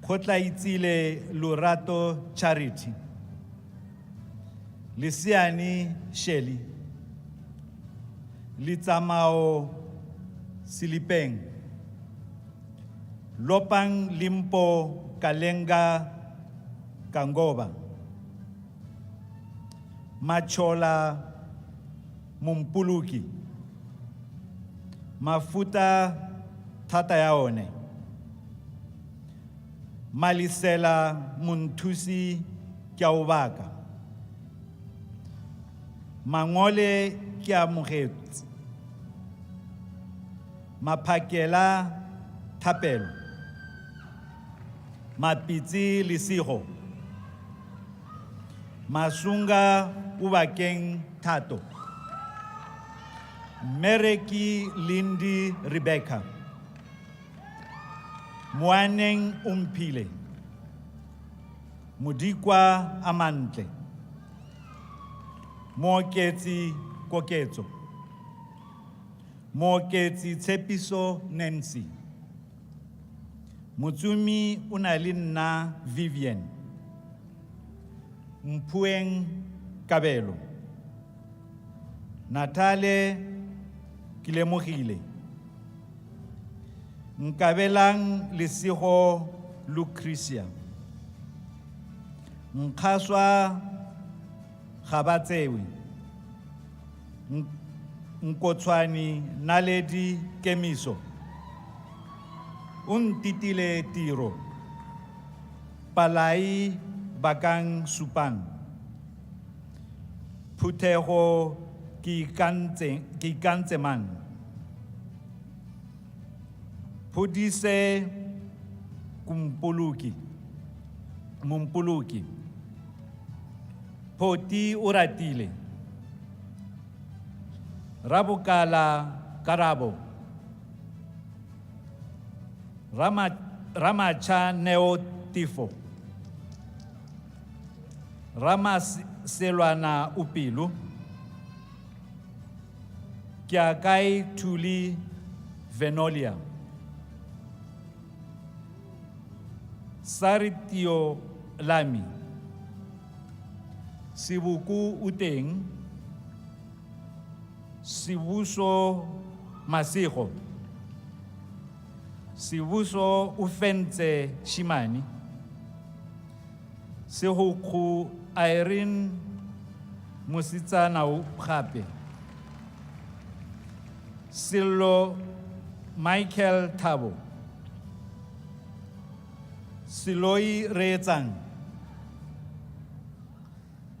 Kotla itsile Lorato Charity. Lisiani Shelley. Litsamao Silipeng. Lopang Limpo Kalenga Kangoba. Machola Mumpuluki. Mafuta Tatayaone. Malisela Muntusi Kiaubaka. Mangole Kiamuhet. Mapakela Tapel. Mapiti Lisiho. Masunga Ubakeng Tato. Mereki Lindy Rebecca. Mwaneng Umpile. Mudikwa Amante. Moketi Koketso. Moketi Tepiso Nancy. Mutsumi Unalina Vivian. Mpueng Kabelo. Natale Kilemogile. Nkabelang Lisiho Lucretia. Nkaswa Khabatsewi. Nkotshwani Naledi Kemiso. Untitile Tiro. Palai Bakang Supang. Puteho Kikantseman. Pudise Mumpuluki. Poti Uratile. Rabukala Karabo. Ramacha Neotifo. Ramaselwana Upilu. Kiakai Tuli Venolia. Saritio Lami. Sibuku Uteng. Sibuso Masiho. Sibuso Ufenze Shimani. Sihuku Irene Musitsana Uhape. Silo Michael Tabo. Siloi Rezang.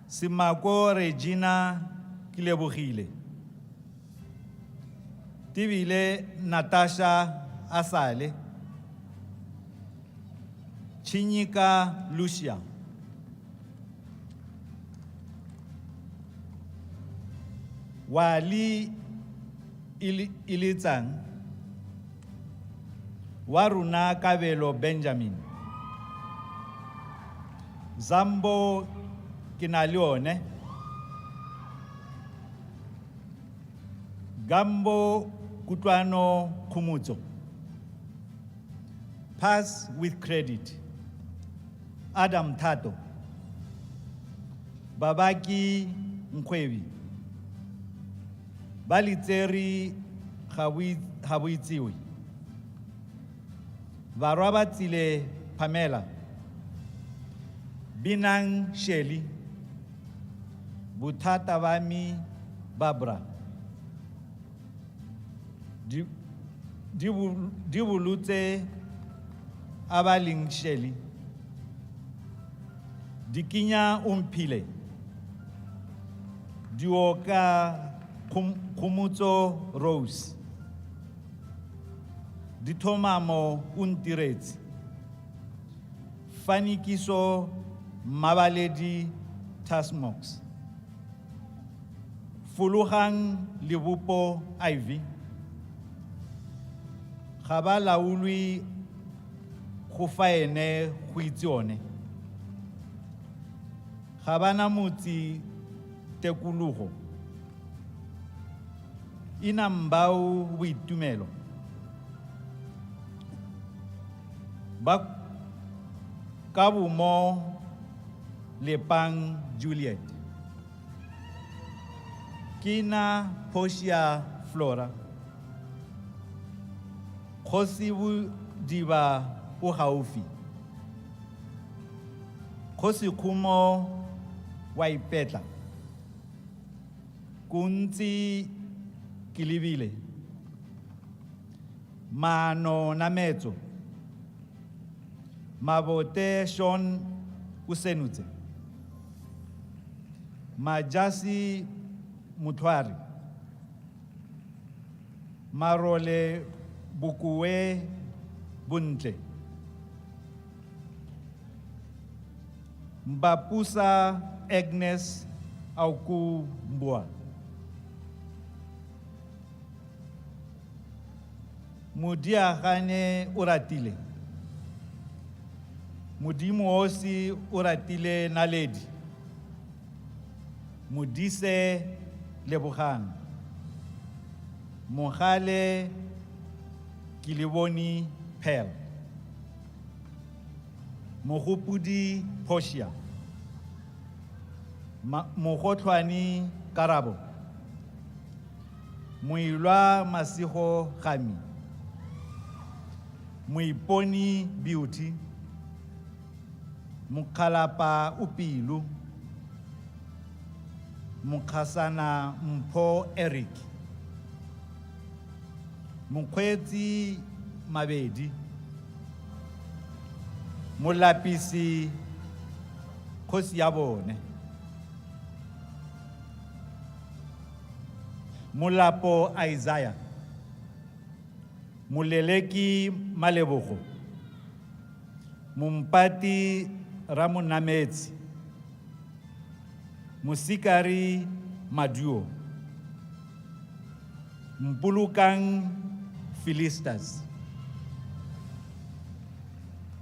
Simako Regina Kilebogile. Tibile Natasha Asale. Chinyika Lucia. Wali Ilitsang. Waruna Kabelo Benjamin. Zambo Kinalione. Gambo Kutwano Kumuzo. Pass with credit. Adam Tato. Babaki Nkwebi. Baliteri Hawiziwi. Varabatile Pamela. Binang Shelley. Butata Vami Barbara. Dibulute Abaling Shelley. Dikinya Umpile. Dioka Kumuto Rose. Ditomamo Untireti. Fanikiso Mabaledi Tasmox. Fuluhang Livupo Ivy. Khabala Ului Kufaene Huitione. Khabana Muti Tekuluho. Inambau Witumelo. ba Kabumo Lepang Juliet, Kina Portia Flora, Kosibu Diva Uhaufi, Kosikumo Waipetla, Kunzi Kilibile, Mano Nameto, Mabote Sean Usenute, Majasi Mutwari, Marole Bukue Buntle, Mbapusa Agnes Auku Mbua, Mudia Hane Uratile, Mudimu Osi Uratile Naledi, Mudise Lebuhan, Mohale Kiliboni Pel, Mohupudi Poshia, Mohotwani Karabo, Muilwa Masiho Khami, Muiponi Beauty, Mukalapa Upilu, Mukasana Mpo Eric, Mukwezi Mabedi, Mulapisi Kosiabone, Mulapo Isaiah, Muleleki Maleboko, Mumpati Ramunameti, Musikari Maduo, Mpulukang Philistas,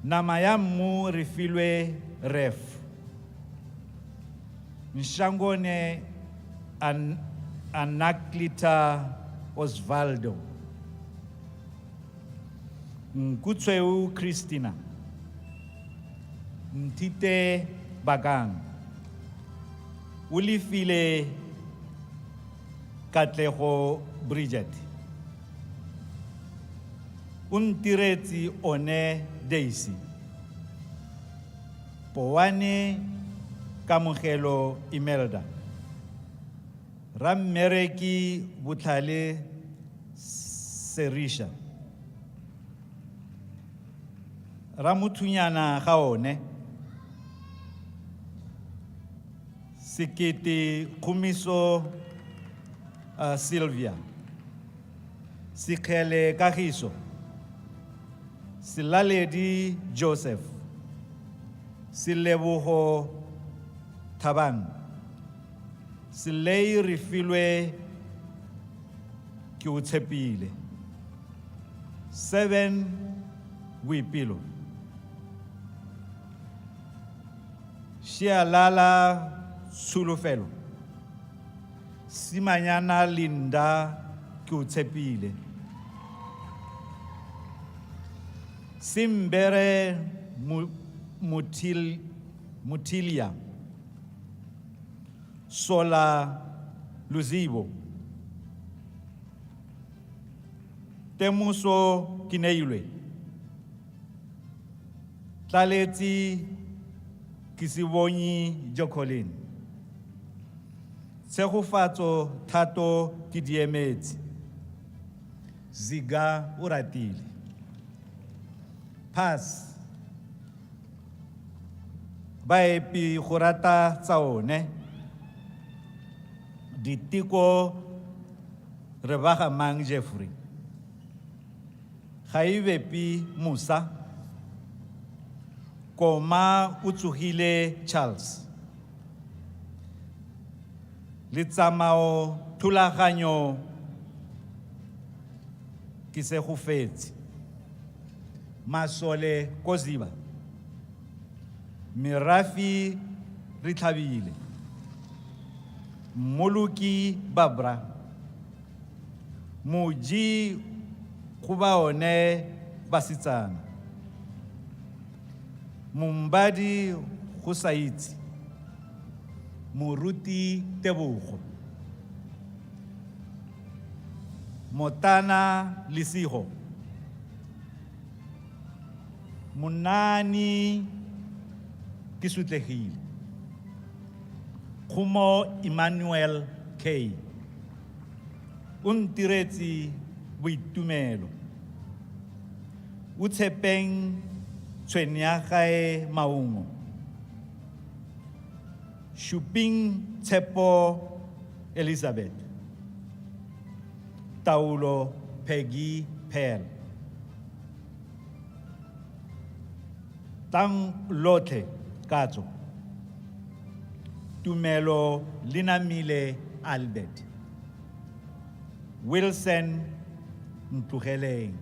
Namayamu Rifilwe Ref, Nshangone Anaklita Osvaldo, Nkutsweu Christina, Ntite Bagang, Ulifile Katleho Bridget, Untireti One Daisy, Powane Kamugelo Imelda, Rammereki Butlale Serisha, Ramutunyana Haone, Sikiti Kumiso Sylvia, Sikele Kahiso, Silaledi Joseph, Silebuho Taban, Silei Rifilwe Kiutepile, 7 Wipilo, Shialala Sulufelo, Simanyana Linda Kiutepile, Simbere Mutilia, Sola Luzibo, Temuso Kineilwe, Tlaleti Kisibonyi Jokolin, Tsehufato Tato Kidiemeti, Ziga Uratili, Pass Baepi Hurata Tsaone, Ditiko Rebaha Mang Jeffrey, Haivepi Musa, Koma Utsuhile Charles, Litsamao Tulahanyo Kisehufeti, Masole Koziba, Mirafi Rithabile, Muluki Babra, Muji Kubaone Basitsana, Mumbadi Husaiti, Muruti Tebogo, Motana Lisiho, Munani Kisutlehile, Kumo Emmanuel K. Untireti Buitumelo, Utepeng Tshwenyagae Maungo, Shuping Tshepo Elizabeth, Taulo Peggy Pearl, Tang Lote Katso, Tumelo Linamile Albert, Wilson Mtugeleng,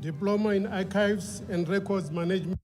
Diploma in Archives and Records Management.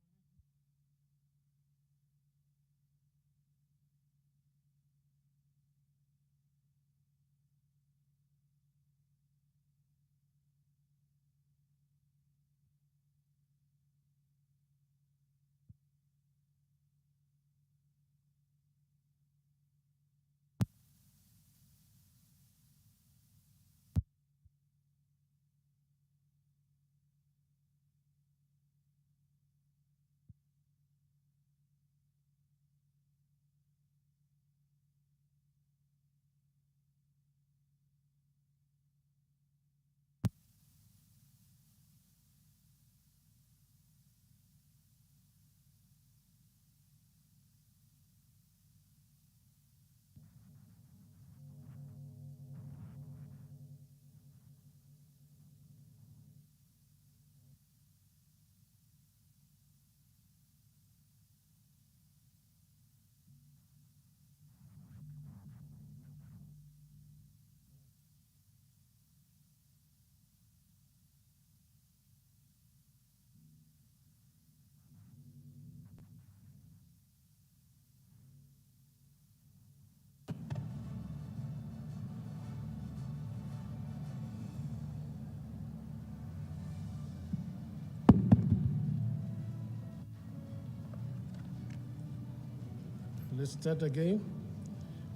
Let's start again.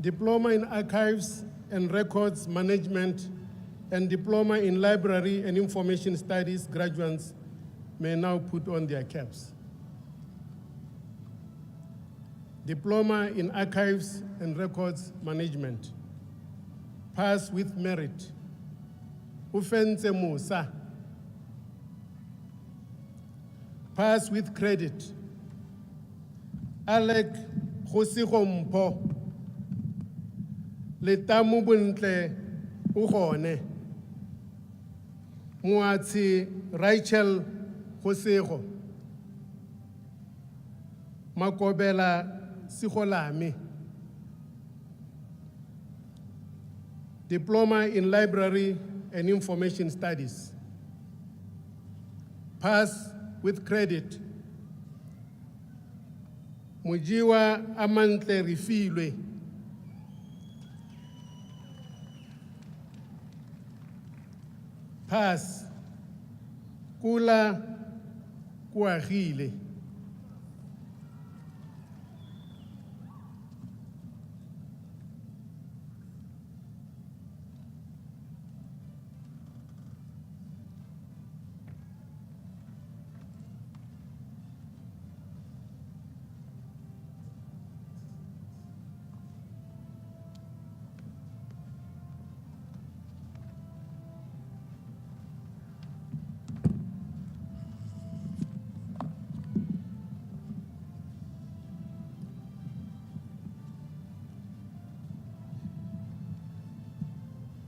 Diploma in Archives and Records Management and Diploma in Library and Information Studies graduates may now put on their caps. Diploma in Archives and Records Management. Pass with merit. Ufense Musa. Pass with credit. Alec Khosigo Mpho. Letamu Buntle Ugone. Muatsi Rachel Khosigo. Makobela Sikholami. Diploma in Library and Information Studies. Pass with credit. Mujiwa Amantle Rifilwe. Pass Kula Kuahile.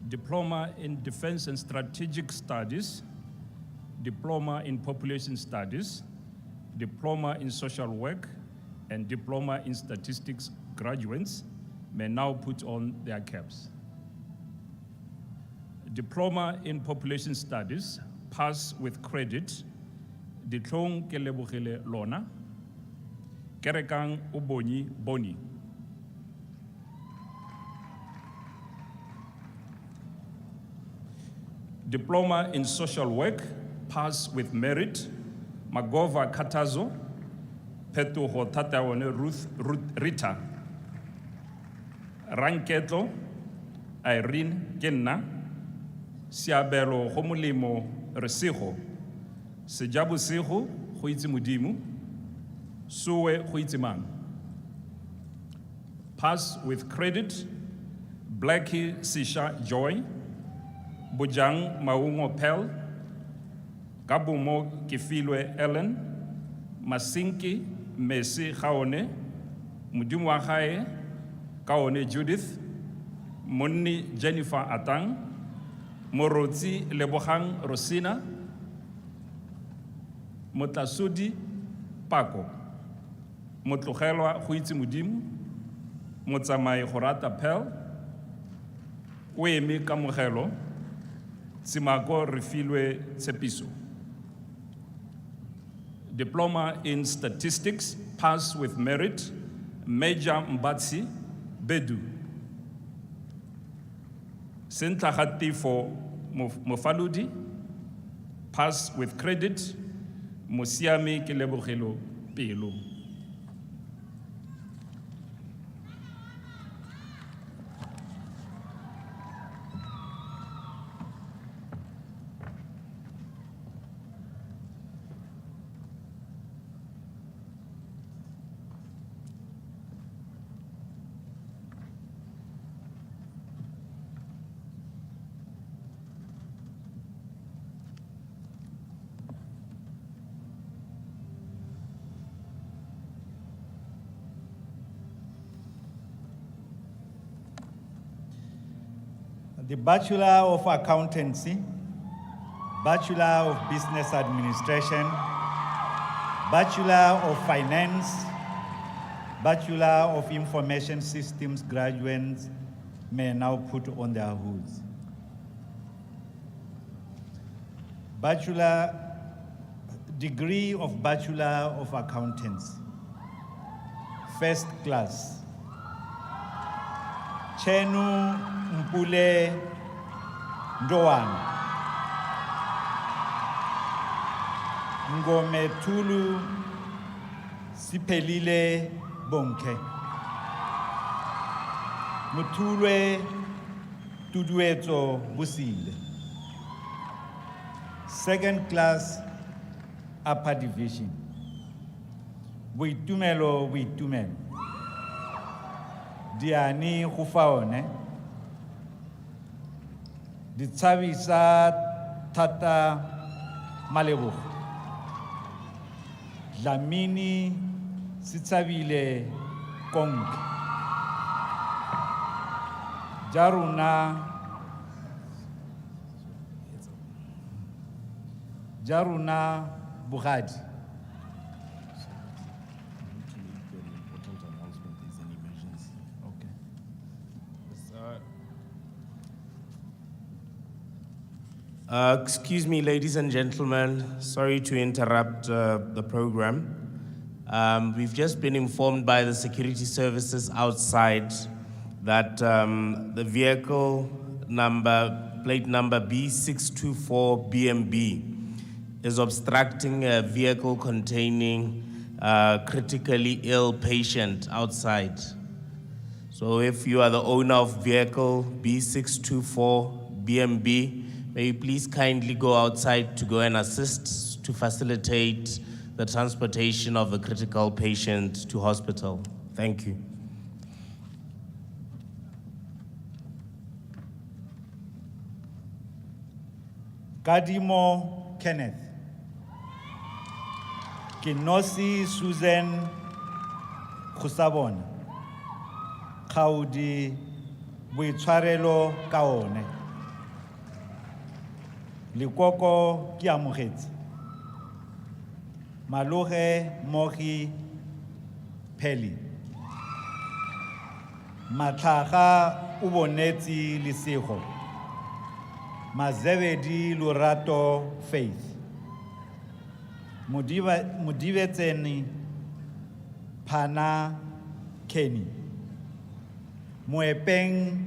Diploma in Defense and Strategic Studies, Diploma in Population Studies, Diploma in Social Work, and Diploma in Statistics graduates may now put on their caps. Diploma in Population Studies, pass with credit, Ditlong ke lebogile lona, Kerekang Uboni Boni. Diploma in Social Work, pass with merit, Magova Katazo, Petoho Tatawane Ruth Rita, Ranketlo, Irene Kenna, Siabelo Homulimo Resiho, Sejabu Siho, Huiti Mudimu, Suwe Huitimang. Pass with credit, Blackie Sisha Joy, Bujang Maungo Pel, Gabumo Kifilwe Ellen, Masinki Messi Kaone, Mudimu Hae, Kaone Judith, Muni Jennifer Atang, Moroti Lebohang Rosina, Motasudi Paco, Motlohelwa Huiti Mudimu, Motsamai Horata Pel, Wemi Kamuhelo, Simako Refilwe Tsepiso. Diploma in Statistics, pass with merit, Major Mbatsi Bedu. Sentahati for Mofaludi, pass with credit, Musiami Kilebohelo Pelo. The Bachelor of Accountancy, Bachelor of Business Administration, Bachelor of Finance, Bachelor of Information Systems graduates may now put on their hoods. Degree of Bachelor of Accountancy, first class. Chenu Mpule Ndoan, Ngome Tulu Sipelile Bonke, Mutulwe Tudueto Busile, second class upper division. Witumelo Witumelo. Diani Hufaone, Ditsavisa Tata Malebu, Lamini Sitsavile Kong, Jaruna Buhadi. Excuse me, ladies and gentlemen, sorry to interrupt the program. We've just been informed by the security services outside that the vehicle plate number B624 BMB is obstructing a vehicle containing a critically ill patient outside. So if you are the owner of vehicle B624 BMB, may you please kindly go outside to go and assist to facilitate the transportation of a critical patient to hospital. Thank you. Kadimo Kenneth, Kinosi Susan Khusabona, Kaudi Buitwarelo Kaone, Likoko Kiamukhet, Maloge Mogi Peli, Matlaga Ubonetsi Lisego, Mazebedi Lurato Faith, Mudivetseni Pana Kenny, Moepeng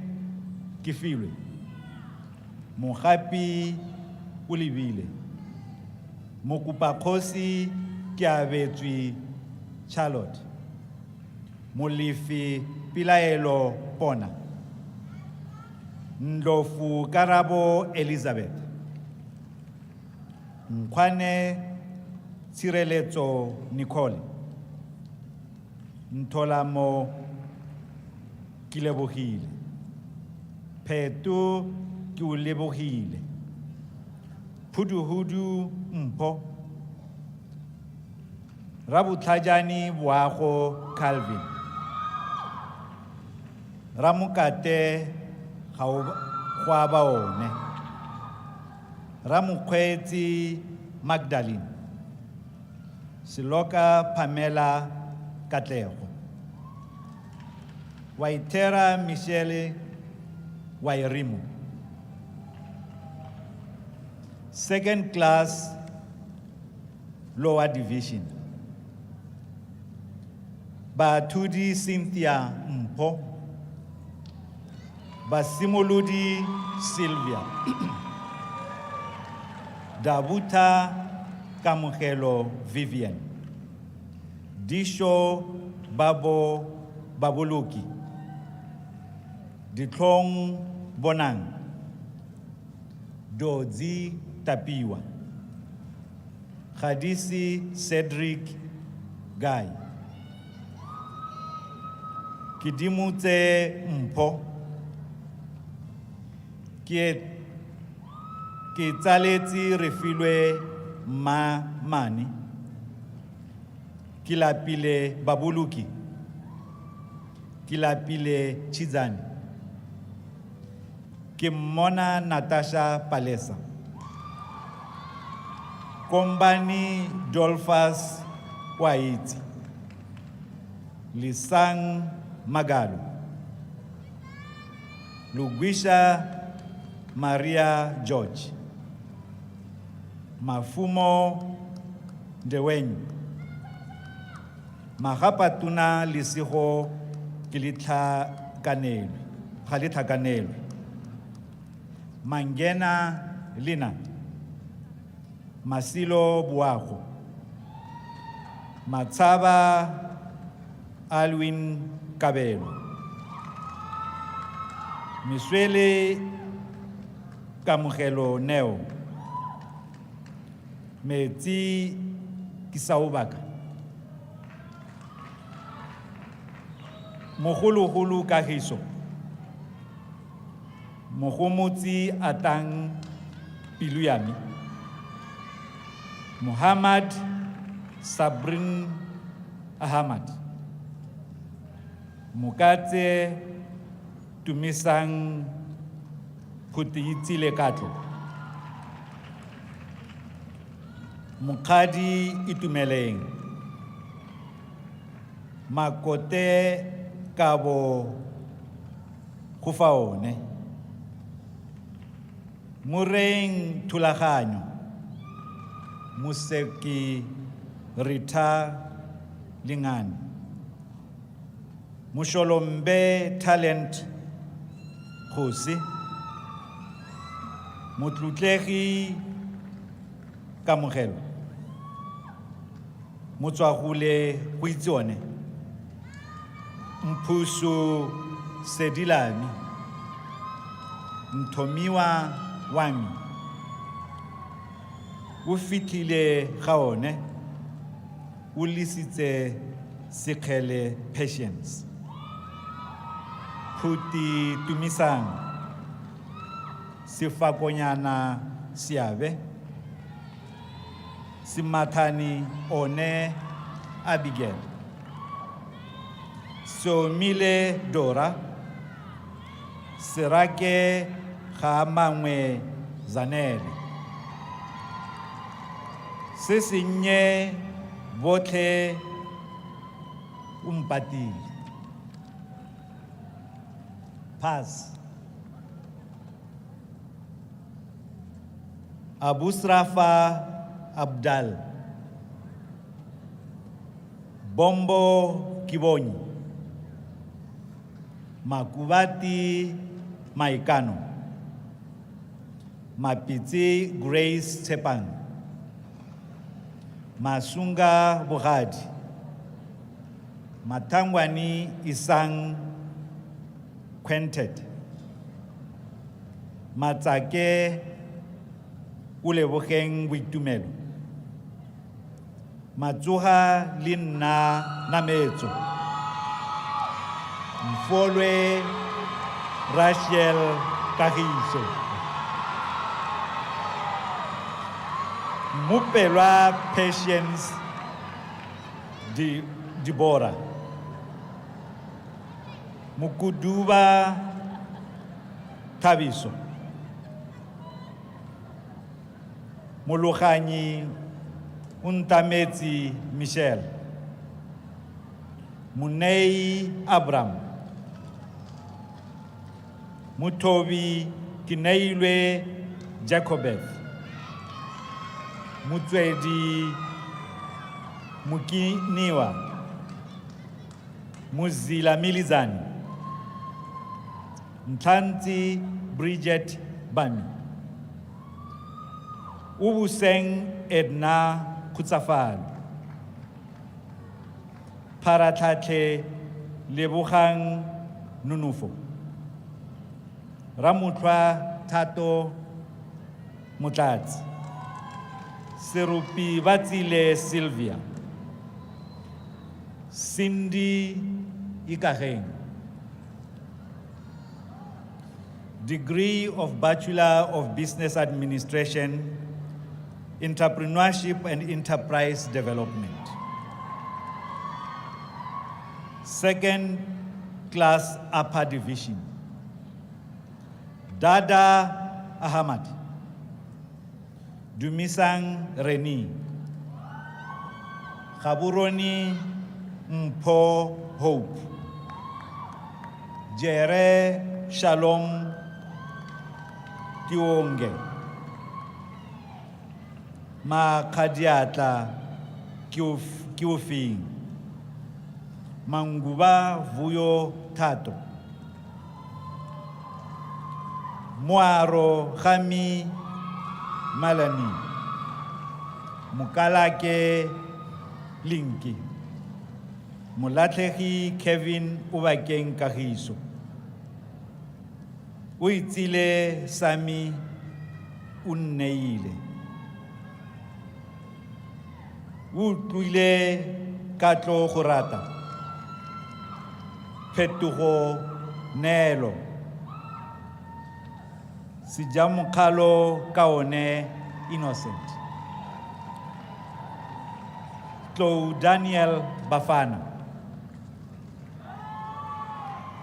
Kifilwe, Mohapi Ulivile, Mokupakosi Kiabetwi Charlotte, Molifi Pilaelo Pona, Ndofu Karabo Elizabeth, Nkwane Tsireletso Nicole, Ntolamo Kilebohile, Petu Kiulebohile, Puduhudu Mpo, Rabutlajani Buago Calvin, Ramukate Huabaone, Ramukweti Magdalene, Siloka Pamela Katlego, Waitera Michele Wairimu, second class lower division, Batudi Cynthia Mpo, Basimoludi Sylvia, Dabuta Kamukelo Vivian, Disho Babo Babuluki, Ditlong Bonang, Dozi Tapiwa, Khadisi Cedric Guy, Kidimute Mpo, Kitsaleti Refilwe Mani, Kilapile Babuluki, Kilapile Chizani, Kimona Natasha Palesa, Kombani Dolphus Waiti, Lisang Magalu, Luguisha Maria George, Mafumo Dewenyu, Mahapatuna Lisiho Kilitha Kanelu, Mangena Lina, Masilo Buago, Matsaba Alwin Cabello, Miswele Kamugelo Neo, Meti Kisaubaka, Mohulu Kahiso, Mohumuti Atang Piluyami, Muhammad Sabrin Ahmad, Mukate Tumisang Putitile Kato, Mukadi Itumeleng, Makote Kabo Kufaone, Mureng Tulahanyo, Museki Rita Lingani, Musholombe Talent Khosi, Mutlutlegi Kamugelo, Mutswahule Huitzone, Mpusu Sedilami, Mtomiwa Wami, Ufitile Gaone, Ulisite Sikele Patience, Puti Tumisang, Sifakonyana Siave, Simatani One Abigail, Somile Dora, Sirake Hamamwe Zaneri, Sisinye botlhe o mpatile. Pass. Abu Srafa Abdal. Bombo Kibonyi. Makubati Maikano. Mapitsi Grace Tepang. Masunga Bogadi. Matangwani Isang Quintet. Matsake Ulebogeng Witumelo. Matsuha Linna Nametso. Mfolwe Rachel Kagiso. Mupelwa Patience Deborah. Mukuduba Tabiso. Mulukhani Untametsi Michel. Munei Abram. Mutobi Kineilwe Jacobeth. Mutswedi Mukiniwa. Muzila Milizani. Mtanti Bridget Bami. Ubuseng Edna Kutsafal. Paratate Lebuhang Nunufo. Ramutwa Tato Mutatsi. Serupi Vatsile Sylvia. Cindy Ikaheng. Degree of Bachelor of Business Administration, Entrepreneurship and Enterprise Development. Second class upper division. Dada Ahmad. Dumisang Reni. Khaburoni Mpo Hope. Jere Shalom Kiwonge. Makadiata Kiufing. Manguba Vuyo Tato. Muaro Khami Malani. Mukalake Linki. Mulatlegi Kevin Ubakeng Kagiso. Uitile Sami Unneile. Utuile Katlo Khurata. Petuho Nelo. Sijamukalo Kaone Innocent. Klo Daniel Bafana.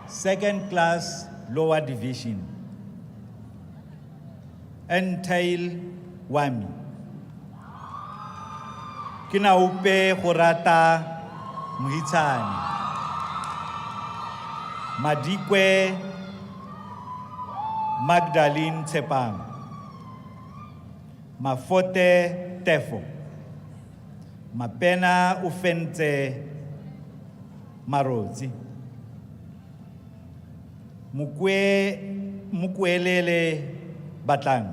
Second class lower division. Entail Wami. Kinaupe Khurata Muhitani. Madikwe Magdalene Tsepang. Mafote Tefo. Mapena Ufente Marozi. Mukwelele Batang.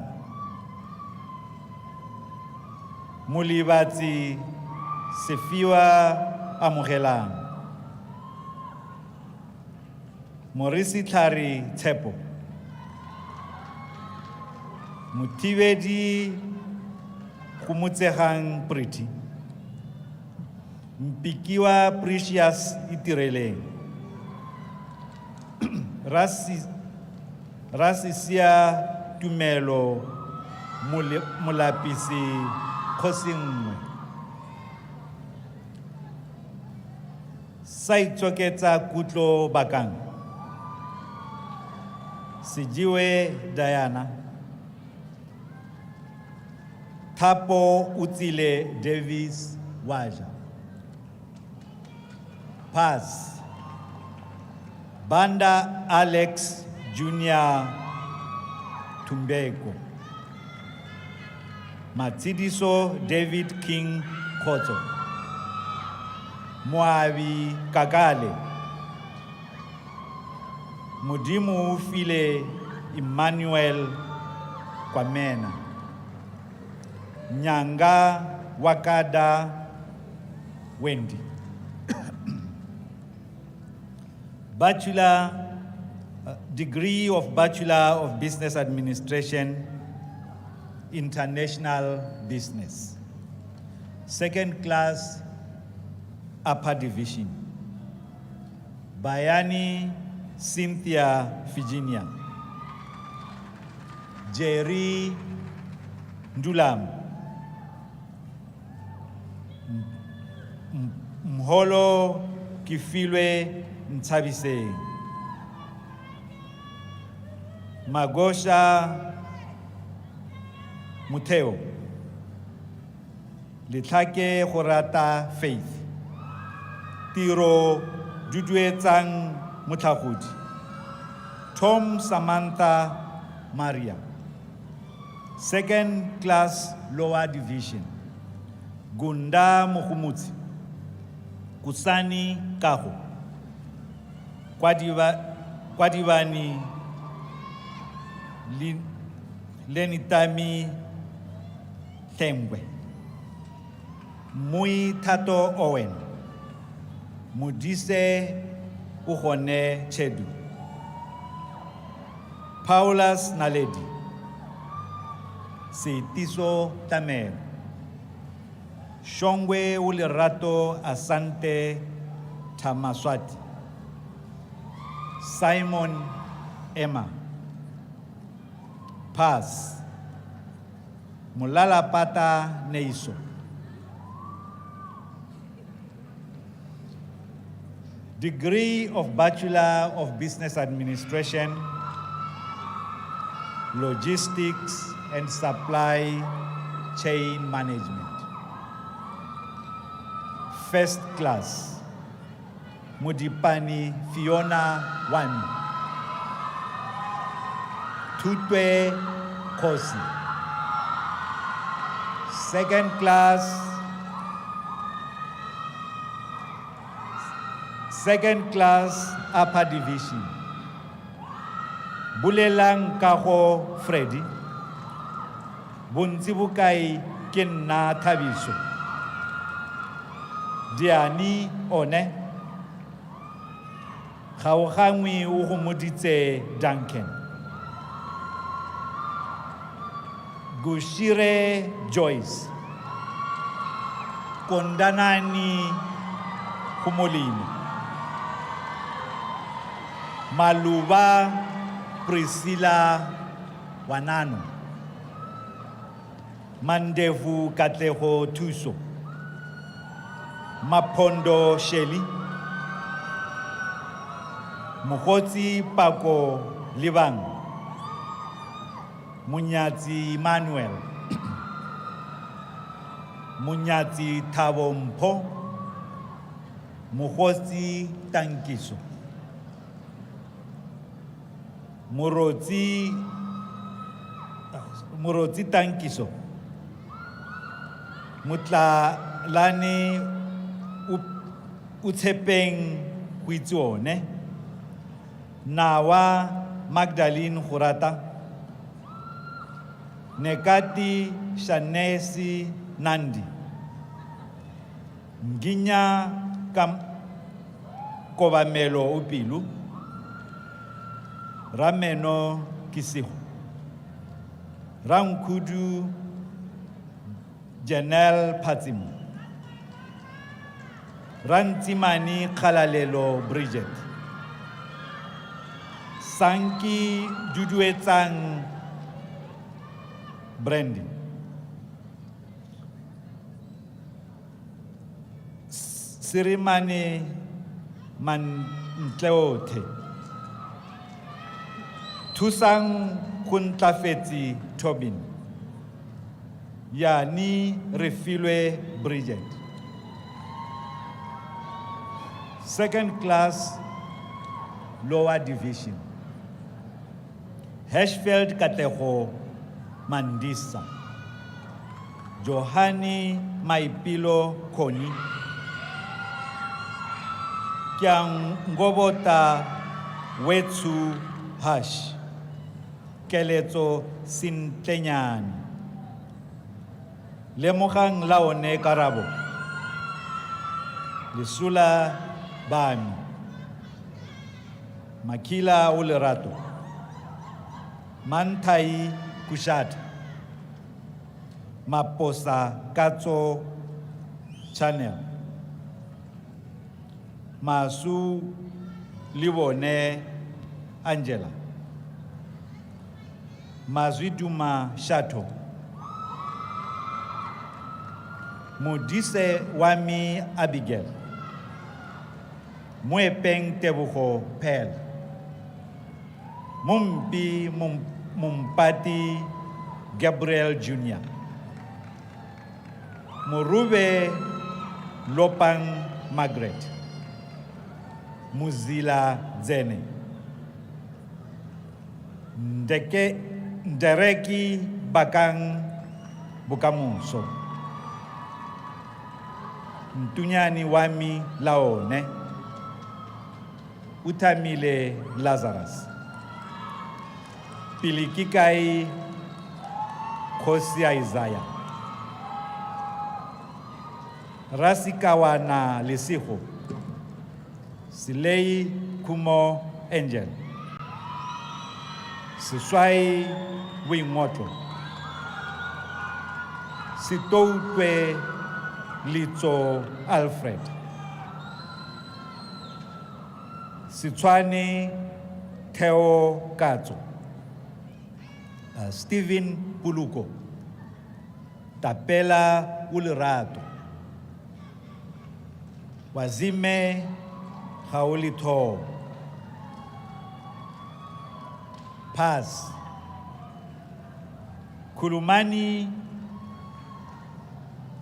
Mulibati Sefiwa Amugelang. Morisi Tlhari Tshepo. Mutivedi Kumutsehang Pretty. Mpikiwa Precious Itirele. Rasisia Tumelo Mulapisi Khosingwe. Saitsoketsa Kutlo Bakang. Sijiwe Diana. Tapo Utile Davis Waja. Pass. Banda Alex Junior Tumbeko. Matsidiso David King Koto. Moabi Kagale. Mudimu File Emmanuel Kwamena. Nyanga Wakada Wendy. Degree of Bachelor of Business Administration, International Business. Second class, Upper Division. Bayani Cynthia Virginia. Jerry Ndulam. Mholo Kifilwe Ntabise. Magosha Muteo. Litlake Horata Faith. Tiro Duduetsang Mutahudi. Tom Samantha Maria. Second class lower division. Gunda Muhumuti. Kusani Kaho. Kwadivani Lenitami Tengwe. Mui Tato Owen. Mudise Uhone Chedu. Paulus Naledi. Seitiso Tamer. Shongwe Ulirato Asante Tamaswati. Simon Emma. Pass. Mulala Pata Neiso. Degree of Bachelor of Business Administration, Logistics and Supply Chain Management. First class, Mudipani Fiona Wami. Tutwe Kosi. Second class Upper Division. Bulelang Kaho Freddy. Bunzibukai Kenna Tabiso. Diani One. Khawhangwi Uhumudite Duncan. Gushire Joyce. Kondanani Humolini. Maluba Priscilla Wanano. Mandevu Katleho Tuso. Mapondo Shelley. Mukoti Pako Libang. Munyati Manuel. Munyati Tabompo. Mukoti Tankiso. Muroti Tankiso. Mutla Lani Utepeng Huizuone. Nawa Magdalene Hurata. Nekati Shanesi Nandi. Nginya Kobamelo Upilu. Rameno Kisihu. Ramkudu Janelle Patimu. Rantimani Kalalelo Bridget. Sanki Juduetang Brandy. Sirimani Mantleote. Tusang Kuntafeti Tobin. Yani Refilwe Bridget. second class lower division, Hirschfeld Katlego Mandisa, Johani Maipilo Koni, Kiang Ngobota Wetsu Hash, Keleto Sintenyani, Lemohang Laone Karabo, Lisula Bami, Makila Ulerato, Mantai Kushat, Maposa Katso Channel, Masu Liwone Angela, Mazwiduma Shato, Modise Wami Abigail, Mwepeng Tebuho Pel, Mumbi Mumpati Gabriel Jr., Murube Lopang Margaret, Muzila Zene, Ndereki Bakang Bukamuso, Ntunyani Wami Laone, Utamile Lazarus, Pilikikai Kosia Isaiah, Rasikawa na Lisiho, Silei Kumo Angel, Siswai Wingmoto, Sitoutwe Lito Alfred, Sitwani Theo Kato, Stephen Puluko, Tapela Ulerato, Wazime Haulito, Paz, Kulumani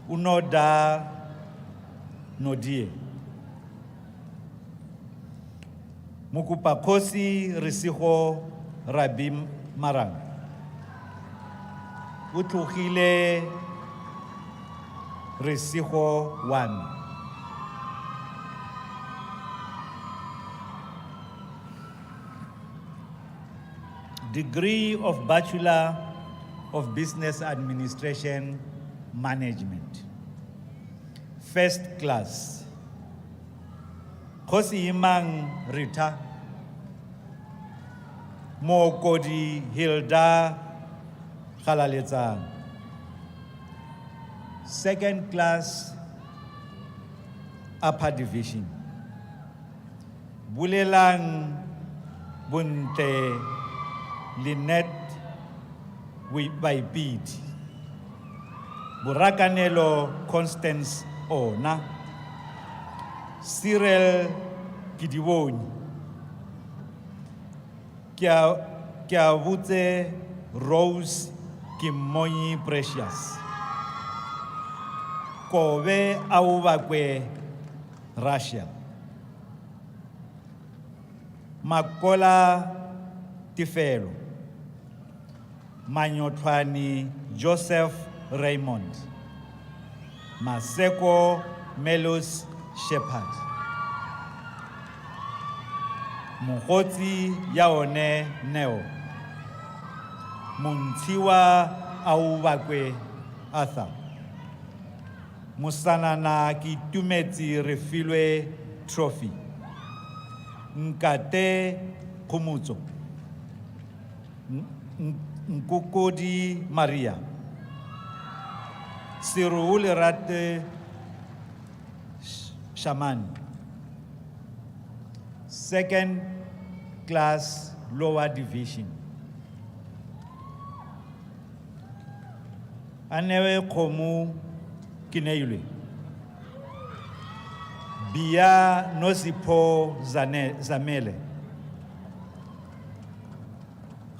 Unoda Nodie, Mukupakosi Risiho Rabim Marang, Utuhile Risiho Wami, degree of Bachelor of Business Administration Management, first class, Kosi Imang Rita, Mokodi Hilda Khalalitsan, second class, upper division, Bulelang Bunte Lynette Waipiti, Burakanelo Constance Ona, Cyril Gidiwoni, Kiavute Rose Kimoyi Precious, Kowe Auvakwe Russia, Makola Tifelo, Manyotwani Joseph Raymond, Maseko Melos Shepherd, Muhoti Yaone Neo, Muntiwa Auvakwe Arthur, Musanana Kitumeti Refilwe Trophy, Nkate Kumuzo, Nkukodi Maria, Siruulerate Shaman, second class lower division, Anewe Komu Kineile, Bia Nosipo Zamele,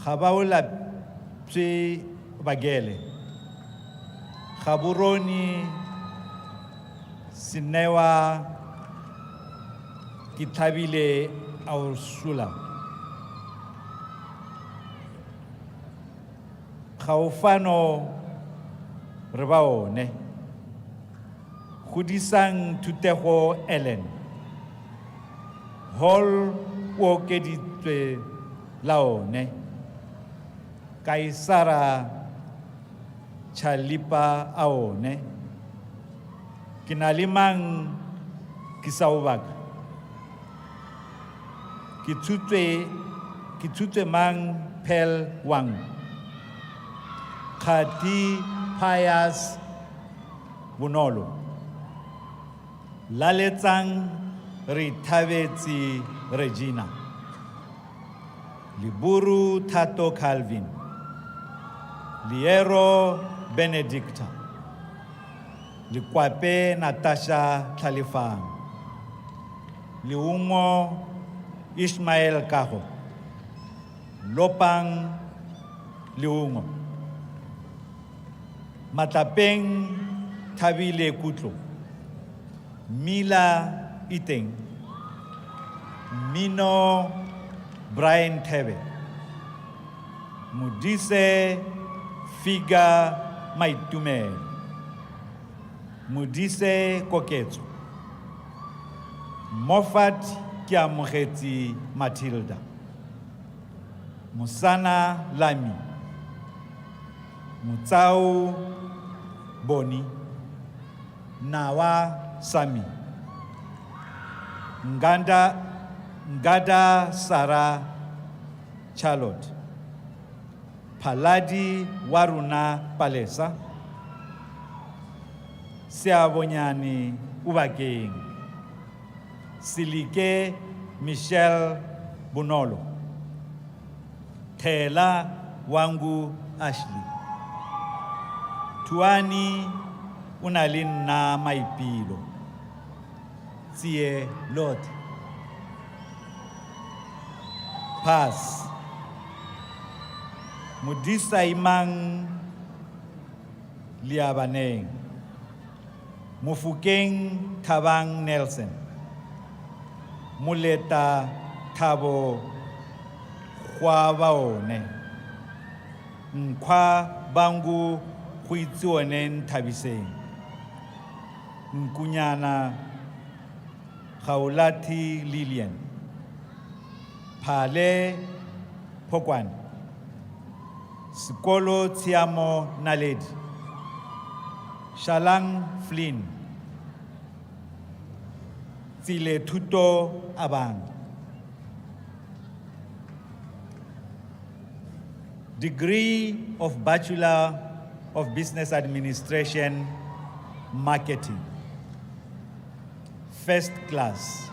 Habaula Psi Bagele, Haburoni Sinewa ke thabile Ursula. Gaofano re ba one. Godisang Thutego Ellen. Hall o okeditswe laone. Kaisara Chalipa aone. Kinalimang kisaubak. Kitutwe mang pel wang. Khati Pius Bonolo. Laletsang Rithavetsi Regina. Liburu Tato Calvin. Liero Benedicta. Likwape Natasha Khalifan. Liungo Ishmael Kaho. Lopang Liungo. Matapeng Tabile Kutlo. Mila Iteng. Mino Brian Tebe. Mudise Figa Maitume. Mudise Koketsu. Moffat Kiamogeti Matilda. Musana Lami. Mutsau Boni. Nawa Sami. Ngada Sarah Charlotte. Paladi Waruna Palesa. Siabonyani Ubageng. Silike Michelle Bonolo. Tela Wangu Ashley. Tuani Unalin na Maipilo. Tie Lord. Pass. Mudisa Imang Liabaneng. Mufukeng Tabang Nelson. Muleta Tabo Kwabaone. Nkwa Bangu Huitsuonen Tabiseng. Nkunyana Kaulati Lilian. Pale Pokwan. Sikolo Tiamo Naled. Shalang Flynn. Tile Tuto Abang. Degree of Bachelor of Business Administration, Marketing. First class.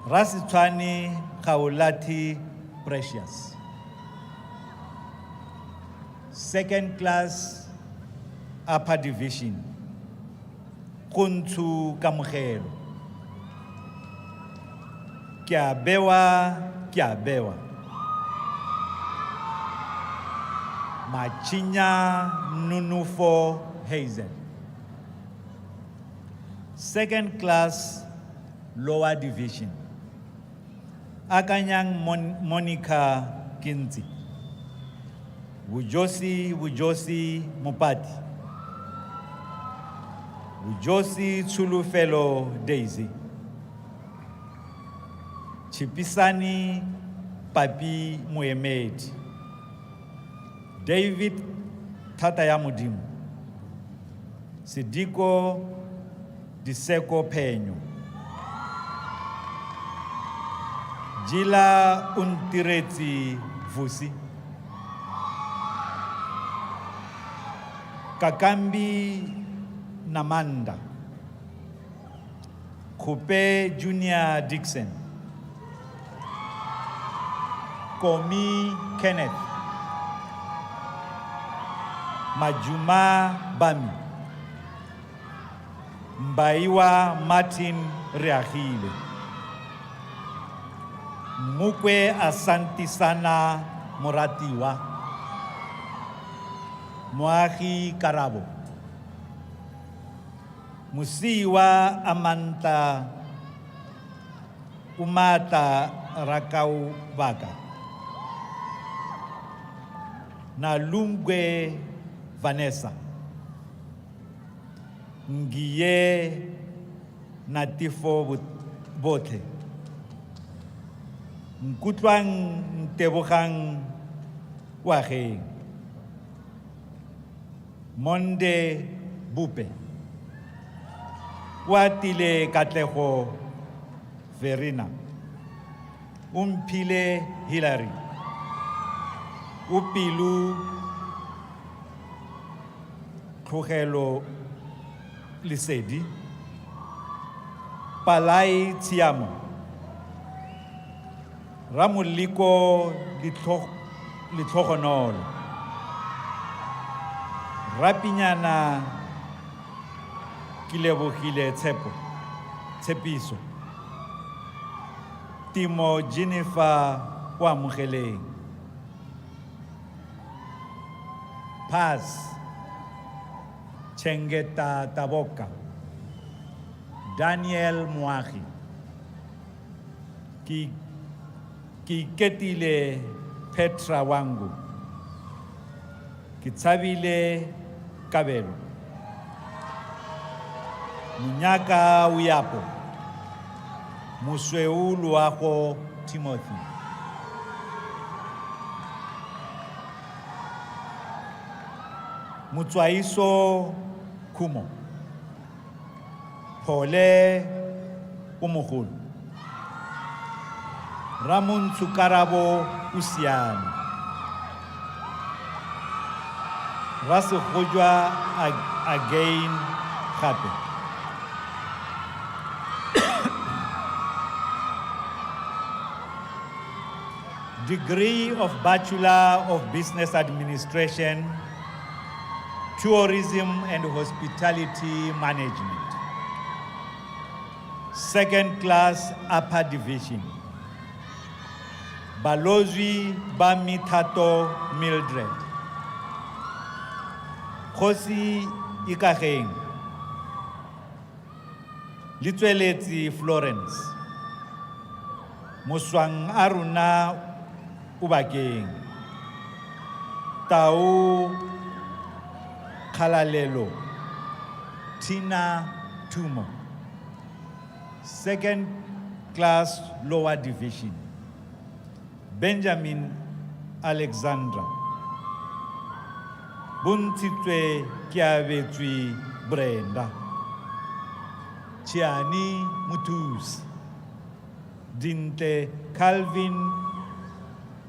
Rasitwani Kaulati Precious. Second class, Upper Division. Kuntu Kamugelo. Kiabewa. Machinya Nunufo Hazel. Second class, Lower Division. Akanyang Monica Kinti. Wujosi Mupati. Wujosi Chulufelo Daisy. Chipisani Papi Muemed. David Tatayamudim. Sidiko Diseko Penyo. Jila Untireti Vusi. Kakambi Namanda. Kupe Junior Dixon. Komi Kenneth. Majuma Bami. Mbaiwa Martin Reahile. Mukwe Asanti Sana Moratiwa. Moahi Karabo. Musiwa Amanta Umata Rakau Baka. Nalungwe Vanessa. Ngiye Natifo Bote. Nkutwang Tebogang Wahe. Monde Bupe. Watile Katleho Verina. Umpile Hillary. Upilu Krogelo Lisedi. Palai Tiamo. Ramuliko Lithogonol. Rapinyana Kilebohile Tsepiso. Timo Jennifer Wamukele. Paz Chengeta Taboka. Daniel Muahi. Kiketile Petra Wangu. Kitsabile Kabelo. Munyaka Uyapo. Musweu Luaho Timothy. Mutswaiso Kumo. Pole Umuhul. Ramun Sukarabo Usiani. Rasu Hujwa again happy. Degree of Bachelor of Business Administration, Tourism and Hospitality Management. Second class upper division. Balozwi Bamitato Mildred. Kosi Ikaheng. Litweleti Florence. Muswang Aruna Ubakeng. Tau Kalalelo. Tina Tumo. Second class lower division. Benjamin Alexandra. Buntitwe Kiavetwi Brenda. Chiani Mutus. Dinte Calvin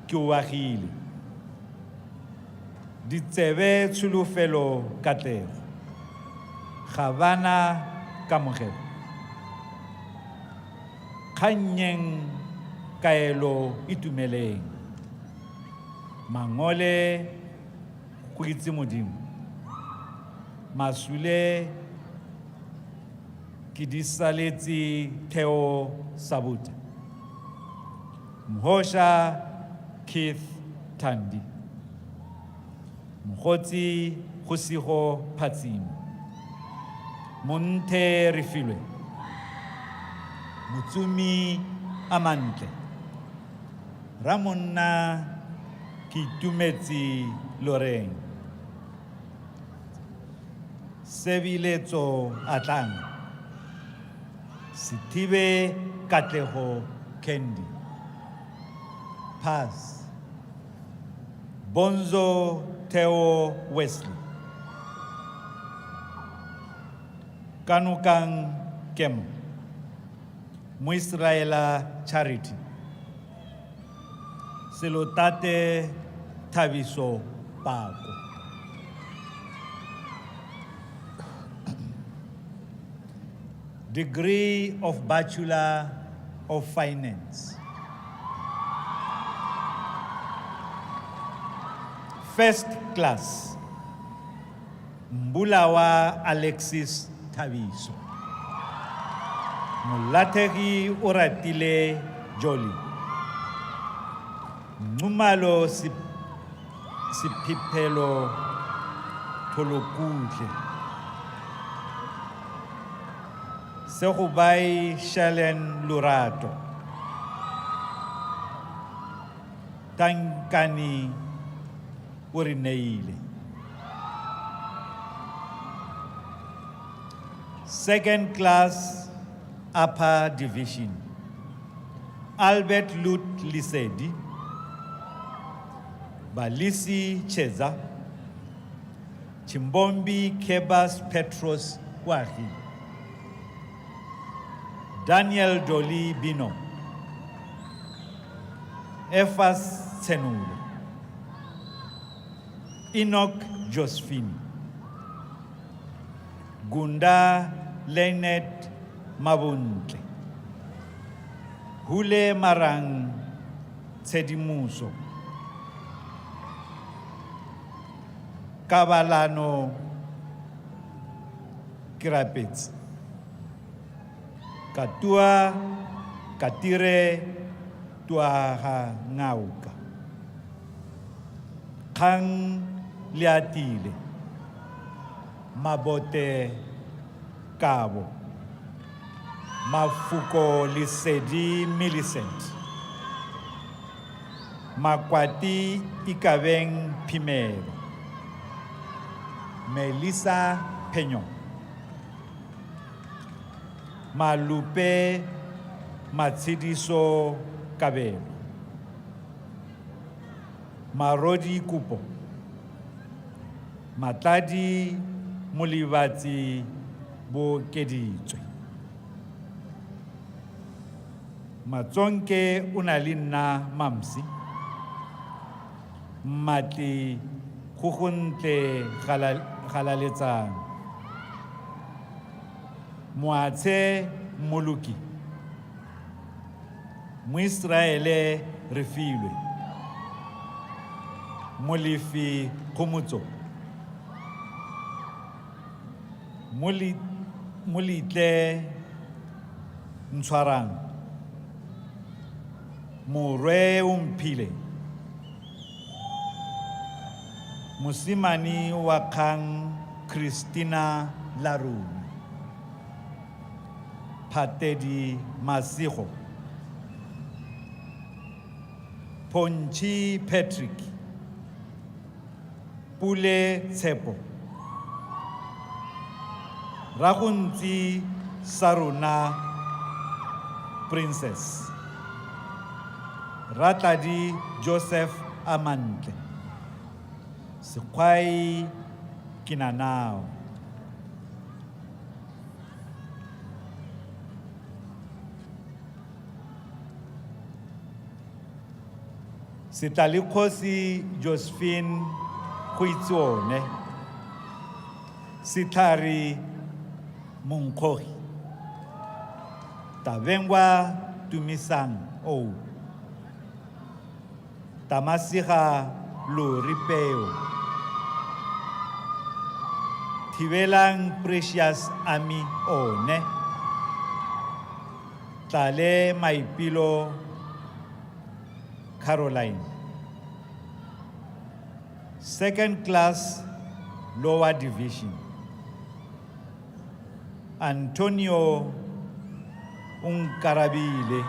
Kiwahili. Ditsebe Tsulufelo Kater. Havana Kamujer. Kanyeng Kaelo Itumele. Mangole Kuitsimudim. Masule Kidisaleti Theo Sabuta. Mhosha Keith Tandi. Mhoti Husiho Patim. Munte Rifilwe. Mutsumi Amante. Ramona Kitumeti Lorraine. Sevileto Atang. Sitibe Katleho Kendi. Paz. Bonzo Theo Wesley. Kanukang Kem. Muisraela Charity. Selotate Taviso Paco. Degree of Bachelor of Finance. First class. Mbulawa Alexis Taviso. Mulategi Uratile Joli. Numalo Sipipelo Tolokuje. Sehubai Shalen Lurato. Tankani o re neile. Second class upper division, Albert Lut Lisedi, Balisi Cheza, Chimbombi Kebas Petros Wahi, Daniel Doli Bino, Efas Tsenule, Enoch Josephine, Gunda Leonard Mabuntle, Hule Marang Tsedimuso, Kabalano Kirapets, Katua Katire Tuaha Ngauka, Kang Liatile, Mabote Cabo, Mafuko Lisedi Millicent, Makwati Ikaveng Pimero, Melissa Peñon, Malupe Matsidiso Cabello, Marodi Kupo, Matadi Mulivati Bokeditswe, Matsonke Unalina Mamsi, Mati Kukunte Halaletsang, Moatse Moluki, Muisraele Refilwe, Molifi Kumuto, Mulitle Ntshwarang, More Umpile, Musimani Wakang Christina Larun, Patedi Masiho, Ponchi Patrick, Pule Tsepo, Ragunti Saruna Princess, Ratadi Joseph Amante, Sekwai Kinanao, Sitalikosi Josephine Huitzone, Sitari Munkohi, Tavengwa Tumisang O, Tamasiha Luripeo, Tivelang Precious Ami One, Tale Maipilo Caroline. Second class lower division, Antonio Unkarabile,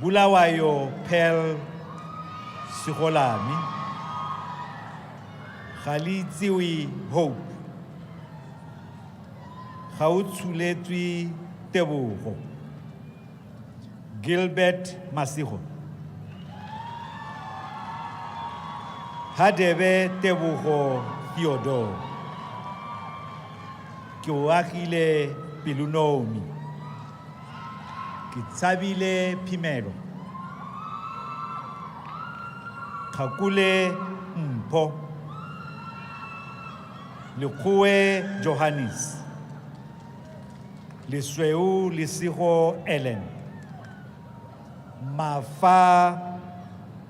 Bulawayo Pel Sikolami, Khalidziwi Hope, Khautsuletwi Tebogo, Gilbert Masiho, Hadebe Tebogo Theodore, Kioakile Pilunomi, Kitsabile Pimero, Kakule Mpo, Lukue Johannes, Lisweu Lisiho Ellen, Mafa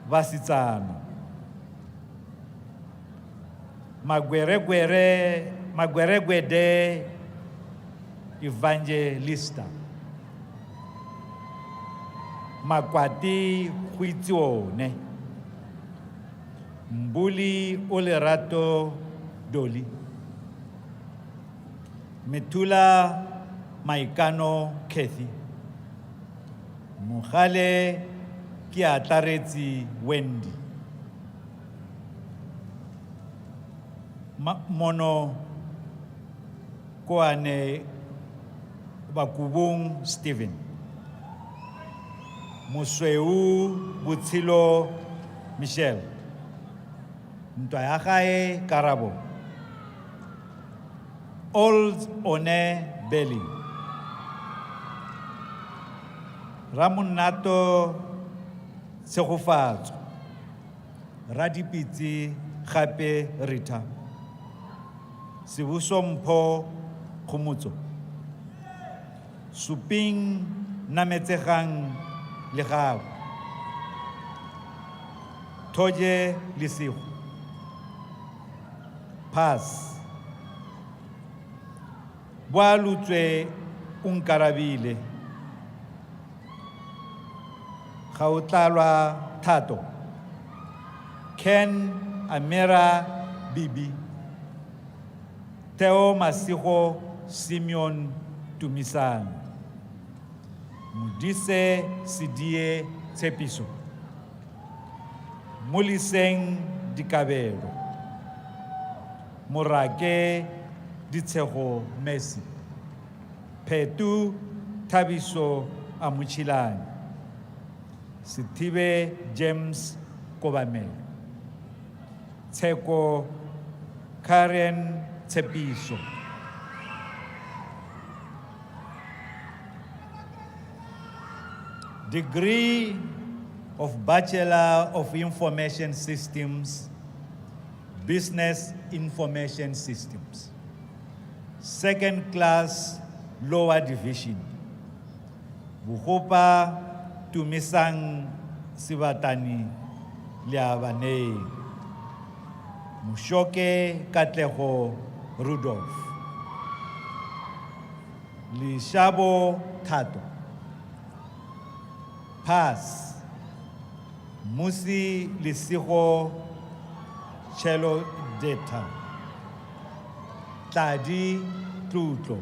Vasitsano, Magweregwede Evangelista, Makwati Huitzone, Mbuli Olerato Doli, Metula Maikano Kethi, Muhale ke Atlaretsi Wendy. Mono Koane Bakubung Stephen. Musweu Butshilo Michelle. Ntwayagae Karabo. Old One Belly. Ramunato Segofatso. Radipitsi Gape Rita. Sibusompho Khumutso. Suping Nametsegang Legao. Toje Lisigo. Pass. Boalutswe Unkarabile. Gautlalwa Thato. Ken Amira Bibi. Theo Masigo Simeon Tumisan. Mudise Sidie Tsepiso. Muliseng Dikabelo. Morake Ditseho Messi. Petu Tabiso Amuchilani. Sitibe James Kobamel. Tseko Karen Tsepiso. Degree of Bachelor of Information Systems, Business Information Systems. Second class, lower division. Bukopa Tumisang Sivatani Liabane. Mushoke Katleho Rudolph. Lishabo Tato. Pass. Musi Lisiho Chelo Deta. Tadi Tuto.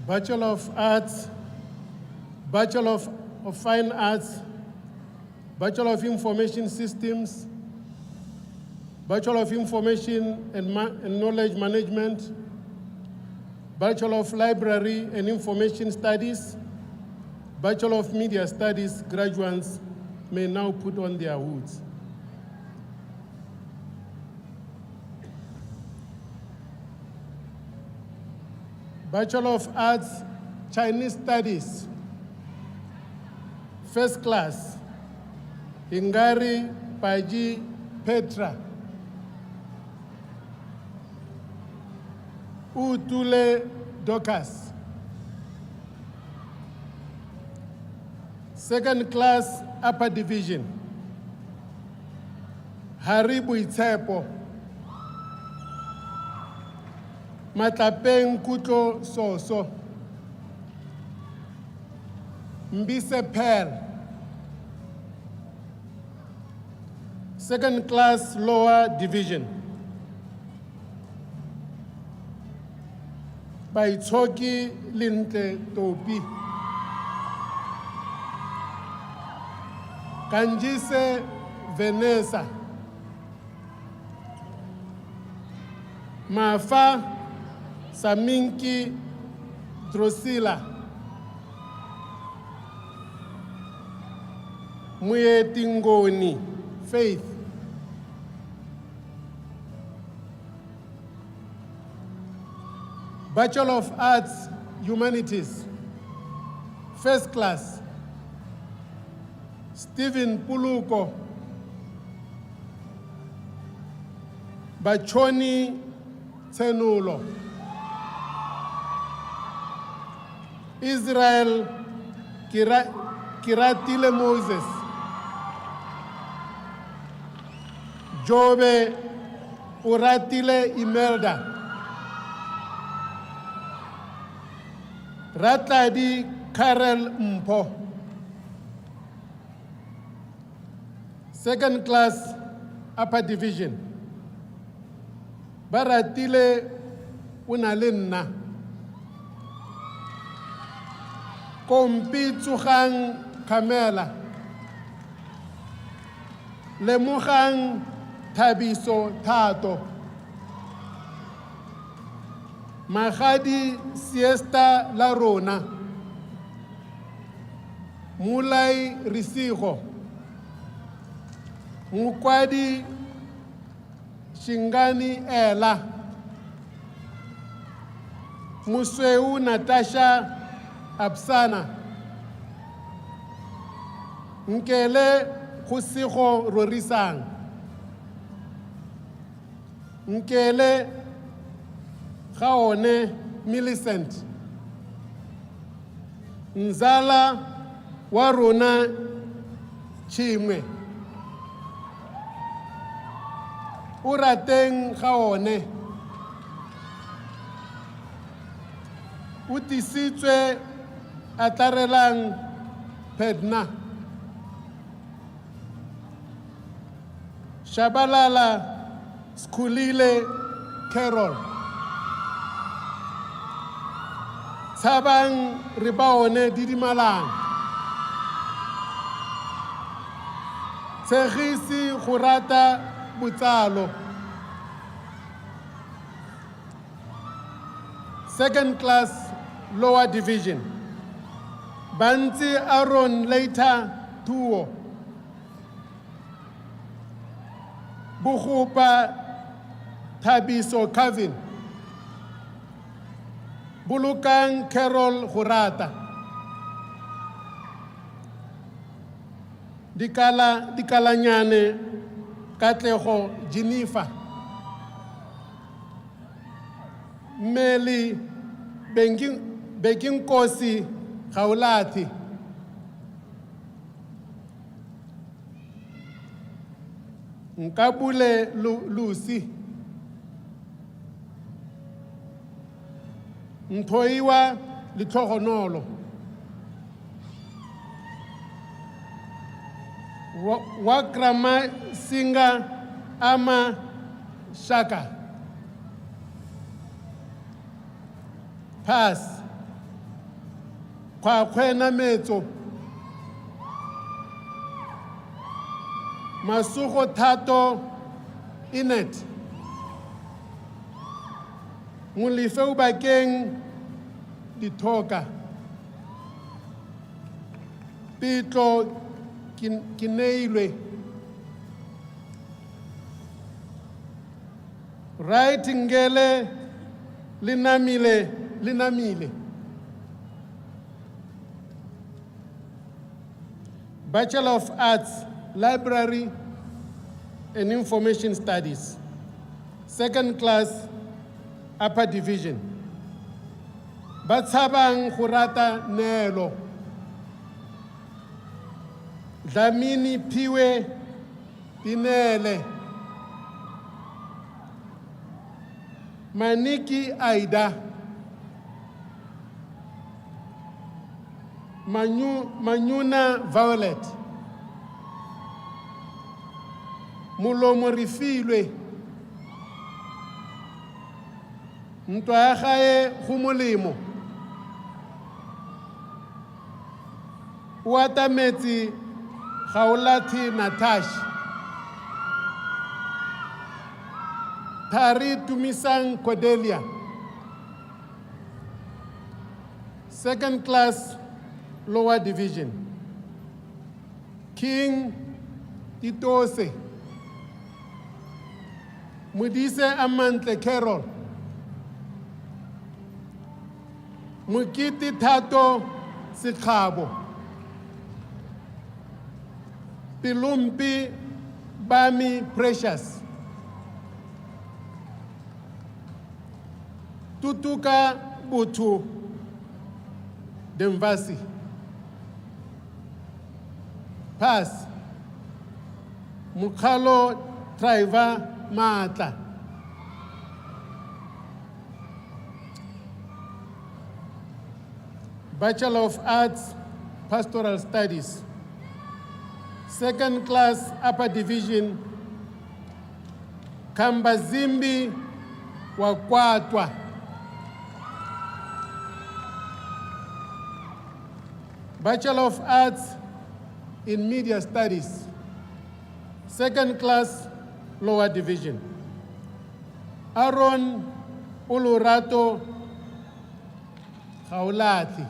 Bachelor of Arts, Bachelor of Fine Arts, Bachelor of Information Systems, Bachelor of Information and Knowledge Management, Bachelor of Library and Information Studies, Bachelor of Media Studies graduates may now put on their hoods. Bachelor of Arts, Chinese Studies, first class, Ingari Paji Petra. Utule Docas. Second class, upper division, Haribu Itsepo. Matapeng Kuto Soso. Mbise Pearl. Second class lower division. By Choki Linte Topi. Kanjise Venesa. Mafa Saminki Drosila. Muyetingoni Faith. Bachelor of Arts, Humanities, first class, Stephen Puluko. Bachoni Tenulo. Israel Kiratile Moses, Jobe Uratile Imelda, Ratladi Karel Mpo. Second class upper division. Baratile Unalinna. Kompi Tsuhang Kamela. Lemuhang Tabiso Tato. Mahadi Siesta La Rona. Mulai Risigo. Mukwadi Shingani Ela. Musweu Natasha Absana. Nkele Kusiho Rorisang. Nkele Kaone Millicent. Nzala Waruna Chimwe. Urateng Kaone. Utisitswe Atarelang Pedna. Shabalala Skulile Carol. Sabang Ribaone Didimalang. Tsegisi Khurata Butsalo. Second class lower division. Banti Aaron Leita Tuo. Buhupa Tabiso Kavin. Bulukang Carol Hurata. Dikalanyane Katleho Jinifa. Meli Begin Kosi Kaulati. Nkabule Lucy. Ntoiwa Litohonolo. Wakrama Singa Ama Shaka. Pass. Kwa kwena meto. Masuko Tato Inet. Mulife ubakeng Ditoka. Pito Kineilwe. Writingele Linamile. Bachelor of Arts, Library and Information Studies. Second class, upper division. Batsabang Hurata Nelo. Dlamini Piwe Inele. Maniki Aida. Manyuna Violet. Mulomo Rifilwe. Mtwahae Humulimo. Watameti Haulati Natash. Tari Tumisang Cordelia. Second class lower division. King Titose. Mudise Amantle Carol. Mukiti Tato Sikabo. Pilumpi Bami Precious. Tutuka Butu. Demvasi. Pass. Mukalo Driver Mata. Bachelor of Arts, Pastoral Studies. Second class, upper division, Kambazimbi Wakwatwa. Bachelor of Arts in Media Studies. Second class, lower division. Aaron Ulurato Haulati.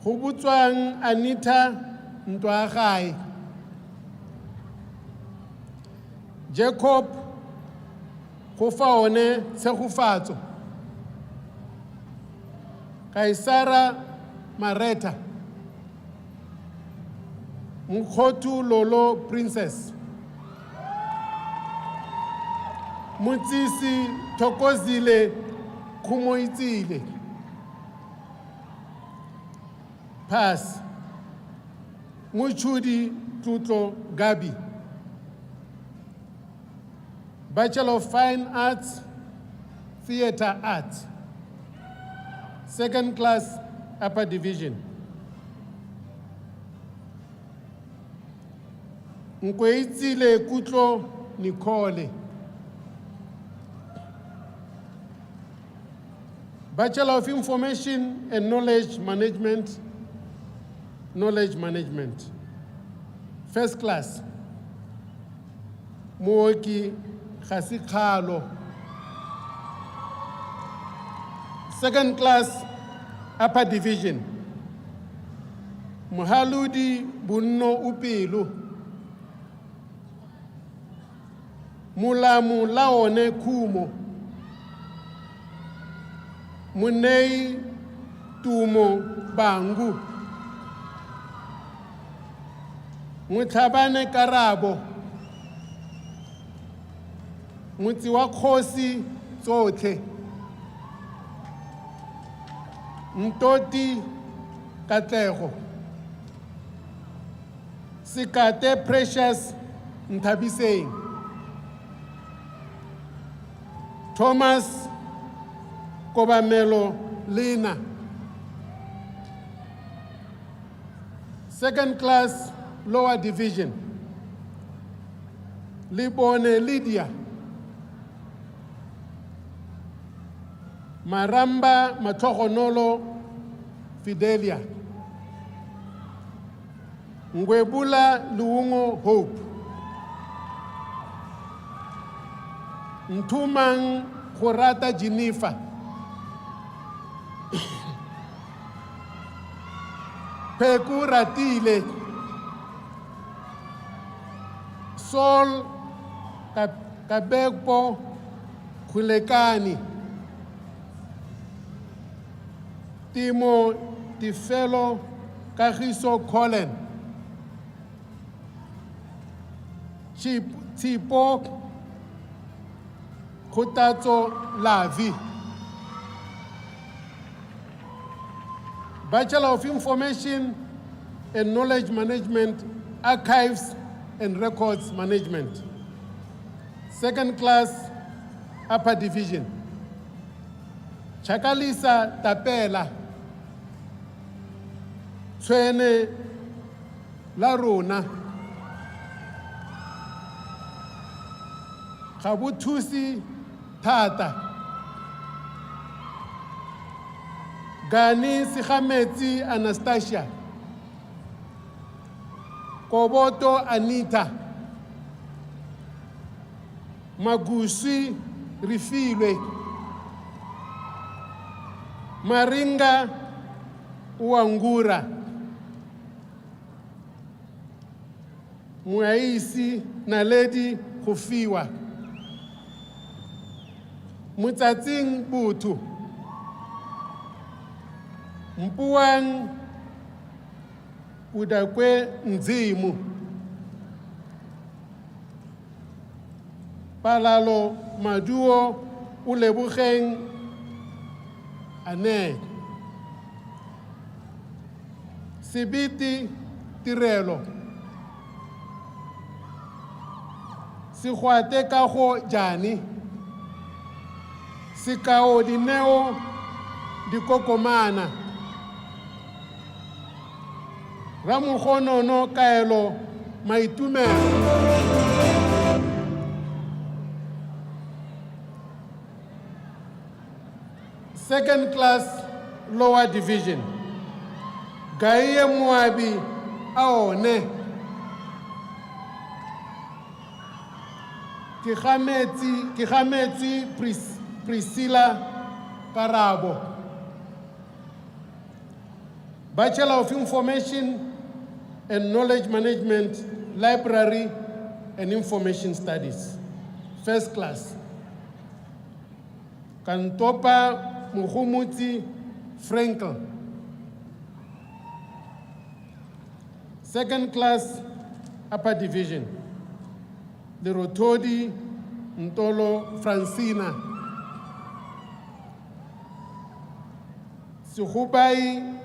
Hubutswang Anita Ntwagai. Jacob Kofaone Tsehufatso. Kaisara Mareta. Mkhotu Lolo Princess. Mutsisi Thokozile Kumoitile. Pass. Muchudi Tutlo Gabi. Bachelor of Fine Arts, Theater Arts. Second class, upper division. Nkweitsile Kutlo Nicole. Bachelor of Information and Knowledge Management, Knowledge Management. First class, Mooki Khasikalo. Second class, upper division, Muhaludi Bunno Upilu. Mulamu Laone Kumo. Munei Tumo Bangu. Mutabane Karabo. Mutiwa Khosi Tsote. Mtoti Katego. Sikate Precious Ntabiseng. Thomas Kobamelo Lina. Second class, lower division, Libone Lydia. Maramba Matogonolo Fidelia. Ngwebula Luungo Hope. Ntumang Khorata Jennifer. Peku Ratile. Sol Kabekpo Kulekani. Timo Tifelo Kagiso Colin. Tipo Kotatso Lavi. Bachelor of Information and Knowledge Management, Archives and Records Management. Second class, upper division. Chakalisa Tapela. Tswene Larona. Kabutusi Tata. Gani Sikhametsi Anastasia. Koboto Anita. Magusi Rifilwe. Maringa Uangura. Muaisi Naledi Kufiwa. Mutating Butu. Mpuang Udakwe Nzimu. Palalo Maduo Ulebucheng ane sebete tirelo se gwate ka go jane sekao dineo dikokomana ramokgonono kaelo maitumelo second class lower division Gaye Moabi aone ke gametse Priscilla Karabo Bachelor of Information and Knowledge Management Library and Information Studies first class Kantopa Muhumuti Frankel. Second class upper division. The Rotodi Ntolo Francina. Suhubai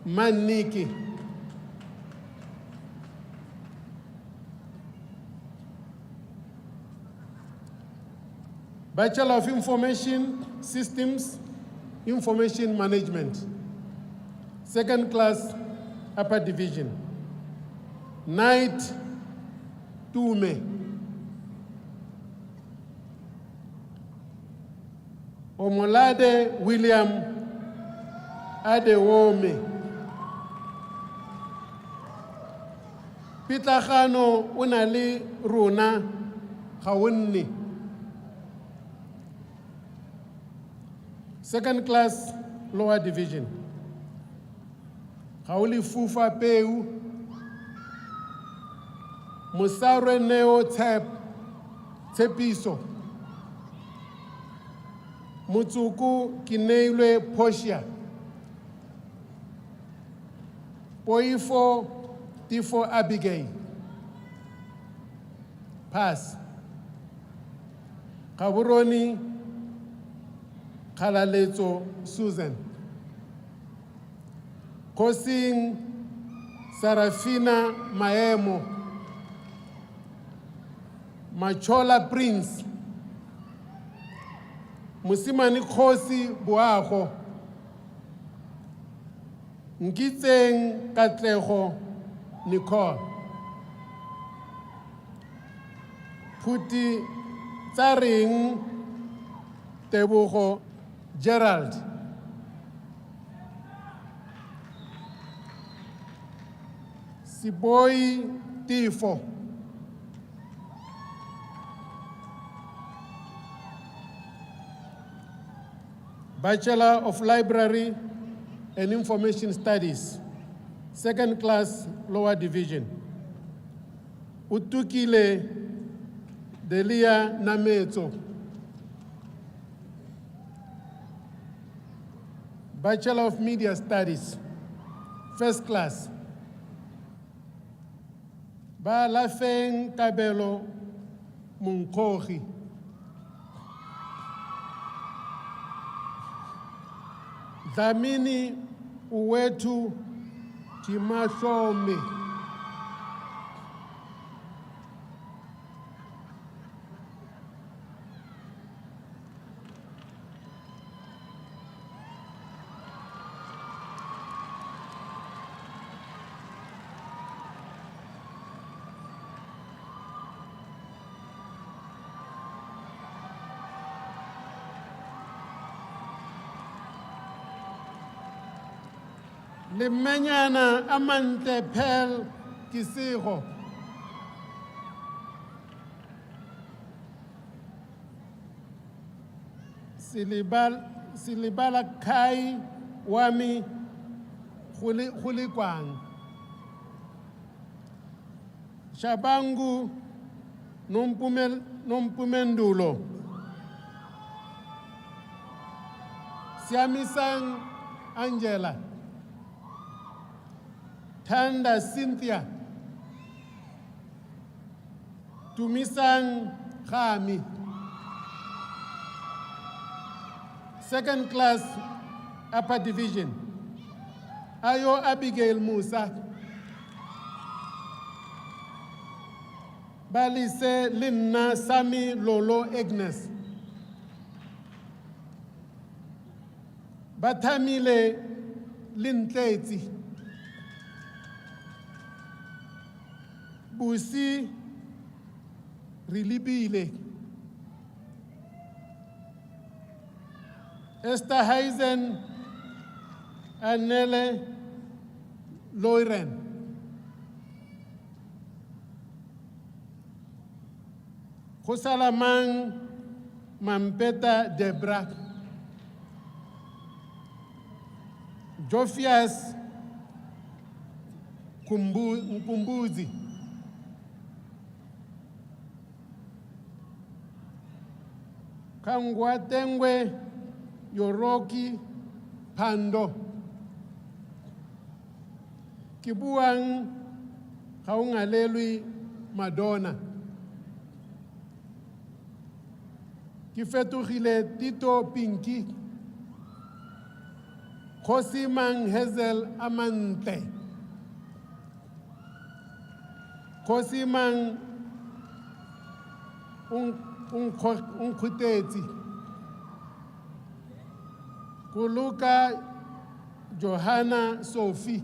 Maniki. Bachelor of Information Systems, Information Management, second class upper division. Knight Tume. Omolade William Adewome. Pitagano Unali Runa Hawunni. Second class lower division. Hauli Fufa Peu, Musare Neo Tepiso, Mutsuku Kineile Poshia, Poifo Tifo Abigail, pass. Kaburoni Kalaleto Susan. Kosing Sarafina Maemo. Machola Prince. Musimani Kosi Buaho. Nkitseng Katleho Nicole. Puti Tsaring Tebuho Gerald. Siboy Tifo. Bachelor of Library and Information Studies, second class lower division. Utukile Delia Nameto. Bachelor of Media Studies, first class. Balafeng Kabelo Munkohi. Dlamini Uwetu Timashome. Le Menyana Amante Pel Kisiro. Silibala Kai Wami Hulikwang. Shabangu Numpumendulo. Siamisang Angela. Tanda Cynthia. Tumisang Khami. Second class, upper division. Ayo Abigail Musa. Balise Linna Sami Lolo Agnes. Batamile Lintleti. Busi Rilibile. Esther Heisen Anele Loiren. Josalamang Mampeta Debra. Jofias Kumbuzi. Kangwatengwe Yoroki Pando. Kibuang Kaungalelui Madonna. Kifetugile Tito Pinky. Kosimang Hazel Amante. Kosimang Unkuteti. Kuluka Johanna Sophie.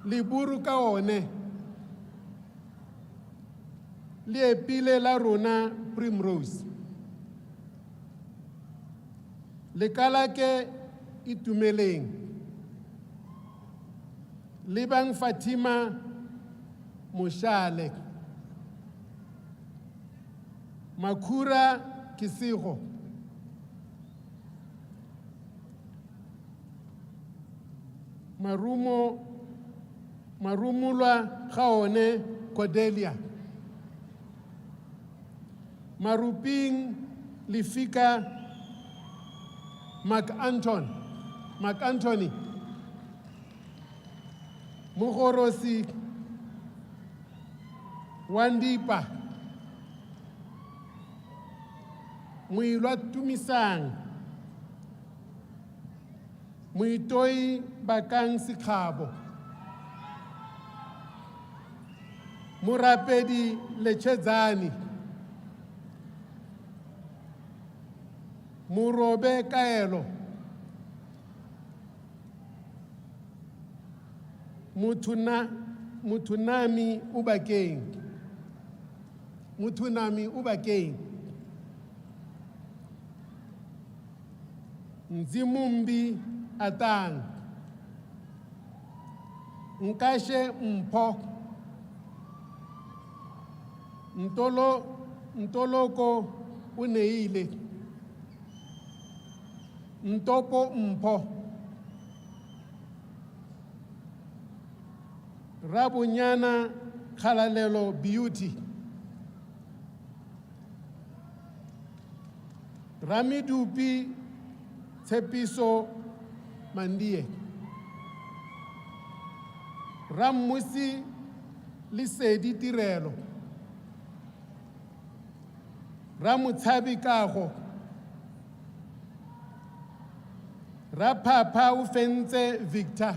Liburu Kaone. Liepile la Rona Primrose. Lekalake Itumeleng. Libang Fatima Mushale. Makura Kisigo. Marumula Kaone Cordelia. Maruping Lifika McAnthony. Muhorosi Wandipa. Muilwa Tumisang. Muitoi Bakang Sikabo. Murapedi Lechezani. Murobe Kaelo. Mutunami Ubakeng. Mutunami Ubakeng. Nzimumbi Atang. Nkashe Mpo. Ntoloko Uneile. Ntopo Mpo. Rabunyana Kalalelo Beauty. Ramidupi Tepiso Mandie. Ramusi Lisedi Tirelo. Ramutsabi Kaho. Rapapa Ufenze Victor.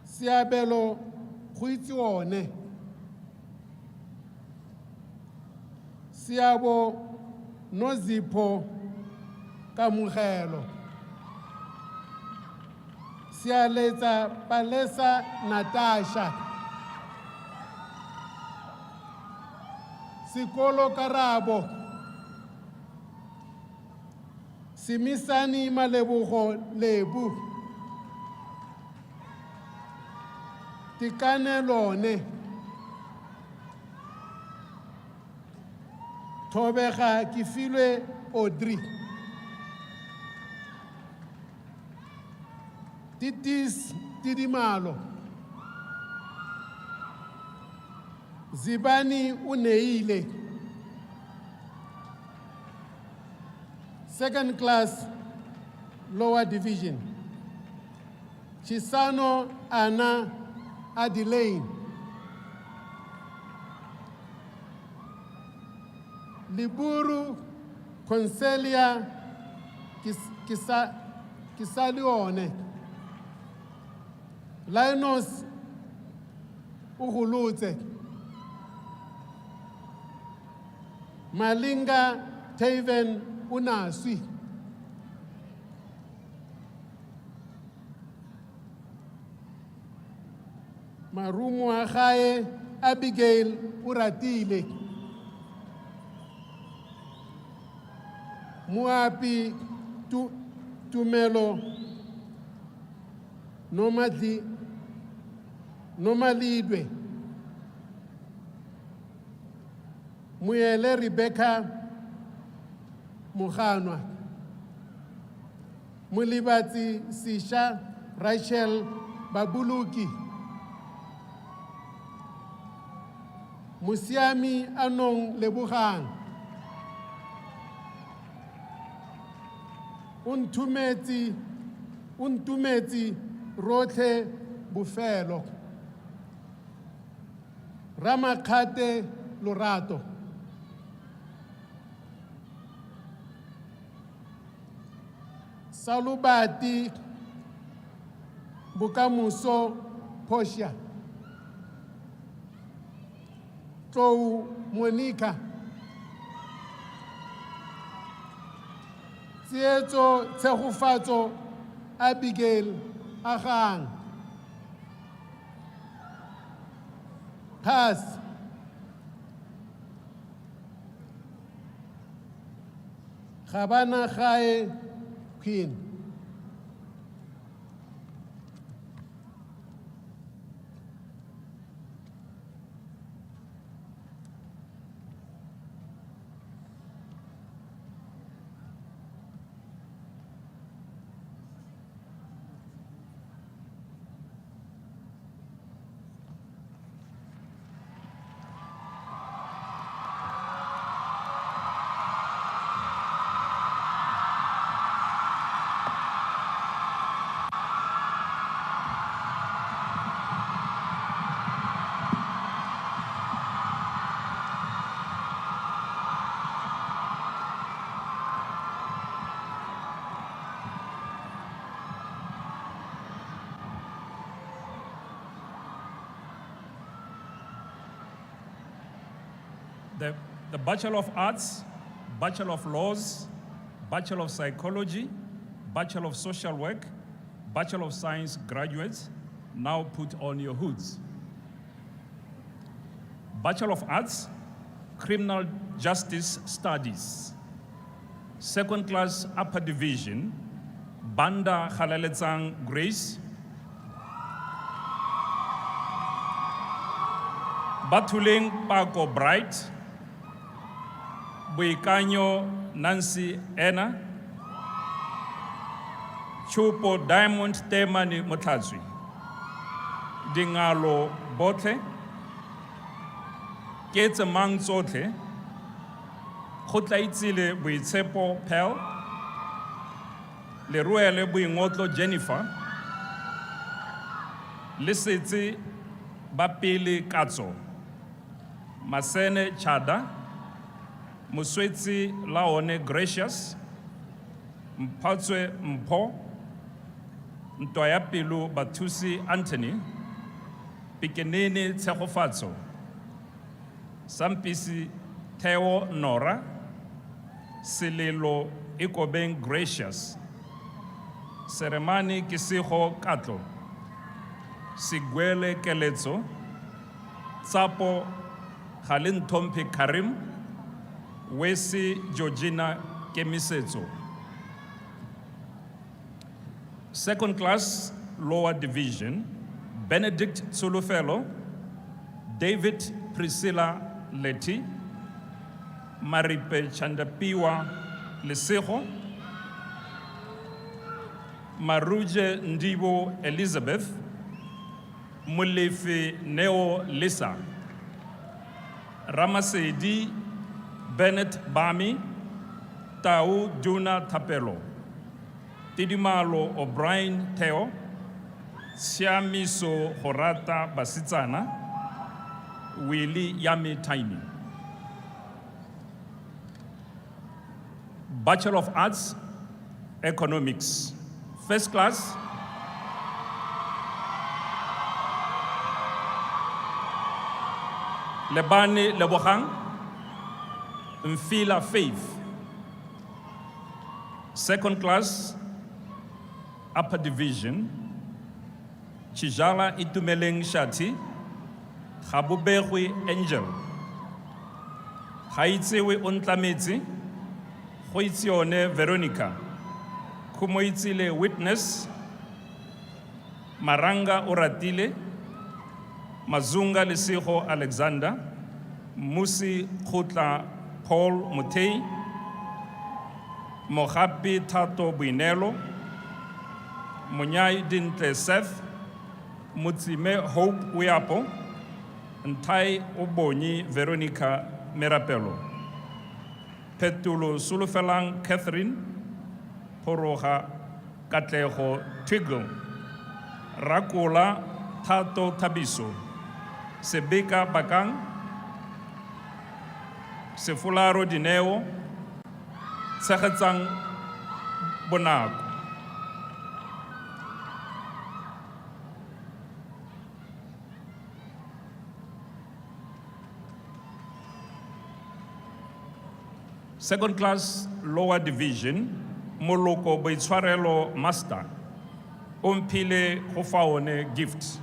Siabelo Huitione. Siabo Nozipo Kamugelo. Sialeta Palesa Natasha. Sikolo Karabo. Simisani Malebuho Lebu. Tikane Lone. Tobeja Kifilwe Audrey. Titis Tidimalo. Zibani Uneile. Second class, lower division. Chisano Anna Adelaine. Liburu Concelia Kisalione, Linus Uhulute, Malinga Taven Unaswi, Marumu Ahaye Abigail Uratile, Muapi Tumelo Nomalidwe, Muyele Rebecca Muhanwa, Mulibati Sisha Rachel Babuluki, Musiami Anong Lebuhan, Untumeti Rote Bufelo, Ramakate Lorato, Salubati Bukamuso Posha, Tou Monica, Tieto Tehufato Abigail Ahan, Pass, Habana Khae Queen. The Bachelor of Arts, Bachelor of Laws, Bachelor of Psychology, Bachelor of Social Work, Bachelor of Science graduates, now put on your hoods. Bachelor of Arts, Criminal Justice Studies. Second class upper division, Banda Halaletsang Grace. Batuling Paco Bright, Buikanyo Nancy Ena, Chupo Diamond Temani Motazwi, Dingalo Bote, Ketsamang Zote, Khotlaitsile Buitsepo Pel, Leruele Buingotlo Jennifer, Lisiti Bapili Katso, Masene Chada, Muswetsi Laone Gracious, Mpatswe Mpo, Ntoyapilu Batusi Anthony, Pikenini Tsehofatso, Sampisi Teo Nora, Sililo Ikobeng Gracious, Seremani Kisiho Kato, Sigwele Keletso, Tsapo Khalin Tompi Karim, Wesi Georgina Kemisetso. Second class lower division, Benedict Sulufelo, David Priscilla Leti, Maripe Chandapiwa Leseho, Maruje Ndibo Elizabeth, Mulefi Neo Lisa, Ramasedi Bennett Bami, Tau Duna Tapelo, Tidimalo O'Brien Theo, Siamiso Horata Basitsana, Willie Yami Taimi. Bachelor of Arts, Economics. First class, Lebani Lebohang, Mfila Faith. Second class, Upper Division, Chijala Itumeleng Shati, Habubehui Angel, Haitsewe Untlamezi, Hoitione Veronica, Kumoitile Witness, Maranga Oratile, Mazunga Lesiho Alexander, Musi Khutla Paul Mutei, Mohapi Tato Buinelo, Munyai Dintle Seth, Mutsime Hope Wiapo, and Tai Obonyi Veronica Merapelo. Petulo Sulufelang Catherine, Poroha Katleho Twiggle, Rakula Tato Tabiso, Sebeka Bakang, Sefularo Dineo, Sahatsang Bonag. Second class, lower division, Moloko Boitsuarelo Master, Ompile Hofaone Gift.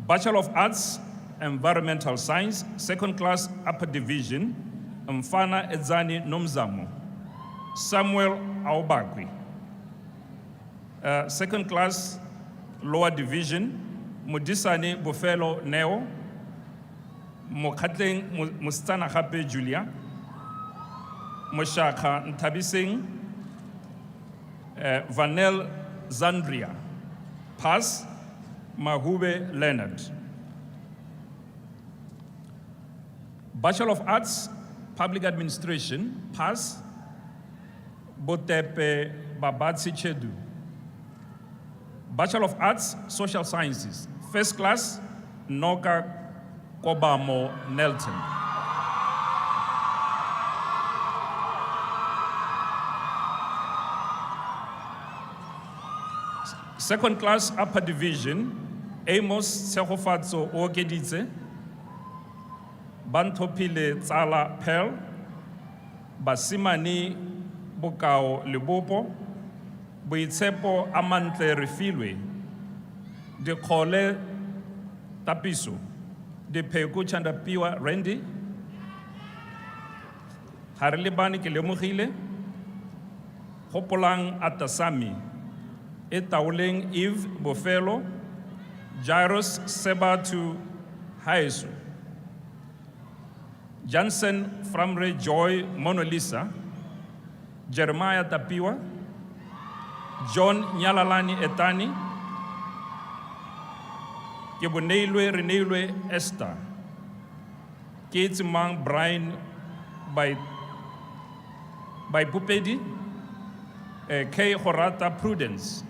Bachelor of Arts, Environmental Science, second class, upper division, Mfana Edzani Nomzamo, Samuel Aubagwi. Second class, lower division, Mudisani Bufelo Neo, Mokatleng Mustana Hape Julia, Moshaka Ntabising, Vanel Zandria, pass, Mahube Leonard. Bachelor of Arts, Public Administration, pass, Botepe Babatsi Chedu. Bachelor of Arts, Social Sciences, first class, Noka Kobamo Nelton. Second class, upper division, Amos Sehofatso Ogedize, Bantopile Tsala Pearl, Basimani Bukao Libopo, Buitsepo Amantle Refilwe, De Kole Tapiso, De Pegu Chandapiwa Rendi, Harlibani Kilemuhile, Hopolang Atasami, Etauleng Eve Bofelo, Jairus Sebatu Haesu, Jansen Framre Joy Monolisa, Jeremiah Tapiwa, John Nyalalani Etani, Kebuneilwe Reneilwe Esther, Keitsimang Brian by Pupedi, K. Horata Prudence,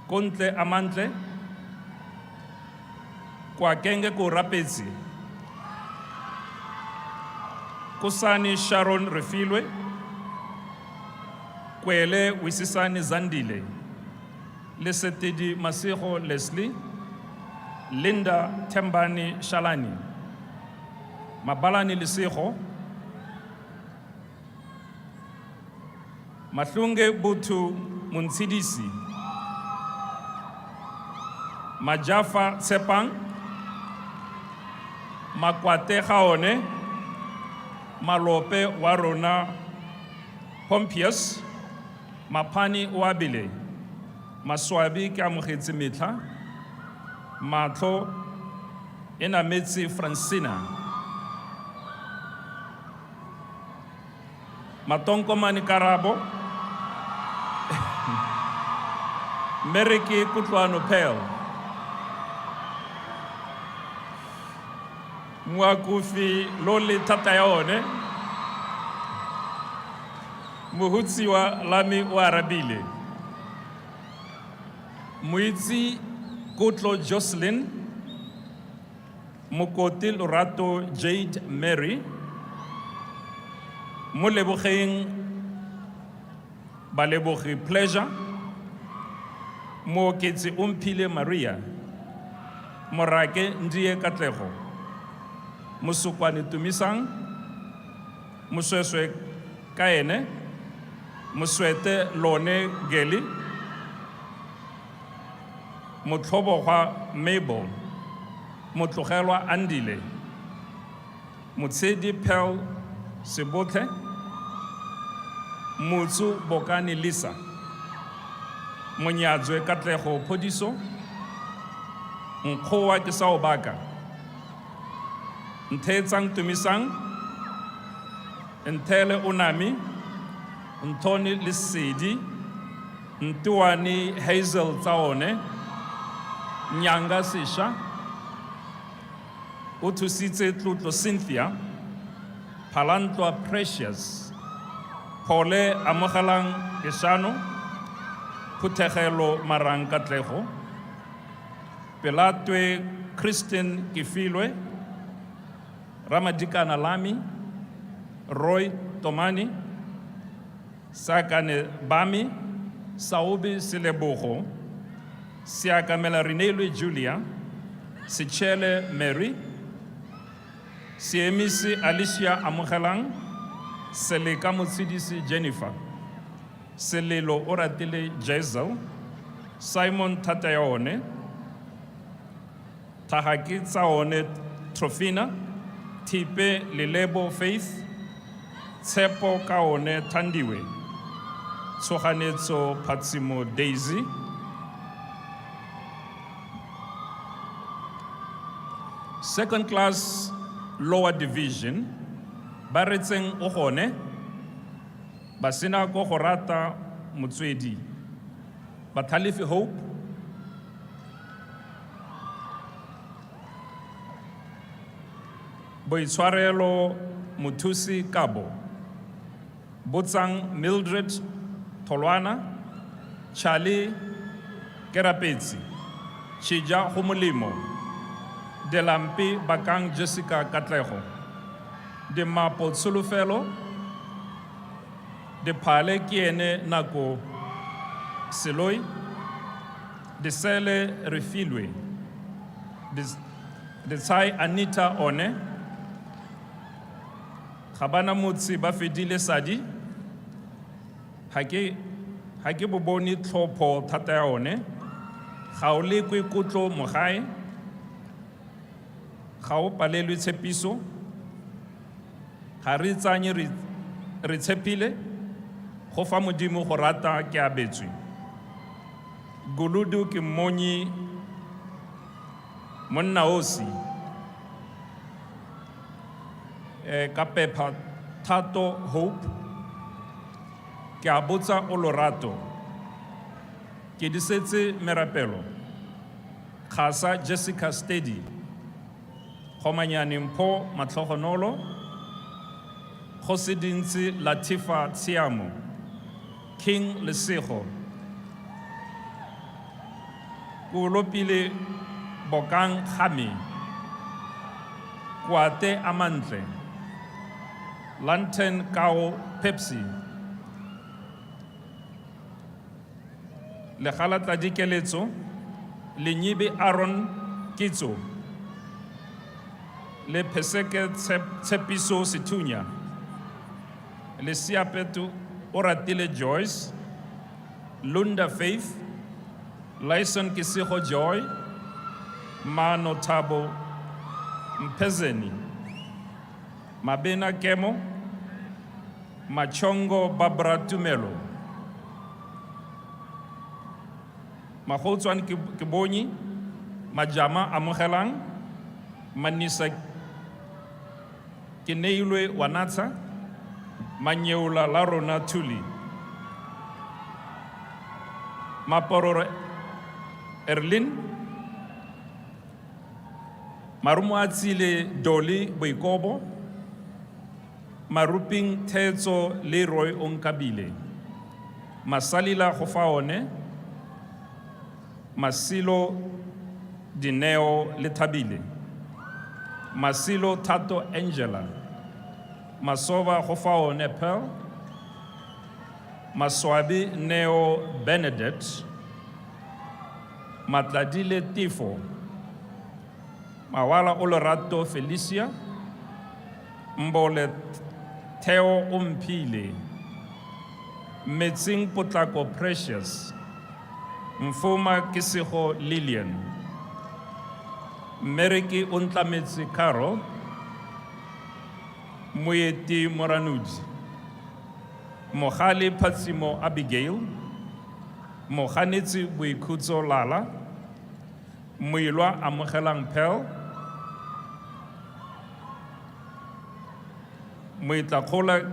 Kontle Amantle, Kwakenge Kurapezi, Kusani Sharon Refilwe, Kwele Wisisani Zandile, Lesetedi Masiho Leslie, Linda Tembani Shalani, Mabalani Liseho, Matlunge Butu Munsidisi, Majafa Tsepang, Makwate Haone, Malope Warona Pompius, Mapani Wabile, Maswabi Kamuhitzimitla, Mato Enametsi Francina, Matonko Manikarabo, Meriki Kutwano Pel, Mwakufi Loli Tatayaone, Muhutsiwa Lami Warabile, Muitsi Kutlo Jocelyn, Mukotil Rato Jade Mary, mo lebogeng balebogi Pleasure, mooketsi Umphile Maria, Morake Ndiye Katlego, Mosukwane Tumisang, Mosweswe Kaene, Moswete Lone Geli, Motlhobogwa Mabel, Motlogelwa Andile, Motshedi Pearl Sebotle, Mutsu Bokani Lisa, Monyadzwe Katlego Podiso, Nkgowa Kisaobaka, Ntetsang Tumisang, Ntele Unami, Ntoni Lisedi, Ntuani Hazel Taone, Nyanga Sisha, Utusitse Tlutlo Cynthia, Palantwa Precious, Pole Amogalang Ishano, Putegelo Marang Katlego, Pelatwe Christian Kifilwe, Ramadika Nalami, Roy Tomani, Sakane Bami, Saubi Silebogo, Siakamela Rinelwe Julia, Sichele Mary, Siemisi Alicia Amogelang, Seleka Motsidisi Jennifer, Selelo Oratile Jezel, Simon Tatayaone, Tahaki Tsaone Trofina, Tipe Lilebo Faith, Tsepo Kaone Tandiwe, Tsohanetso Patsimo Daisy, second class lower division, Baretseng Ohone, Basina Kohorata Mutswedi, Batalifi Hope, Boitswarelo Mutusi Kabo, Botsang Mildred Tolwana, Charlie Kerapetsi, Chija Humulimo, Delampi Bakang Jessica Katlego, De Mapo Tsulufelo, De Pale Kiene Nako Seloi, De Sele Refilwe, De Tsai Anita One, Khabana Mutsi Bafedile Sadi, Hake Boboni Tlopo Tataone, Haole Kutlo Mohai, Hao Palelu Tsepiso, Haritsani Ritepile, Hofamudimu Horata Kiabetri, Guludu Kimoni Monaosi, Kapepa Tato Hope, Kiabutsa Olorato, Kidisetse Merapelo, Khasa Jessica Steady, Homanyani Mpo Matlohonolo, Hosidinsi Latifa Tiamo, King Leseho, Ulopile Bokang Hami, Kwate Amantle, Lantern Kao Pepsi, Le Khalata Dikeletso, Linyibi Aaron Kitso, Le Peseke Tsepiso Situnya, Le Siapetu Oratile Joyce, Lunda Faith, Lyson Kisiho Joy, Mano Tabo Mpezeni, Mabena Kemo, Machongo Babra Tumelo, Mahotswan Kiboni, Majama Amohelang, Manisa Kineilwe Wanatsa, Manyeula Larona Tuli, Maporo Erlin, Marumuatsile Doli Boikobo, Maruping Tetso Leroy Onkabile, Masalila Hofaone, Masilo Dineo Letabile, Masilo Tato Angela, Masova Hofao Nepel, Maswabi Neo Benedict, Matladile Tifo, Mawala Olorato Felicia, Mbole Theo Umpile, Metsing Potlako Precious, Mfuma Kisiho Lillian, Meriki Untlametsi Carol, Muyeti Moranuji, Mohali Patsimo Abigail, Mohanitsi Buikutso Lala, Muilwa Amohelang Pel, Muitakola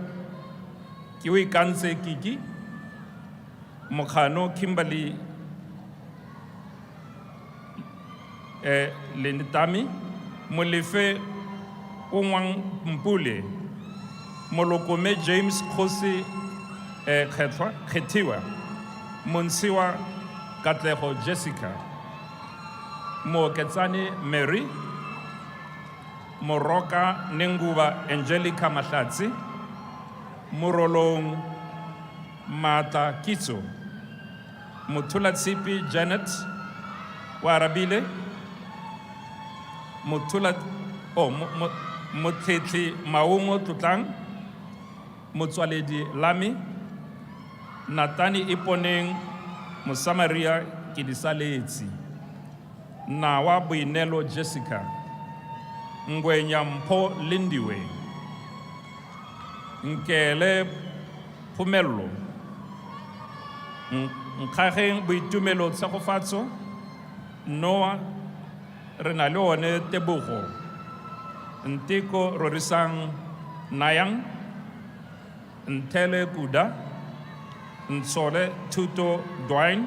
Kiwi Kanse Kiki, Mokhano Kimberly Lenitami, Molefe Ongwang Mpule, Molokome James Kosi Khetiwa, Monsiwa Katleho Jessica, Moketsani Mary, Moroka Nenguba Angelica Mahlatsi, Murolong Mata Kitso, Mutula Tsipi Janet Warabile, Mutula Mutletli Maungo Tutang, Mutswaledi Lami, Natani Iponeng Musamaria Kidisaletsi, Nawa Buinelo Jessica, Ngwenya Mpo Lindiwe, Nkele Pumelo, Nkaheng Buitumelo Tsakofatso, Noah Renalone Tebuho, Ntiko Rorisang Nayang, Ntele Kuda, Nsole Tuto Dwayne,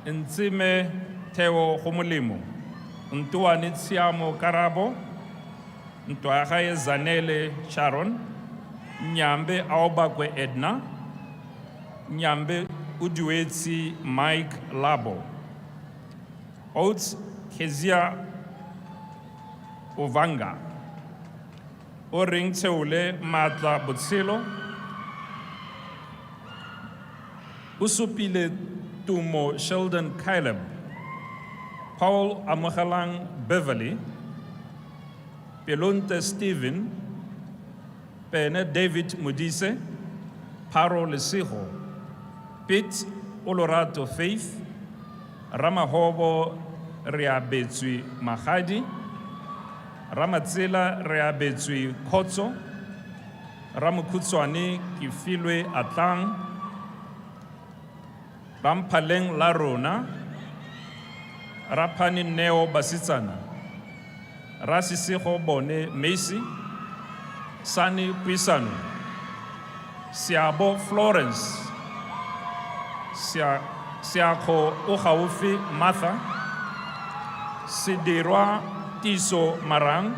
Ntsime Teo Homolimo, Ntuani Tsiamo Karabo, Ntuahaye Zanele Sharon, Nyambe Aobakwe Edna, Nyambe Uduetsi Mike Labo, Oats Kezia Ovanga, Oring Teule Matla Butsilo, Usupile Tumo Sheldon Caleb, Paul Amohalang Beverly, Pelonte Stephen, Pene David Mudise, Paro Lesiho, Pete Olorato Faith, Ramahobo Reabetsui Mahadi, Ramatsela Reabetsui Kotso, Ramukutswani Kifilwe Atlang, Rampaleng Larona, Rapani Neo Basitsana, Rasisiho Bone Macy, Sani Pisano, Siabo Florence, Siako Ohaufi Martha, Sidirwa Tiso Marang,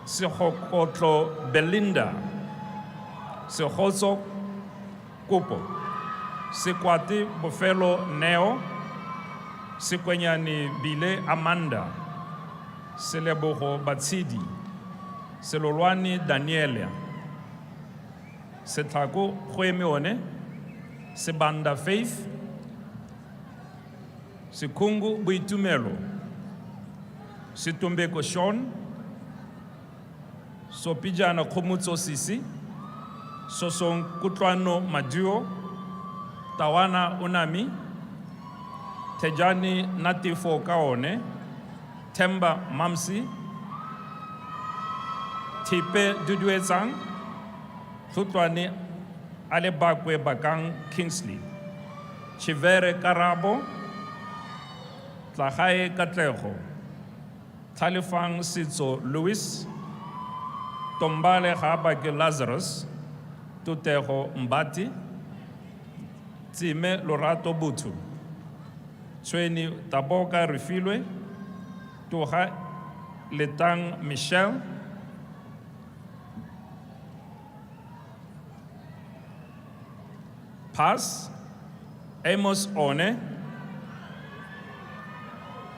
Sihokotlo Belinda, Sihoso Kupo, Sikwati Bofelo Neo, Sikwenyani Bile Amanda, Seleboho Batsidi, Selolwani Danielia, Setako Huemeone, Sebanda Faith, Sikungu Buitumelo, Situmbeko Sean, Sopijana Komutso Sisi, Sosong Kutlwano Maduo, Tawana Unami, Tejani Natifo Kaone, Temba Mamsi, Tipe Duduezang, Tutwani Alebakwe Bakang Kingsley, Chivere Karabo, Tlahaye Katleho, Talifang Sitso Louis, Tombale Habake Lazarus, Tuteho Mbati, Time Lorato Butu, Tweni Taboka Refilwe, Tuha Letang Michel, Pass, Amos One,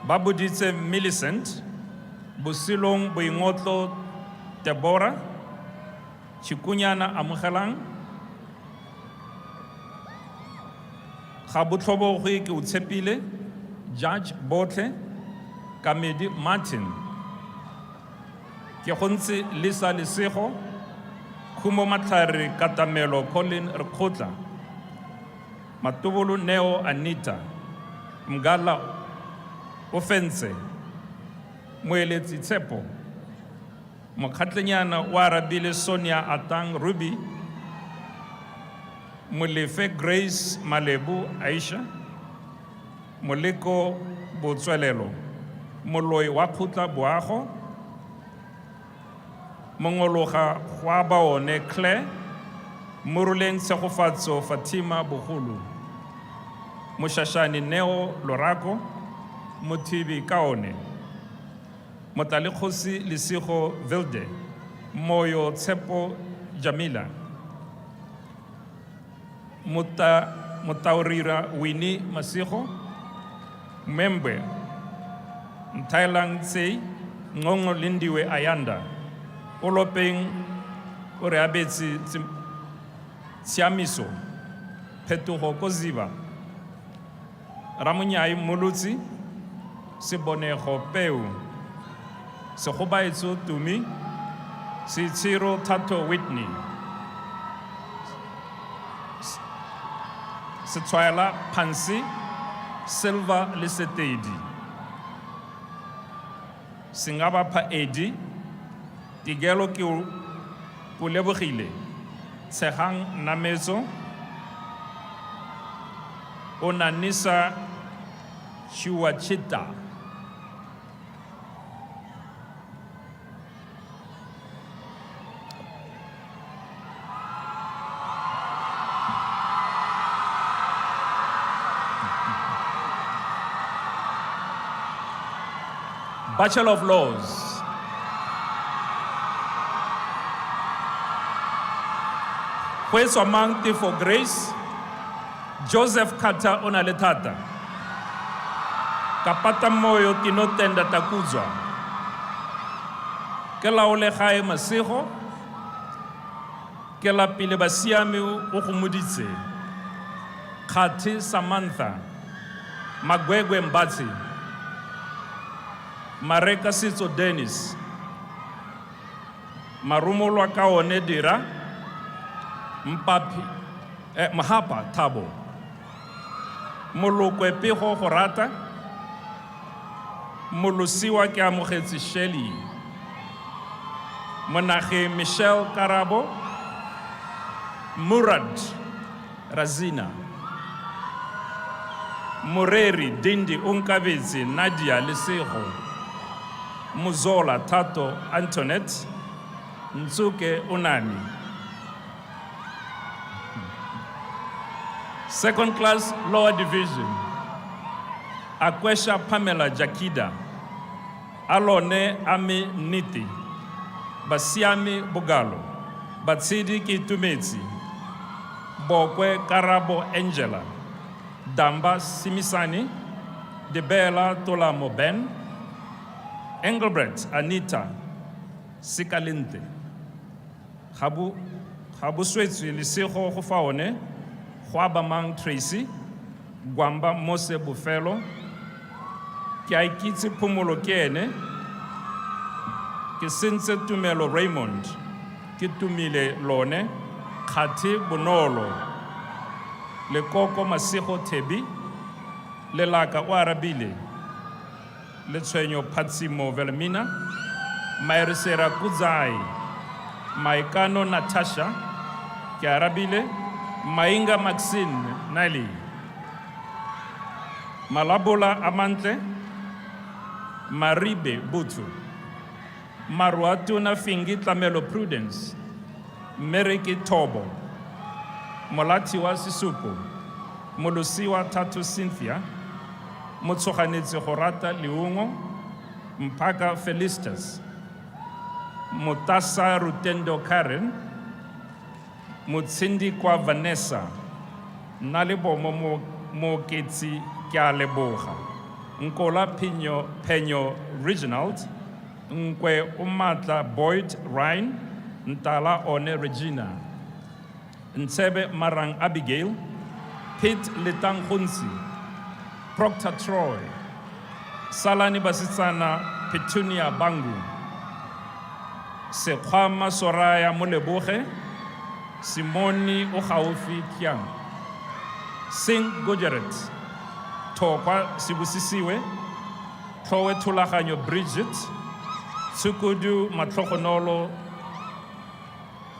Babuditse Millicent, Busilong Buingotlo Deborah, Chikunyana amogelang. Ga botlhobogi ke o tshepile, Judge Botle, Kamedi Martin, ke go ntse Lisa Lesego, Khumo Matlhare Katamelo Colin Rekgotla, Matubulu Neo Anita, Mgala Ofense, Moeletsi Tshepo, Mokgatlenyana wa Arabile Sonia Atang Ruby, Molefe Grace Malebu Aisha, Moleko Botswelelo, Moloi wa Khutla Boago, Mongologa Hwabaone Claire, Muruleng Segofatso Fatima Bogulu, Moshashani Neo Lorako, Motibi Kaone, Motalekhosi Lisigo Vilde, Moyo Tshepo Jamila, Mutaurira Winnie Masigo, Membe, Thailand Tsei, Ngongo Lindiwe Ayanda, Olopeng Oreabetsi Siamiso, Petuho Koziba, Ramunyai Mulutsi, Siboneho Peu, Sehobaitsu Tumi, Sitsiro Tato Whitney, Setswaela Pansi, Silva Lisetedi, Singaba Pa Edi, Tigelo Kulebogile, Tsehang Namezo, Onanisa Chuachita, Bachelor of Laws, Hueswamangti for Grace, Joseph Kata Onaletata, Kapata Moyo Tinotenda Takuzwa, Kela Olehai Masiho, Kela Pilebasiami Ukumuditse, Kati Samantha, Magwegwe Mbati, Mareka Sitso Dennis, Marumolwa Kaone Dira, Mahapa Tabo, Molokwe Piho Horata, Molusiwa Kiamukhetsi Shelley, Monache Michelle Karabo, Murad Razina, Mureri Dindi Unkavitsi Nadia Lesego, Muzola Tato Antoinette, Nsuke Unani. Second class lower division, Akwesha Pamela Jakida, Alone Ami Niti, Basiami Bugalo, Batsidi Kitumetsi, Bokwe Karabo Angela, Damba Simisani, Debela Tolamo Ben, Engelbert Anita, Sikalinte, Habu Swetsi Lisego Hofaone, Huabamang Tracy, Gwamba Mose Bufelo, Kiaikitsi Pumulo Kene, Kisinse Tumelo Raymond, Kitumile Lone, Khati Bonolo, Le Koko Masiho Tebi, Le Laka Warabile, Le Tsuenyo Patsimo Velmina, Mairisera Kuzai, Maikano Natasha, Kiarabile, Mainga Maxine Nali, Malabola Amante, Maribe Butu, Maruatuna Fingi Tlamelo Prudence, Meriki Tobo, Molatiwa Sisupo, Molusiwa Tatu Cynthia, Mutsohanitsi Horata Liungo, Mpaka Felistas, Mutasa Rutendo Karen, Mutsindi Kwa Vanessa, Nalibo Moketsi Kyaleboha, Nkola Peño Reginald, Nkwe Umatla Boyd Ryan, Ntala One Regina, Ntebe Marang Abigail, Pete Letang Hunsi, Proctor Troy, Salani Basitsana Petunia Bangu, Sekwama Soraya Muleboge, Simoni Ohaufi Kiang, Sing Gojeret, Tokwa Sibusisiwe, Towe Tulahanyo Bridget, Sukudu Matlokonolo,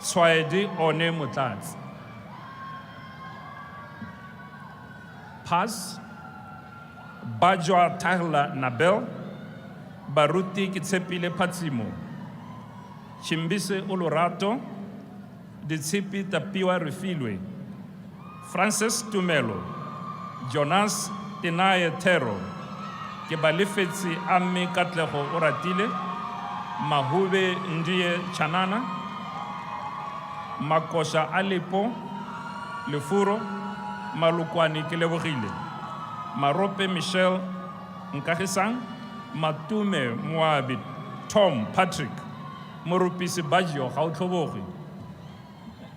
Swaedi One Mutats. Pass, Bajwa Tahla Nabel, Baruti Kitsepile Patsimo, Chimbise Olorato, Ditsipi Tapiwa Refilwe, Francis Tumelo, Jonas Tenaye Tero, Kebalifetsi Ami Katleho Oratile, Mahube Ndiye Chanana, Makosha Alipo, Lefuro, Malukwani Kelewogile, Marope Michel Nkahisang, Matume Moabit, Tom Patrick, Morupisi Bajio Hautobori,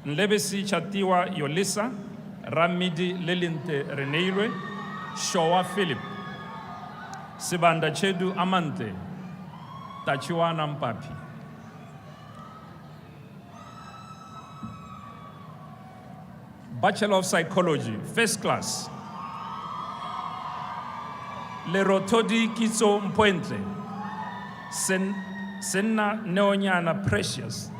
Nlebesi Chatiwa Yolisa, Ramidi Lelinte Reneilwe, Showa Philip, Sibanda Chedu Amante, Tachiwana Mpapi. Bachelor of Psychology, first class. Lerotodi Kitso Mpuentle, Senna Neonyana Precious.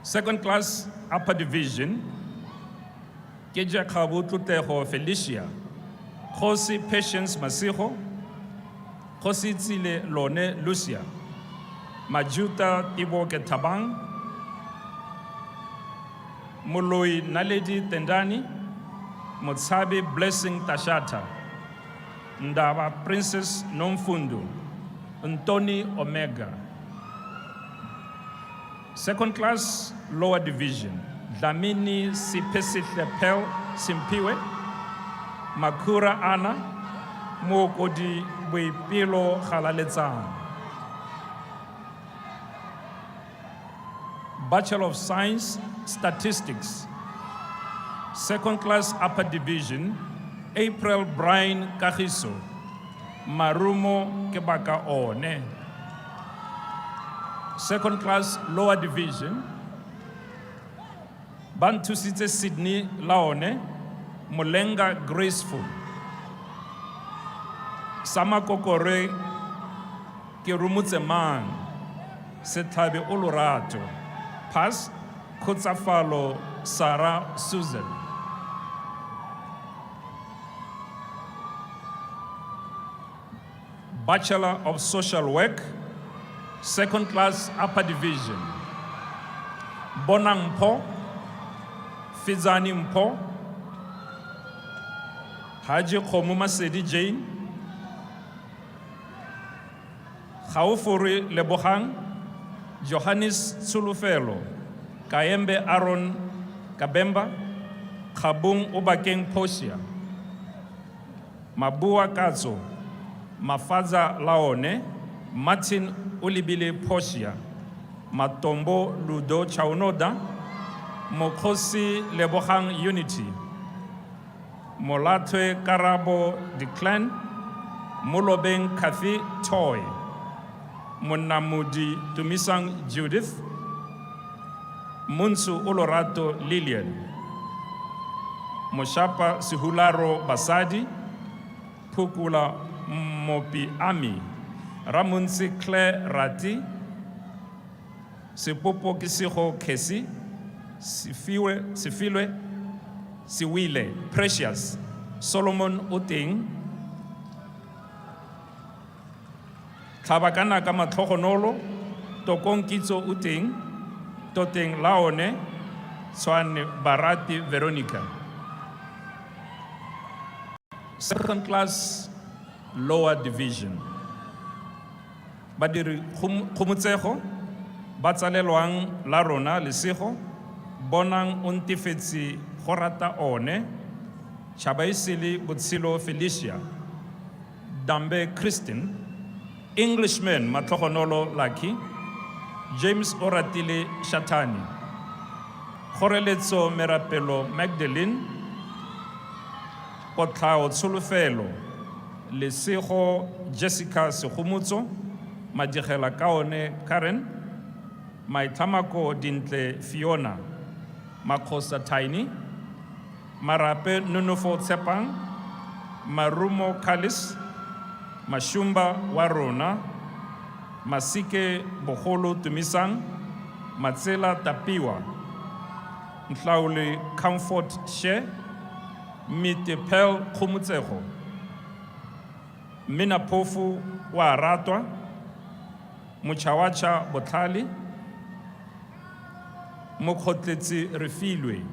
Second class, upper division, Keja Kabutu Teho Felicia, Josi Patience Masiho, Josi Tsile Lone Lucia, Majuta Tiboke Tabang, Muloi Naledi Tendani, Motsabi Blessing Tashata, Ndaba Princess Nomfundu, Ntoni Omega. Second class, lower division, Dlamini Sipesitlepel Simpiwe, Makura Ana, Mokodi Buipilo Halaletsan. Bachelor of Science, Statistics. Second class upper division, April Brian Kahiso, Marumo Kebaka One. Second class lower division, Bantu Site Sydney Laone, Molenga Graceful, Samakokore Kirumutseman, Setabe Olorato, Pass Kutsafalo Sarah Susan. Bachelor of Social Work, second class upper division, Bonang Mpo, Fizani Mpo, Haji Khomuma Sedi Jane, Khaufuri Lebohang, Johannes Sulufelo, Kayembe Aaron Kabemba, Khabung Ubakeng Posia, Mabua Katso, Mafaza Laone, Martin Ulibile Posia, Matombo Ludo Chaunoda, Mokosi Lebohang Unity, Molatwe Karabo Declan, Mulobeng Kathy Toy, Munamudi Tumisang Judith, Munsu Olorato Lilian, Moshapa Sihularo Basadi, Pukula Mopi Ami, Ramunsi Claire Rati, Sipopo Kisiho Kesi, Sifilwe, Siwile, Precious, Solomon Uting, Tabakana Kama Tokonolo, Tokon Kitso Uting, Toteng Laone, Swan Barati Veronica. Second class lower division. Badiri Kumutseho, Batsalelwang Larona Lisiho, Bonang Untifetsi Horata One, Chabaisili Butsilo Felicia, Dambe Christine, Englishman Matlogonolo Lucky, James Oratile Shatani, Khoreletso Merapelo Magdalene, Potlao Tsulufelo, Lesego Jessica Segumutso, Madikela Kaone Karen, Maitamako Dintle Fiona, Makosa Tiny, Marape Nunufo Tsepang, Marumo Kalis, Mashumba Warona, Masike Boholo Tumisang, Matsela Tapiwa, Nhlauli Comfort She, Mitepel Khumutseho, Minapofu Waratwa, Muchawacha Botlali, Mokhotletse Refilwe,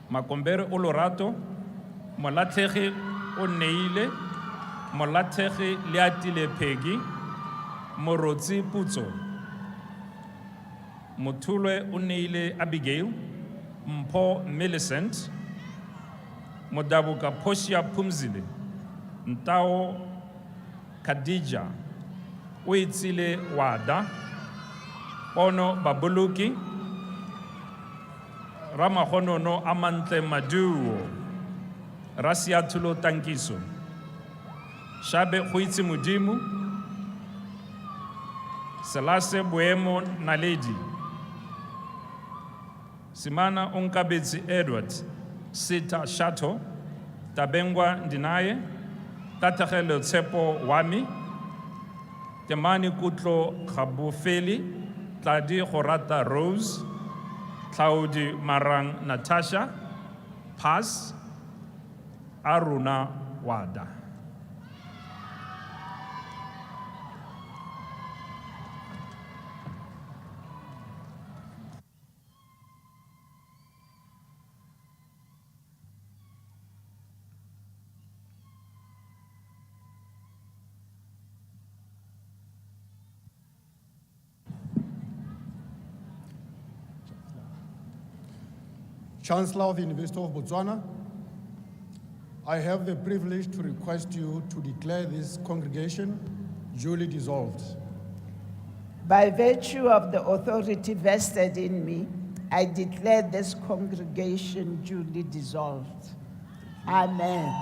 Makombere Olorato, Molatlege Oneile, Molatlege Liatile Pegi, Morotsi Putso, Motulwe Oneile Abigail, Mpo Millicent, Modabuka Poshia Pumzile, Ntao Khadija, Uitsile Wada, Ono Babuluki, Ramahono no Amante Maduo, Rasiatulo Tankiso, Shabe Huitsi Mudimu, Selase Buemo Naledi, Simana Unkabetsi Edward, Sita Shato, Tabengwa Ndinaye, Tatahele Tsepo Wami, Temani Kutlo Khabufeli, Tladi Horata Rose, Claudi Marang Natasha, Paz, Aruna Wada. Chancellor of the University of Botswana, I have the privilege to request you to declare this congregation duly dissolved. By virtue of the authority vested in me, I declare this congregation duly dissolved. Amen.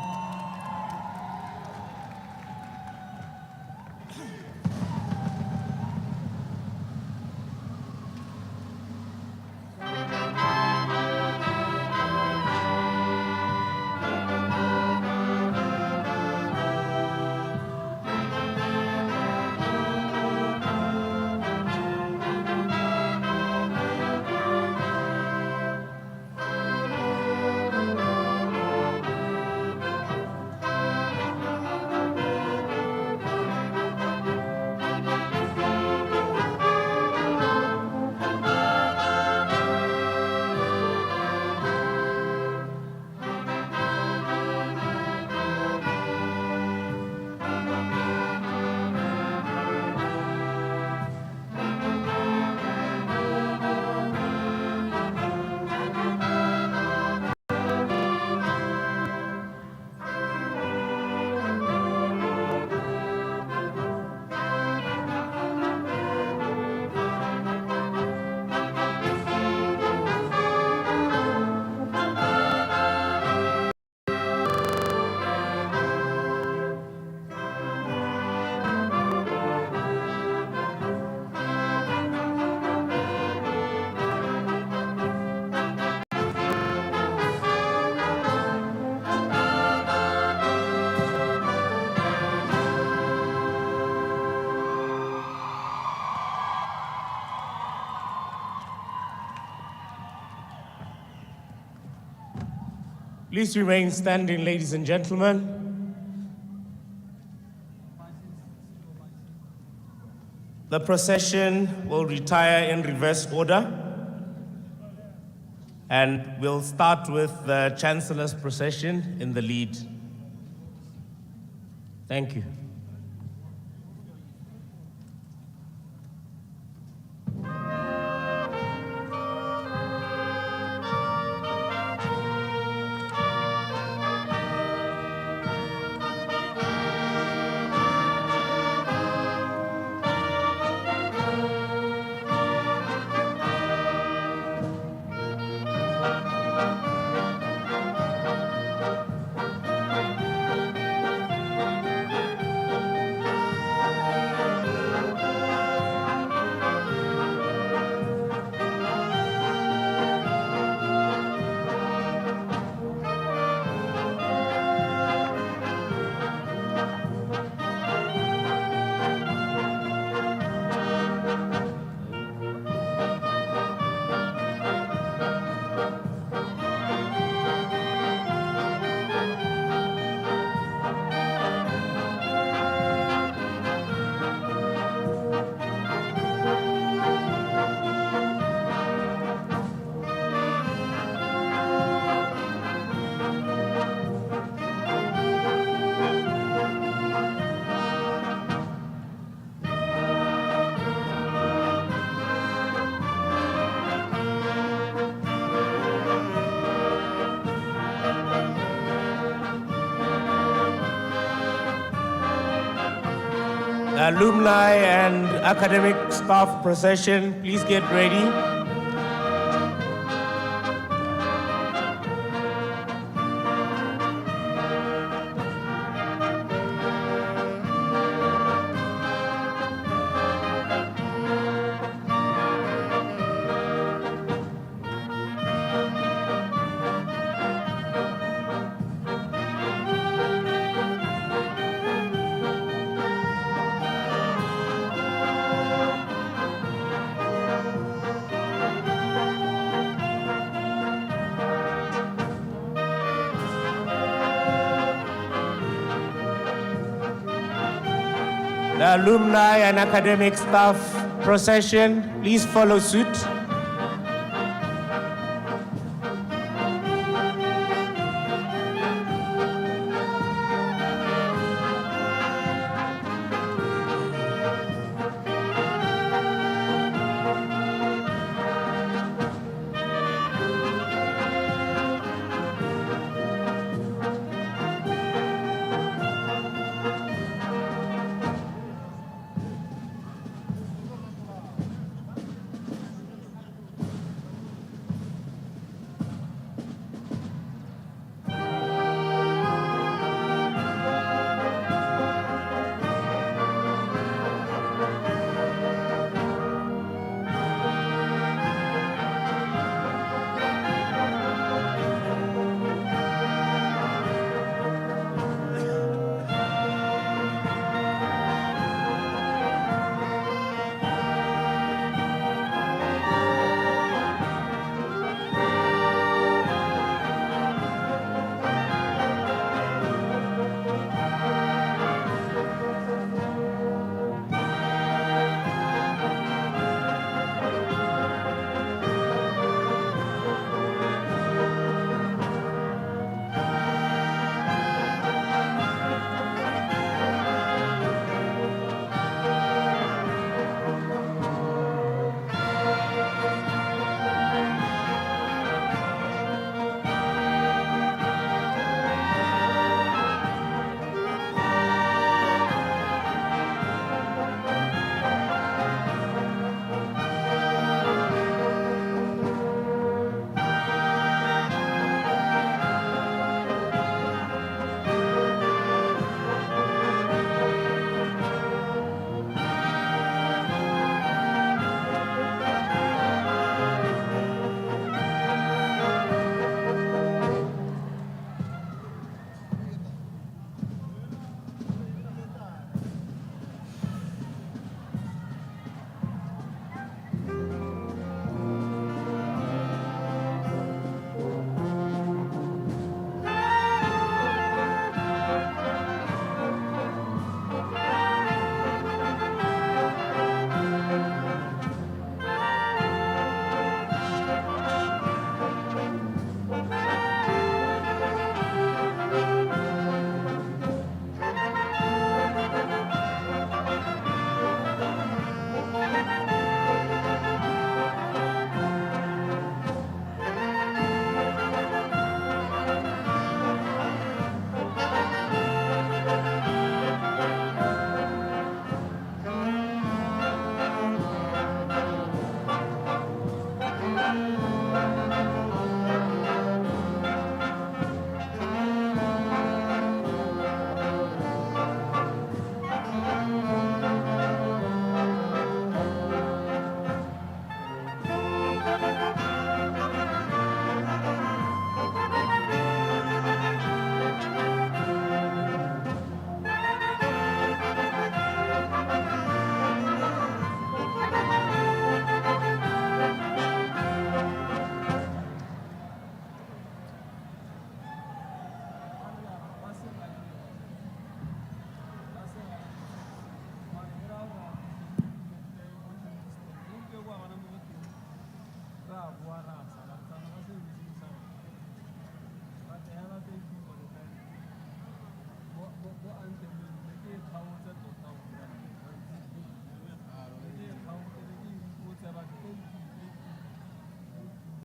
Please remain standing, ladies and gentlemen. The procession will retire in reverse order, and we'll start with the Chancellor's procession in the lead. Thank you. The alumni and academic staff procession, please get ready. The alumni and academic staff procession, please follow suit. Voilà.